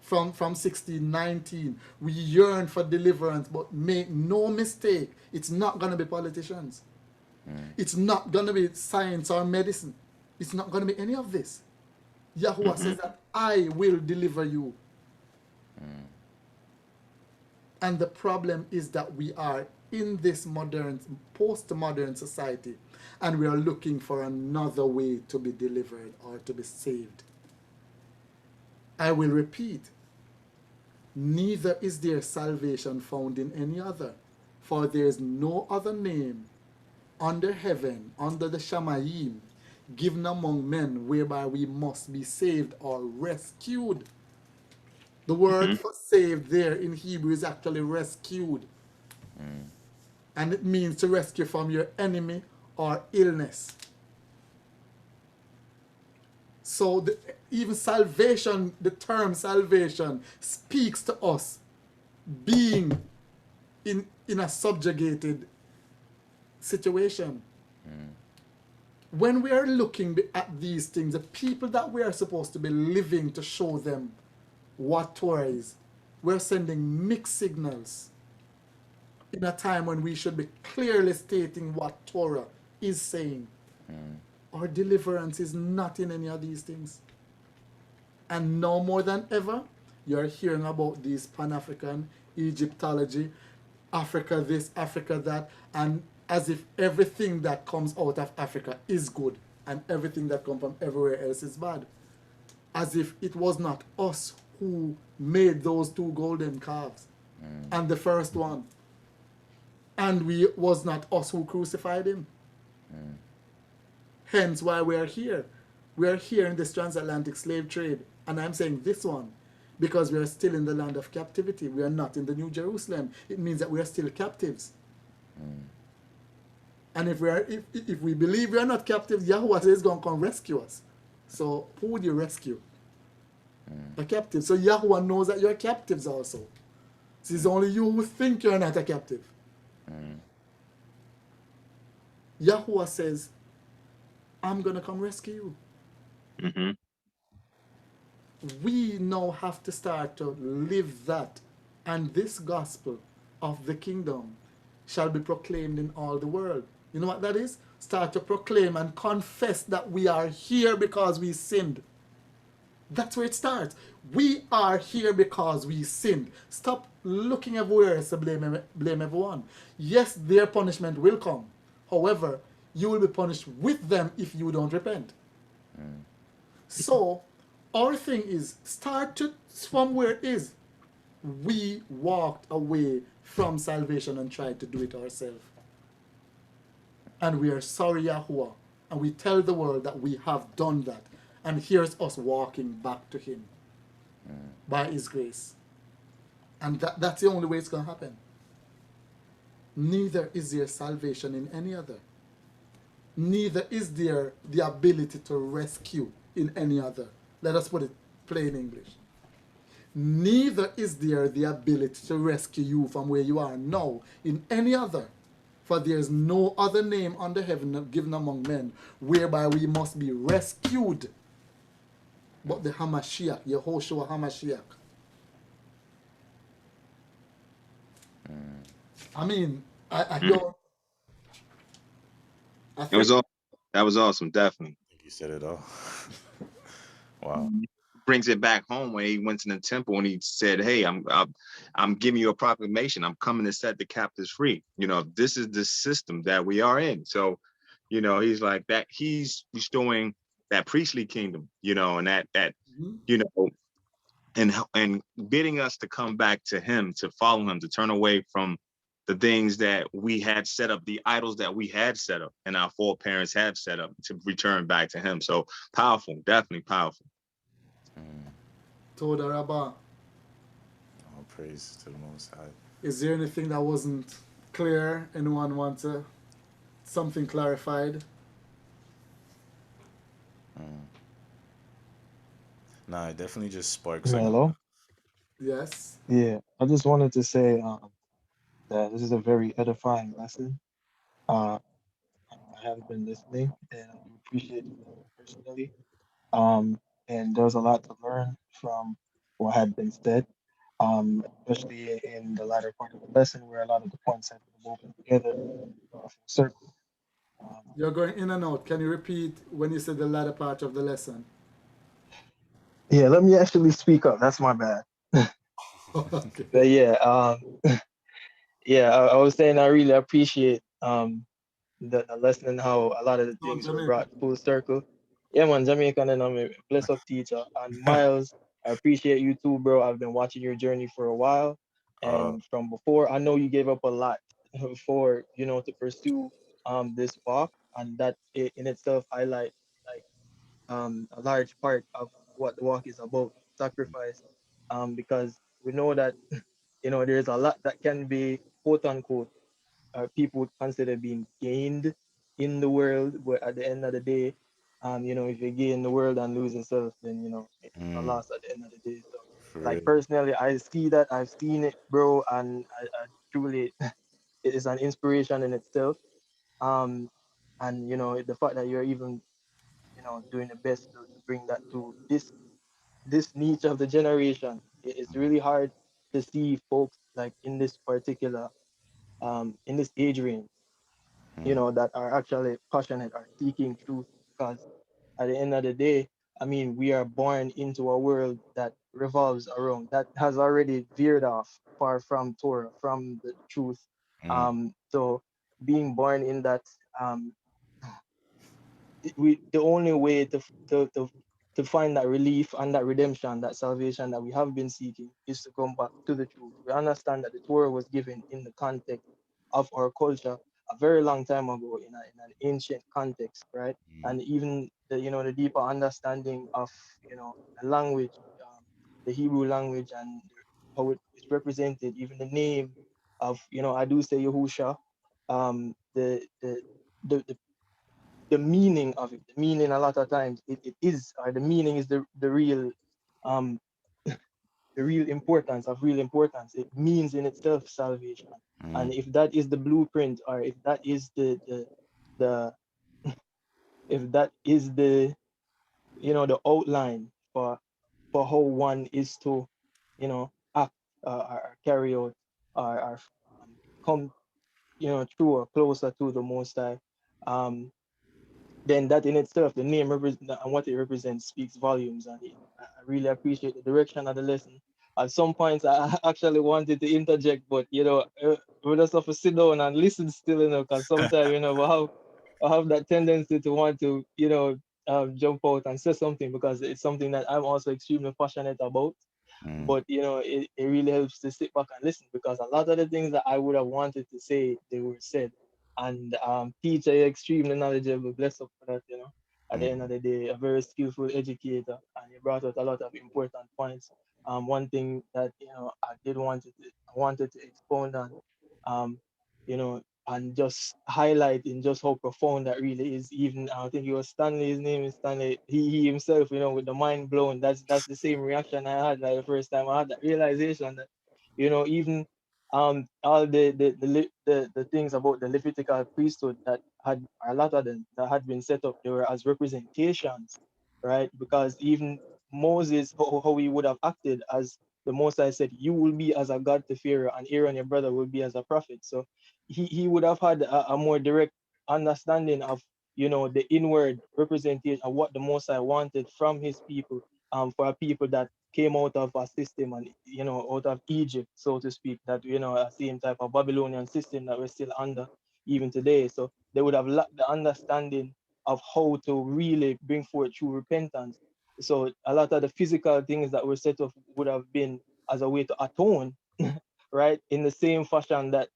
From 1619, we yearn for deliverance, but make no mistake, it's not going to be politicians. It's not going to be science or medicine. It's not going to be any of this. Yahuwah says that I will deliver you. And the problem is that we are in this modern, postmodern society, and we are looking for another way to be delivered or to be saved. I will repeat, neither is there salvation found in any other, for there is no other name under heaven, under the Shamayim, given among men whereby we must be saved or rescued. The word for saved there in Hebrew is actually rescued. And it means to rescue from your enemy or illness. So even salvation, the term salvation, speaks to us being in a subjugated situation. When we are looking at these things, the people that we are supposed to be living to show them what Torah is, we're sending mixed signals in a time when we should be clearly stating what Torah is saying. Our deliverance is not in any of these things. And now more than ever, you're hearing about these Pan-African, Egyptology, Africa this, Africa that, and as if everything that comes out of Africa is good and everything that comes from everywhere else is bad. As if it was not us who made those two golden calves and the first one. And it was not us who crucified him. Hence why we are here. We are here in this transatlantic slave trade. And I'm saying this one because we are still in the land of captivity. We are not in the New Jerusalem. It means that we are still captives. And if we believe we are not captives, Yahuwah says he's going to come rescue us. So who would you rescue? A captive. So Yahuwah knows that you're captives also. So it's only you who think you're not a captive. Yahuwah says, I'm going to come rescue you. We now have to start to live that. And this gospel of the kingdom shall be proclaimed in all the world. You know what that is? Start to proclaim and confess that we are here because we sinned. That's where it starts. We are here because we sinned. Stop looking everywhere to blame everyone. Yes, their punishment will come. However, you will be punished with them if you don't repent. So, our thing is, start from where it is. We walked away from salvation and tried to do it ourselves. And we are sorry, Yahuwah. And we tell the world that we have done that. And here's us walking back to him by his grace. And that's the only way it's going to happen. Neither is there salvation in any other. Neither is there the ability to rescue in any other. Let us put it plain English. Neither is there the ability to rescue you from where you are now in any other. For there is no other name under heaven given among men whereby we must be rescued but the Hamashiach, Yehoshua Hamashiach. I mean, I don't. That was awesome, definitely. I think you said it all. Wow. Brings it back home when he went to the temple and he said, "Hey, I'm giving you a proclamation. I'm coming to set the captives free. You know, this is the system that we are in." So, you know, he's like that. He's restoring that priestly kingdom. You know, and that you know, and bidding us to come back to him, to follow him, to turn away from the things that we had set up, the idols that we had set up and our foreparents have set up, to return back to him. So powerful, definitely powerful. Toda Rabbah. All praise to the Most High. Is there anything that wasn't clear? Anyone want something clarified? Nah, it definitely just sparks. Hello? Yes. Yeah, I just wanted to say that this is a very edifying lesson. I have been listening and I appreciate it personally. And there's a lot to learn from what had been said, especially in the latter part of the lesson where a lot of the points have been woven together full circle. You're going in and out. Can you repeat when you said the latter part of the lesson? Yeah, let me actually speak up. That's my bad. Okay. But yeah, yeah, I was saying I really appreciate the lesson and how a lot of the From things were Jamaica. brought full circle. Yeah, man, Jamaican and I'm a bless up teacher. And Miles, I appreciate you too, bro. I've been watching your journey for a while. Uh, And from before, I know you gave up a lot for, to pursue this walk. And that in itself highlight like a large part of what the walk is about, sacrifice. Because we know that, there's a lot that can be quote unquote people would consider being gained in the world, but at the end of the day, if you gain the world and lose yourself, then it's a mm, loss at the end of the day. So, for like real. personally, I see that, I've seen it, bro, and I truly, it is an inspiration in itself. Um, and the fact that you're even, doing the best to bring that to this niche of the generation, it's really hard to see folks like in this particular in this age range Mm, that are actually passionate or seeking truth. Because at the end of the day, I mean, we are born into a world that revolves around, that has already veered off far from Torah, from the truth. mm, So being born in that, um, we the only way to find that relief and that redemption, that salvation that we have been seeking is to come back to the truth. We understand that the Torah was given in the context of our culture a very long time ago in an ancient context, right? mm, And even the deeper understanding of the language, the Hebrew language, and how it's represented, even the name of I do say Yahusha, the the meaning of it. The meaning a lot of times it is, or the meaning is the real um the real importance of real importance. It means in itself salvation. And mm, if that is the blueprint, or if that is the if that is the outline for how one is to act, or carry out, or come through or closer to the most high, um then that in itself, the name and what it represents speaks volumes. And I really appreciate the direction of the lesson. At some points, I actually wanted to interject, but we just have to sit down and listen still, because sometimes I have that tendency to want to jump out and say something, because it's something that I'm also extremely passionate about. mm, But it really helps to sit back and listen, because a lot of the things that I would have wanted to say, they were said. And teacher, you're extremely knowledgeable, bless up for that. At the end of mm, the day, a very skillful educator, and you brought out a lot of important points. One thing that I wanted to expound on, um, and just highlighting just how profound that really is. Even I think it was Stanley, his name is Stanley. He himself, with the mind blown. That's the same reaction I had like the first time I had that realization that, even all the things about the Levitical priesthood, that had a lot of them that had been set up, they were as representations, right? Because even Moses, how he would have acted, as the Most High said, you will be as a god to Pharaoh, and Aaron your brother will be as a prophet. So he would have had a more direct understanding of the inward representation of what the Most High wanted from his people, for a people that came out of a system, and out of Egypt, so to speak, that a same type of Babylonian system that we're still under even today. So they would have lacked the understanding of how to really bring forth true repentance. So a lot of the physical things that were set up would have been as a way to atone, right? In the same fashion that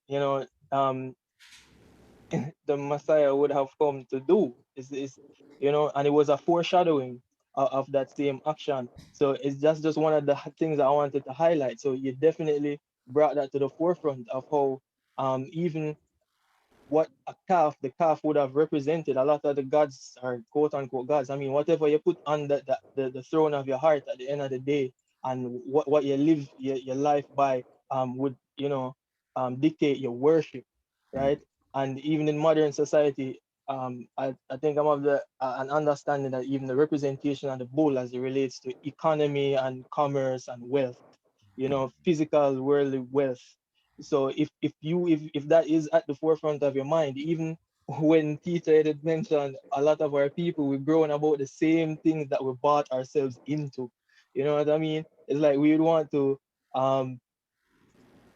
the Messiah would have come to do. And it was a foreshadowing of that same action. So it's just one of the things I wanted to highlight. So you definitely brought that to the forefront of how even what the calf would have represented. A lot of the gods are quote unquote gods. I mean, whatever you put on the throne of your heart at the end of the day, and what you live your life by, would dictate your worship, mm, right? And even in modern society, I think I'm of the an understanding that even the representation of the bull as it relates to economy and commerce and wealth, physical worldly wealth. So if that is at the forefront of your mind, even when Peter had mentioned, a lot of our people, we've grown about the same things that we bought ourselves into. You know what I mean? It's like we would want to um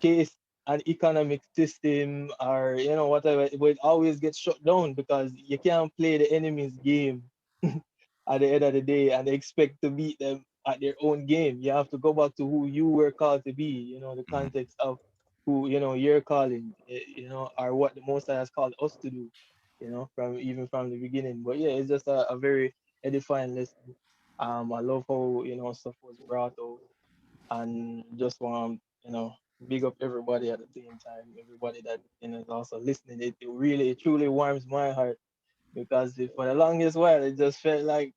case an economic system or whatever, it would always get shut down because you can't play the enemy's game at the end of the day and expect to beat them at their own game. You have to go back to who you were called to be, the context of who, you're calling, or what the Most High has called us to do, from the beginning. But yeah, it's just a very edifying lesson. I love how, stuff was brought out, and just want, big up everybody at the same time, everybody that, is also listening. It really, it truly warms my heart because for the longest while it just felt like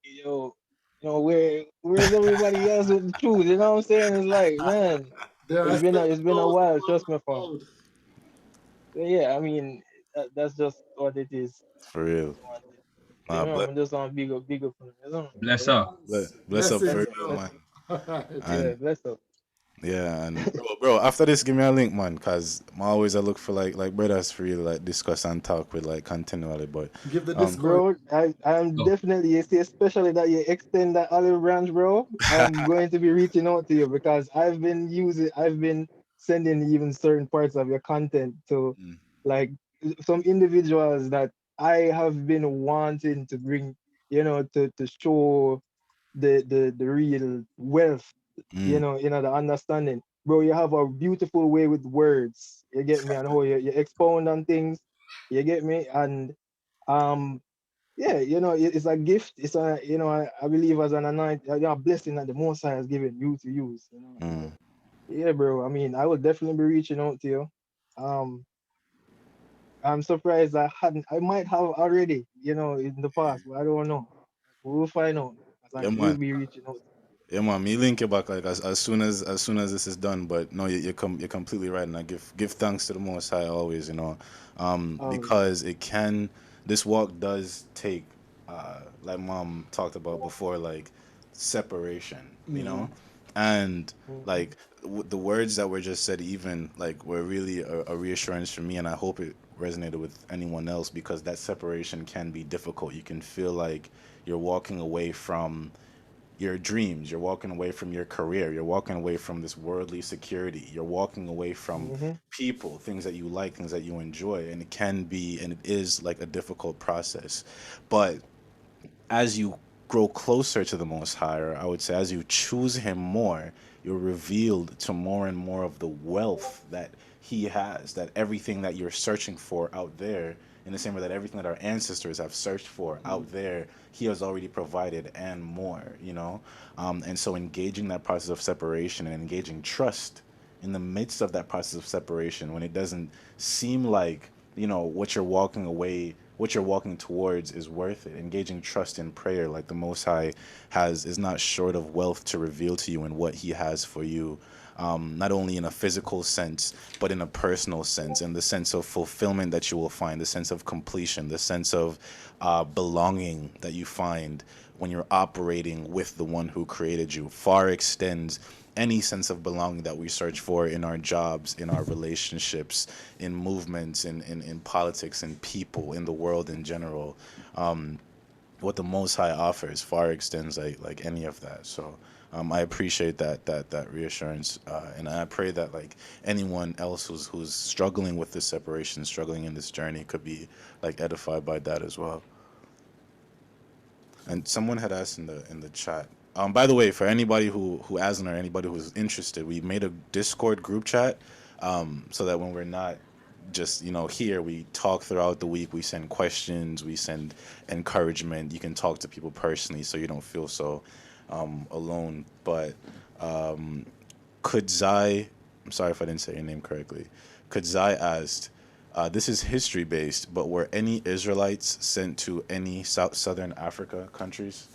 where's everybody else with the truth? You know what I'm saying? It's like, man, There are it's been a those while. on Trust the me, fam. road. So, yeah, I mean that's just what it is. For real. Just want it. Nah, I'm just on big up for them. Bless up. bless up for Blessings, real, bro. man. All right. Yeah, And bless up. yeah, and bro, after this, give me a link, man, cause I look for like brothers for you to like discuss and talk with like continually. But Give the Discord. Bro, I'm Oh, definitely, you see, especially that you extend that olive branch, bro. I'm going to be reaching out to you because I've been sending even certain parts of your content to mm, like some individuals that I have been wanting to bring, to show the real wealth, mm, the understanding. Bro, you have a beautiful way with words. You get me? And how you expound on things. You get me? And um, yeah, it's a gift. It's a, I believe as an a blessing that the Most High has given you to use. mm. So yeah, bro. I mean, I will definitely be reaching out to you. Um, I'm surprised I might have already, in the past, but I don't know. We'll find out. 'Cause I Yeah, will man. be reaching out. Yeah, man. Me link you back like as soon as this is done. But no, you're completely right, and I give thanks to the Most High always. Always. Because this walk does take, like Mom talked about before, like separation. And Mhm. like the words that were just said, even like were really a reassurance for me, and I hope it resonated with anyone else because that separation can be difficult. You can feel like you're walking away from your dreams, you're walking away from your career, you're walking away from this worldly security, you're walking away from Mhm. people, things that you like, things that you enjoy, and it can be and it is like a difficult process. But as you grow closer to the Most High, or I would say as you choose Him more, you're revealed to more and more of the wealth that He has, that everything that you're searching for out there, in the same way that everything that our ancestors have searched for out there, He has already provided and more. And so engaging that process of separation and engaging trust in the midst of that process of separation when it doesn't seem like what you're walking towards is worth it. Engaging trust in prayer, like the Most High is not short of wealth to reveal to you and what He has for you, not only in a physical sense, but in a personal sense, in the sense of fulfillment that you will find, the sense of completion, the sense of belonging that you find when you're operating with the one who created you, far extends any sense of belonging that we search for in our jobs, in our relationships, in movements, in politics, in people, in the world in general. What the Most High offers far extends like any of that. So I appreciate that reassurance, and I pray that like anyone else who's struggling with this separation, struggling in this journey, could be like edified by that as well. And someone had asked in the chat. By the way, for anybody who hasn't or anybody who's interested, we made a Discord group chat, so that when we're not just here, we talk throughout the week. We send questions, we send encouragement. You can talk to people personally, so you don't feel so alone. But Kudzai, I'm sorry if I didn't say your name correctly. Kudzai asked, this is history based, but were any Israelites sent to any southern Africa countries?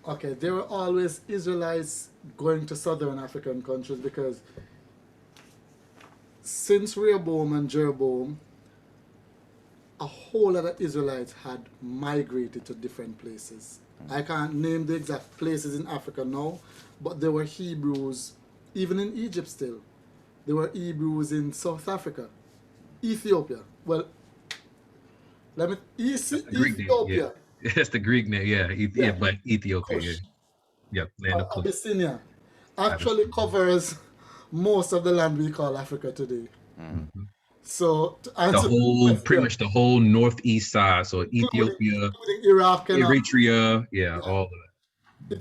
Okay, there were always Israelites going to southern African countries because since Rehoboam and Jeroboam, a whole lot of Israelites had migrated to different places. I can't name the exact places in Africa now, but there were Hebrews even in Egypt still. There were Hebrews in South Africa, Ethiopia. Well, let me that's the Greek name. Yeah, Ethiopia. that's the Greek name. Yeah, yeah, Yeah, but Ethiopia. Yeah, Cush, yep, land of Cush. Abyssinia. actually covers most of the land we call Africa today. Mhm. So to The answer the whole, pretty question, much the whole northeast side. So Ethiopia, including Iraq and all, Eritrea, yeah, all of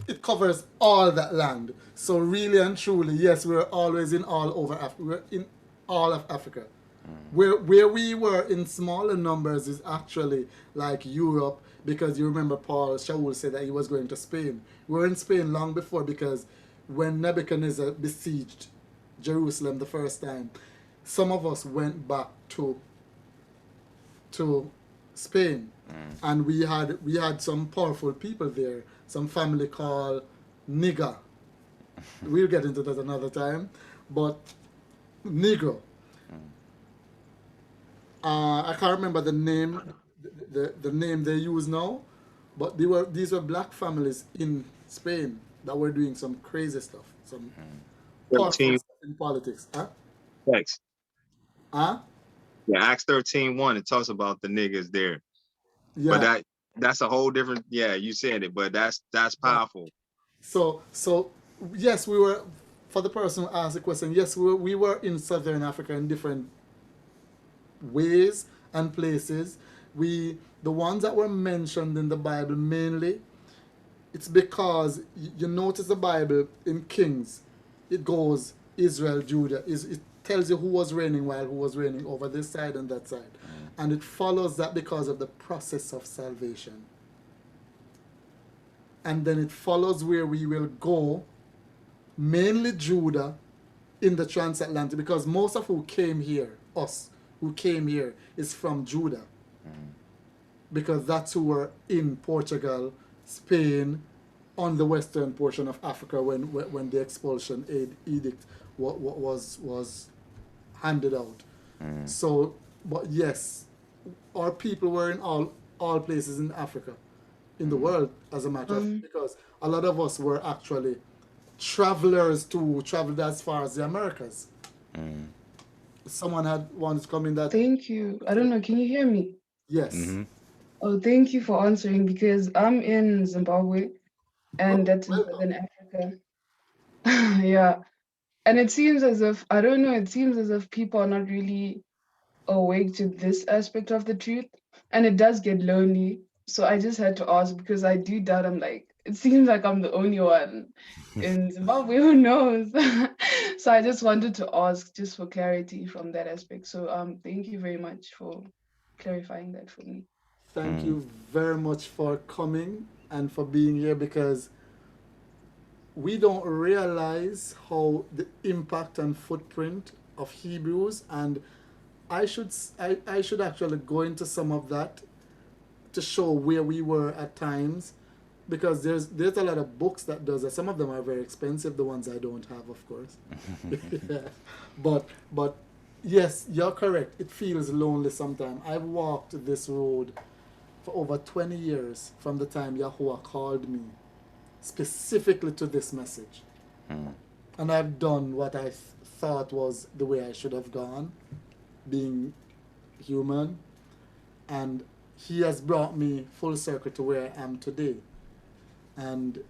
it covers all that land. So really and truly, yes, we're always in all over Africa. We're in all of Africa. Where we were in smaller numbers is actually like Europe, because you remember Paul Shaul said that he was going to Spain. We were in Spain long before, because when Nebuchadnezzar besieged Jerusalem the first time, some of us went back to Spain, and we had some powerful people there. Some family called Nigger. We'll get into that another time, but Negro. I can't remember the name, the name they use now, but these were black families in Spain that were doing some crazy stuff, some powerful 13 stuff in politics. Huh? text. Huh? Yeah, Acts 13:1, it talks about the niggas there. But Yeah. that's a whole different, yeah, you said it, but that's powerful. So yes, we were, for the person who asked the question, yes, we were in Southern Africa in different ways and places. The ones that were mentioned in the Bible mainly, it's because you notice the Bible in Kings, it goes Israel, Judah. It tells you who was reigning while who was reigning over this side and that side. And it follows that because of the process of salvation. And then it follows where we will go, mainly Judah, in the transatlantic, because most of who came here, us who came here, is from Judah. Because that's who were in Portugal, Spain, on the western portion of Africa when the expulsion edict was handed out. So, but yes, our people were in all places in Africa, in the world, as a matter of fact, because a lot of us were actually travelers who traveled as far as the Americas. Someone had wanted to come in that. Thank you. I don't know. Can you hear me? Yes. Oh, thank you for answering, because I'm in Zimbabwe, and that's in Southern Africa. Yeah. And it seems as if, I don't know, it seems as if people are not really awake to this aspect of the truth. And it does get lonely. So I just had to ask, because I do doubt, I'm like, it seems like I'm the only one in Zimbabwe, who knows? So I just wanted to ask, just for clarity from that aspect. So thank you very much for clarifying that for me. Thank you very much for coming and for being here, because we don't realize how the impact and footprint of Hebrews, and I should actually go into some of that to show where we were at times, because there's a lot of books that does that. Some of them are very expensive, the ones I don't have, of course. Yeah. But yes, you're correct. It feels lonely sometimes. I've walked this road for over 20 years from the time Yahuwah called me specifically to this message. And I've done what I thought was the way I should have gone, being human. And he has brought me full circle to where I am today. And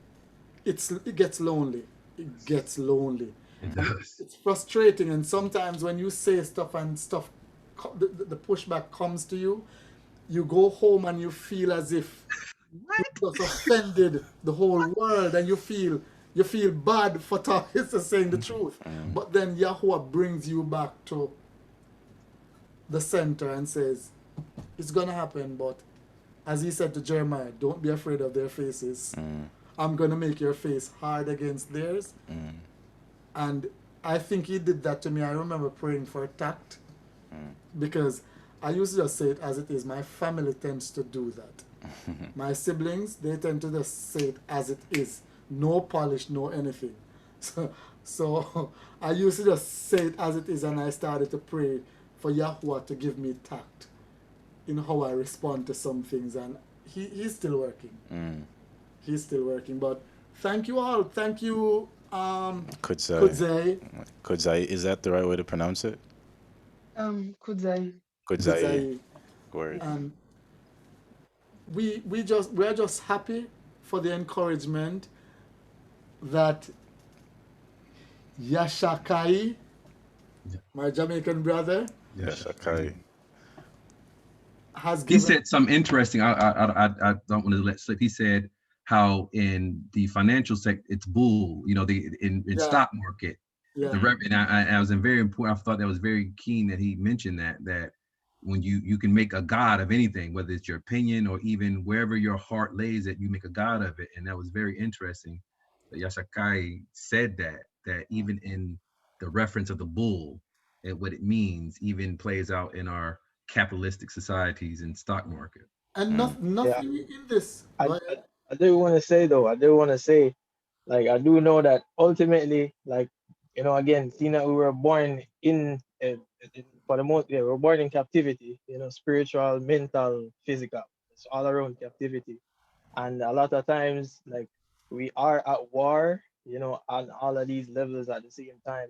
it gets lonely. It gets lonely. It does. It's frustrating. And sometimes when you say stuff and stuff, the pushback comes to you, you go home and you feel as if you just offended the whole world, and you feel bad for saying the truth. But then Yahuwah brings you back to the center and says, it's gonna happen, but as he said to Jeremiah, don't be afraid of their faces. I'm gonna make your face hard against theirs. And I think he did that to me. I remember praying for tact, because I used to just say it as it is. My family tends to do that. My siblings, they tend to just say it as it is. No polish, no anything. So I used to just say it as it is, and I started to pray for Yahuwah to give me tact in how I respond to some things. And he's still working. He's still working. But thank you all. Thank you, Kudzai. Kudzai, is that the right way to pronounce it? Kudzai. Kudzai. Word. And we're just happy for the encouragement that Yashakai, my Jamaican brother, Yes, Akai. has He given. said something interesting. I don't want to let slip. He said how in the financial sector it's bull. You know, in Yeah, stock market, yeah. and I was in very important. I thought that was very keen that he mentioned that when you can make a god of anything, whether it's your opinion or even wherever your heart lays it, you make a god of it. And that was very interesting that Yashakai said that even in the reference of the bull and what it means even plays out in our capitalistic societies and stock market. And Yeah, nothing in this. I, Go I, ahead. I do want to say though, like, I do know that ultimately, like, again, seeing that we were born for the most, yeah, we were born in captivity, spiritual, mental, physical, it's all around captivity. And a lot of times, like, we are at war, on all of these levels at the same time.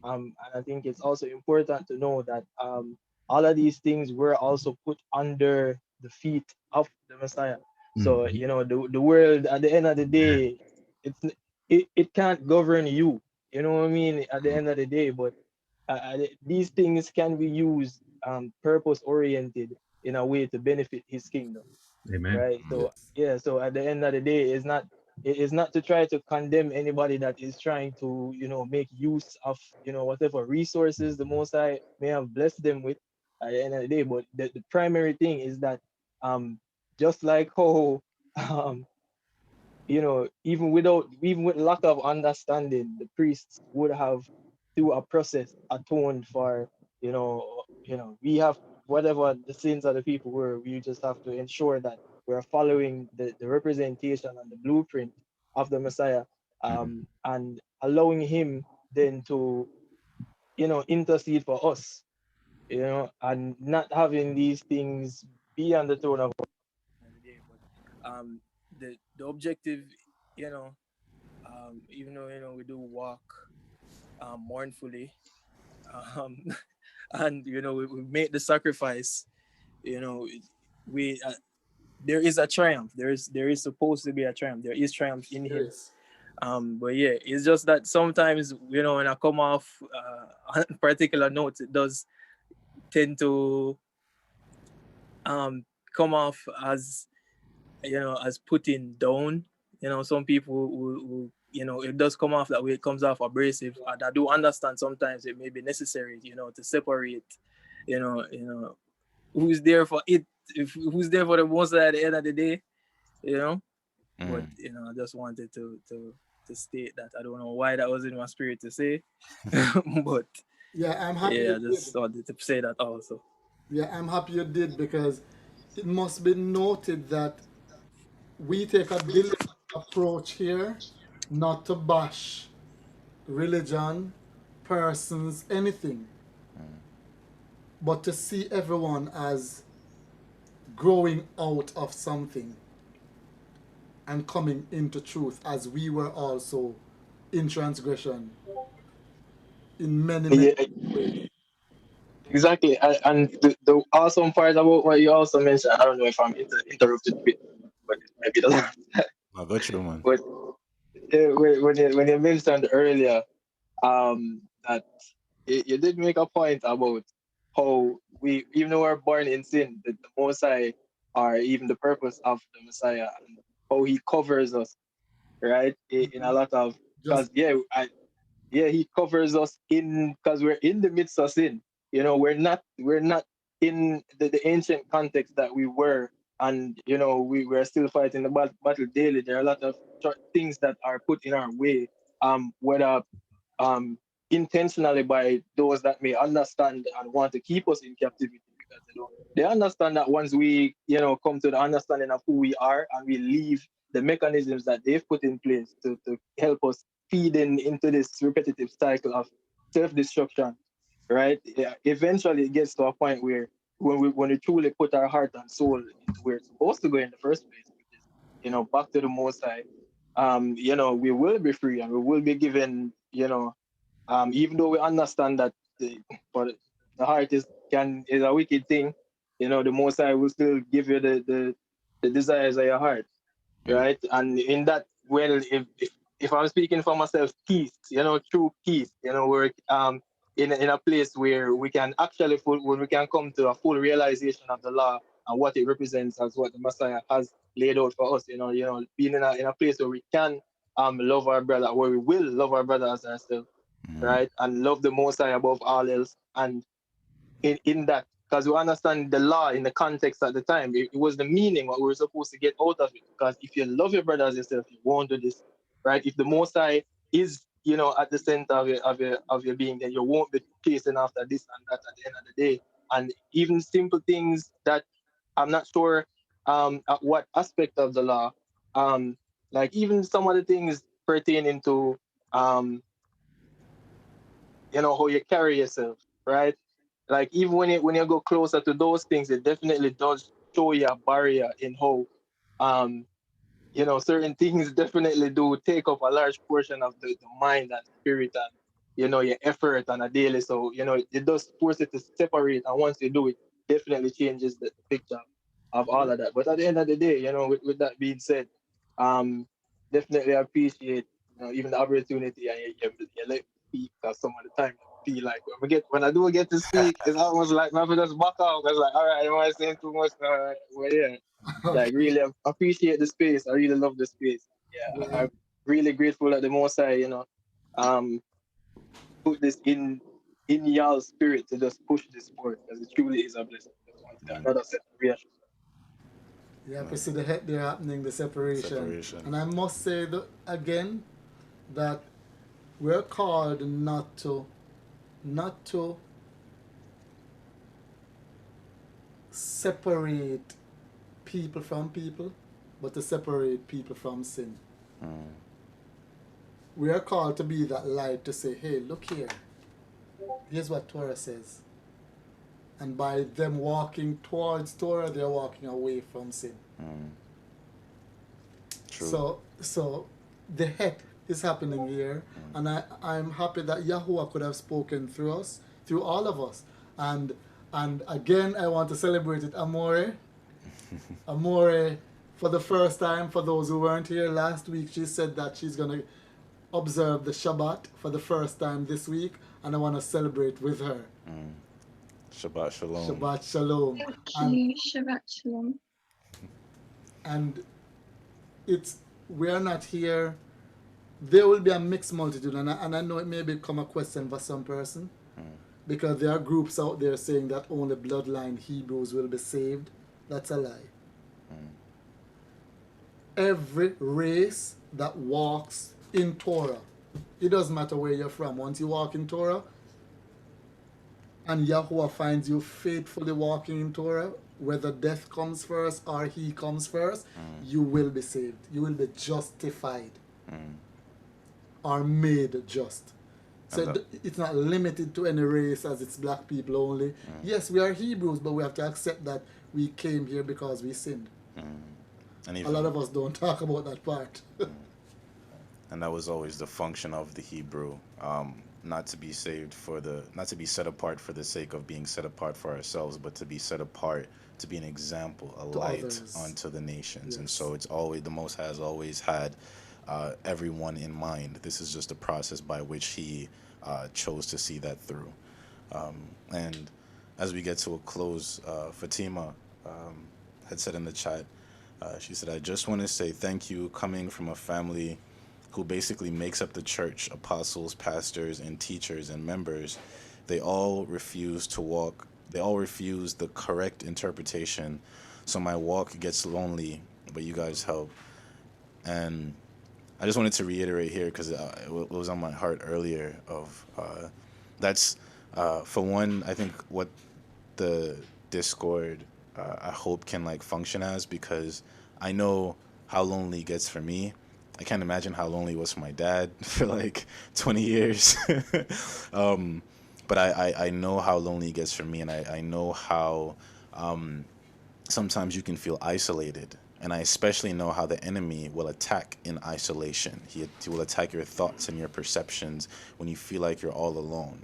And I think it's also important to know that all of these things were also put under the feet of the Messiah. So, the world at the end of the day, it's it can't govern you. You know what I mean? At the end of the day, but these things can be used purpose oriented in a way to benefit his kingdom, Amen. right? So yeah, so at the end of the day, it's not to try to condemn anybody that is trying to make use of whatever resources the Most High may have blessed them with at the end of the day. But the primary thing is that just like how um even with lack of understanding, the priests would have through a process atoned for we have whatever the sins of the people were. We just have to ensure that we're following the representation and the blueprint of the Messiah, and allowing him then to intercede for us, and not having these things be on the throne of the day. But the objective, you know, even though we do walk mournfully, um, and we make the sacrifice, we there is a triumph. There is supposed to be a triumph. There is triumph in him. Yes. But yeah, it's just that sometimes when I come off on particular notes, it does tend to come off as as putting down. Some people will it does come off that way. It comes off abrasive, and I do understand sometimes it may be necessary to separate who's there for it, if who's there for the most at the end of the day. But I just wanted to state that. I don't know why that was in my spirit to say, but Yeah, I'm happy yeah, you I did. just wanted to say that also. Yeah, I'm happy you did, because it must be noted that we take a deliberate approach here, not to bash religion, persons, anything, but to see everyone as growing out of something and coming into truth, as we were also in transgression in many, many Yeah, ways. exactly. And the awesome part about what you also mentioned, I don't know if I'm interrupted a bit, but maybe the last. I got you, man. But when you mentioned earlier, that you did make a point about how we, even though we're born in sin, the Most High, or even the purpose of the Messiah, and how He covers us, right? In a lot of, because Just yeah, He covers us in, because we're in the midst of sin. We're not in the ancient context that we were, and we're still fighting the battle daily. There are a lot of things that are put in our way, whether um intentionally by those that may understand and want to keep us in captivity, because they understand that once we come to the understanding of who we are, and we leave the mechanisms that they've put in place to help us feeding into this repetitive cycle of self-destruction, right? Yeah, eventually it gets to a point where when we truly put our heart and soul into where it's supposed to go in the first place, which is back to the Most High, we will be free, and we will be given, even though we understand that but the heart is a wicked thing, the Most High will still give you the desires of your heart, right? And in that, well, if I'm speaking for myself, peace, true peace, we're in a place where we can actually when we can come to a full realization of the law and what it represents as what the Messiah has laid out for us, being in a place where we can love our brother, where we will love our brother as ourselves, right? And love the Most High above all else. And in that, because we understand the law in the context at the time, it was the meaning, what we were supposed to get out of it. Because if you love your brother as yourself, you won't do this, right? If the Most High is, at the center of your being, then you won't be chasing after this and that at the end of the day. And even simple things that I'm not sure at what aspect of the law, like even some of the things pertaining to how you carry yourself, right? Like even when you go closer to those things, it definitely does show you a barrier in how um certain things definitely do take up a large portion of the mind and spirit and your effort on a daily. So it does force it to separate, and once you do it, definitely changes the picture of all of that. But at the end of the day, with that being said, definitely appreciate even the opportunity, and you let me speak, because some of the time I feel like when I do get to speak, it's almost like my just back out. It's like, all right, am I saying too much? Well, yeah. Like really appreciate the space. I really love the space. Yeah, I'm really grateful that the Most High, um, put this in y'all's spirit to just push this forward, because it truly is a blessing. Just want to another set of reassurance. Yeah, we see the head there happening, the separation. And I must say again that we're called not to separate people from people, but to separate people from sin. We are called to be that light, to say, hey, look here. Here's what Torah says. And by them walking towards Torah, they're walking away from sin. True. So the het is happening here, and I'm happy that Yahuwah could have spoken through us, through all of us. And again, I want to celebrate it, Amore. Amore, for the first time, for those who weren't here last week, she said that she's going to observe the Shabbat for the first time this week, and I want to celebrate with her. Shabbat Shalom. Shabbat Shalom. Thank you. Shabbat Shalom. And we are not here. There will be a mixed multitude, and I know it may become a question for some person, because there are groups out there saying that only bloodline Hebrews will be saved. That's a lie. Every race that walks in Torah, it doesn't matter where you're from, once you walk in Torah and Yahuwah finds you faithfully walking in Torah, whether death comes first or he comes first, you will be saved. You will be justified or made just. So it's not limited to any race, as it's black people only. Yes, we are Hebrews, but we have to accept that we came here because we sinned. And a lot of us don't talk about that part. And that was always the function of the Hebrew, not to be not to be set apart for the sake of being set apart for ourselves, but to be set apart to be an example, a light others. Unto the nations. Yes. And so it's always, the Most High has always had everyone in mind. This is just a process by which he chose to see that through. And as we get to a close, Fatima had said in the chat, she said, I just want to say thank you, coming from a family who basically makes up the church, apostles, pastors, and teachers and members. They all refuse the correct interpretation. So my walk gets lonely, but you guys help. And I just wanted to reiterate here, because it was on my heart earlier, of that's, for one, I think what the Discord, I hope, can like function as, because I know how lonely it gets for me. I can't imagine how lonely it was for my dad for like 20 years. But I know how lonely it gets for me, and I know how sometimes you can feel isolated. And I especially know how the enemy will attack in isolation. He will attack your thoughts and your perceptions when you feel like you're all alone,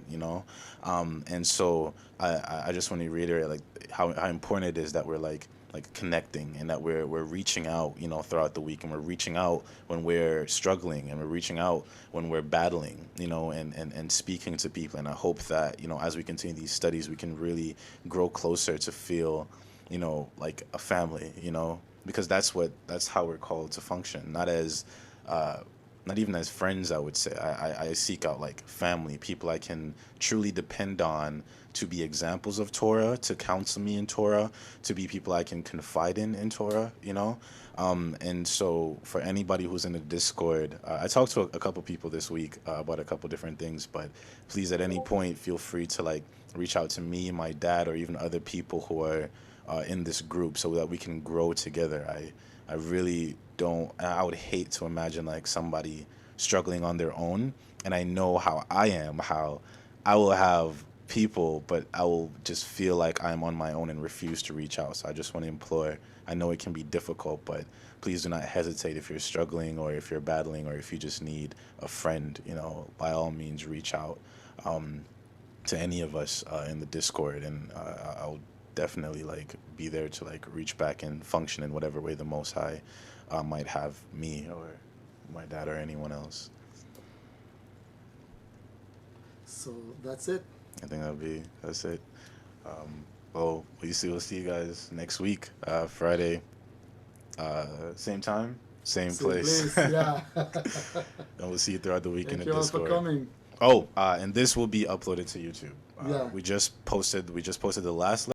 And so I just want to reiterate like how important it is that we're like like connecting, and that we're reaching out, you know, throughout the week, and we're reaching out when we're struggling, and we're reaching out when we're battling, you know, and speaking to people. And I hope that, you know, as we continue these studies, we can really grow closer to feel, you know, like a family, you know, because that's how we're called to function, not as uh, not even as friends, I would say. I seek out like family, people I can truly depend on to be examples of Torah, to counsel me in Torah, to be people I can confide in Torah, you know? And so for anybody who's in the Discord, I talked to a couple people this week about a couple different things, but please at any point feel free to like reach out to me, my dad, or even other people who are in this group so that we can grow together. I really don't, I would hate to imagine like somebody struggling on their own. And I know how I am, how I will have people, but I will just feel like I'm on my own and refuse to reach out. So I just want to implore, I know it can be difficult, but please do not hesitate if you're struggling or if you're battling or if you just need a friend, you know, by all means reach out to any of us in the Discord, and I'll definitely like be there to like reach back and function in whatever way the Most High might have me or my dad or anyone else. So that's it. I think that's it. Well, we'll see you guys next week, Friday, same time, same place. Yeah. And we'll see you throughout the week in Thank the you all Discord. for coming. Oh, and this will be uploaded to YouTube. Yeah. We just posted the last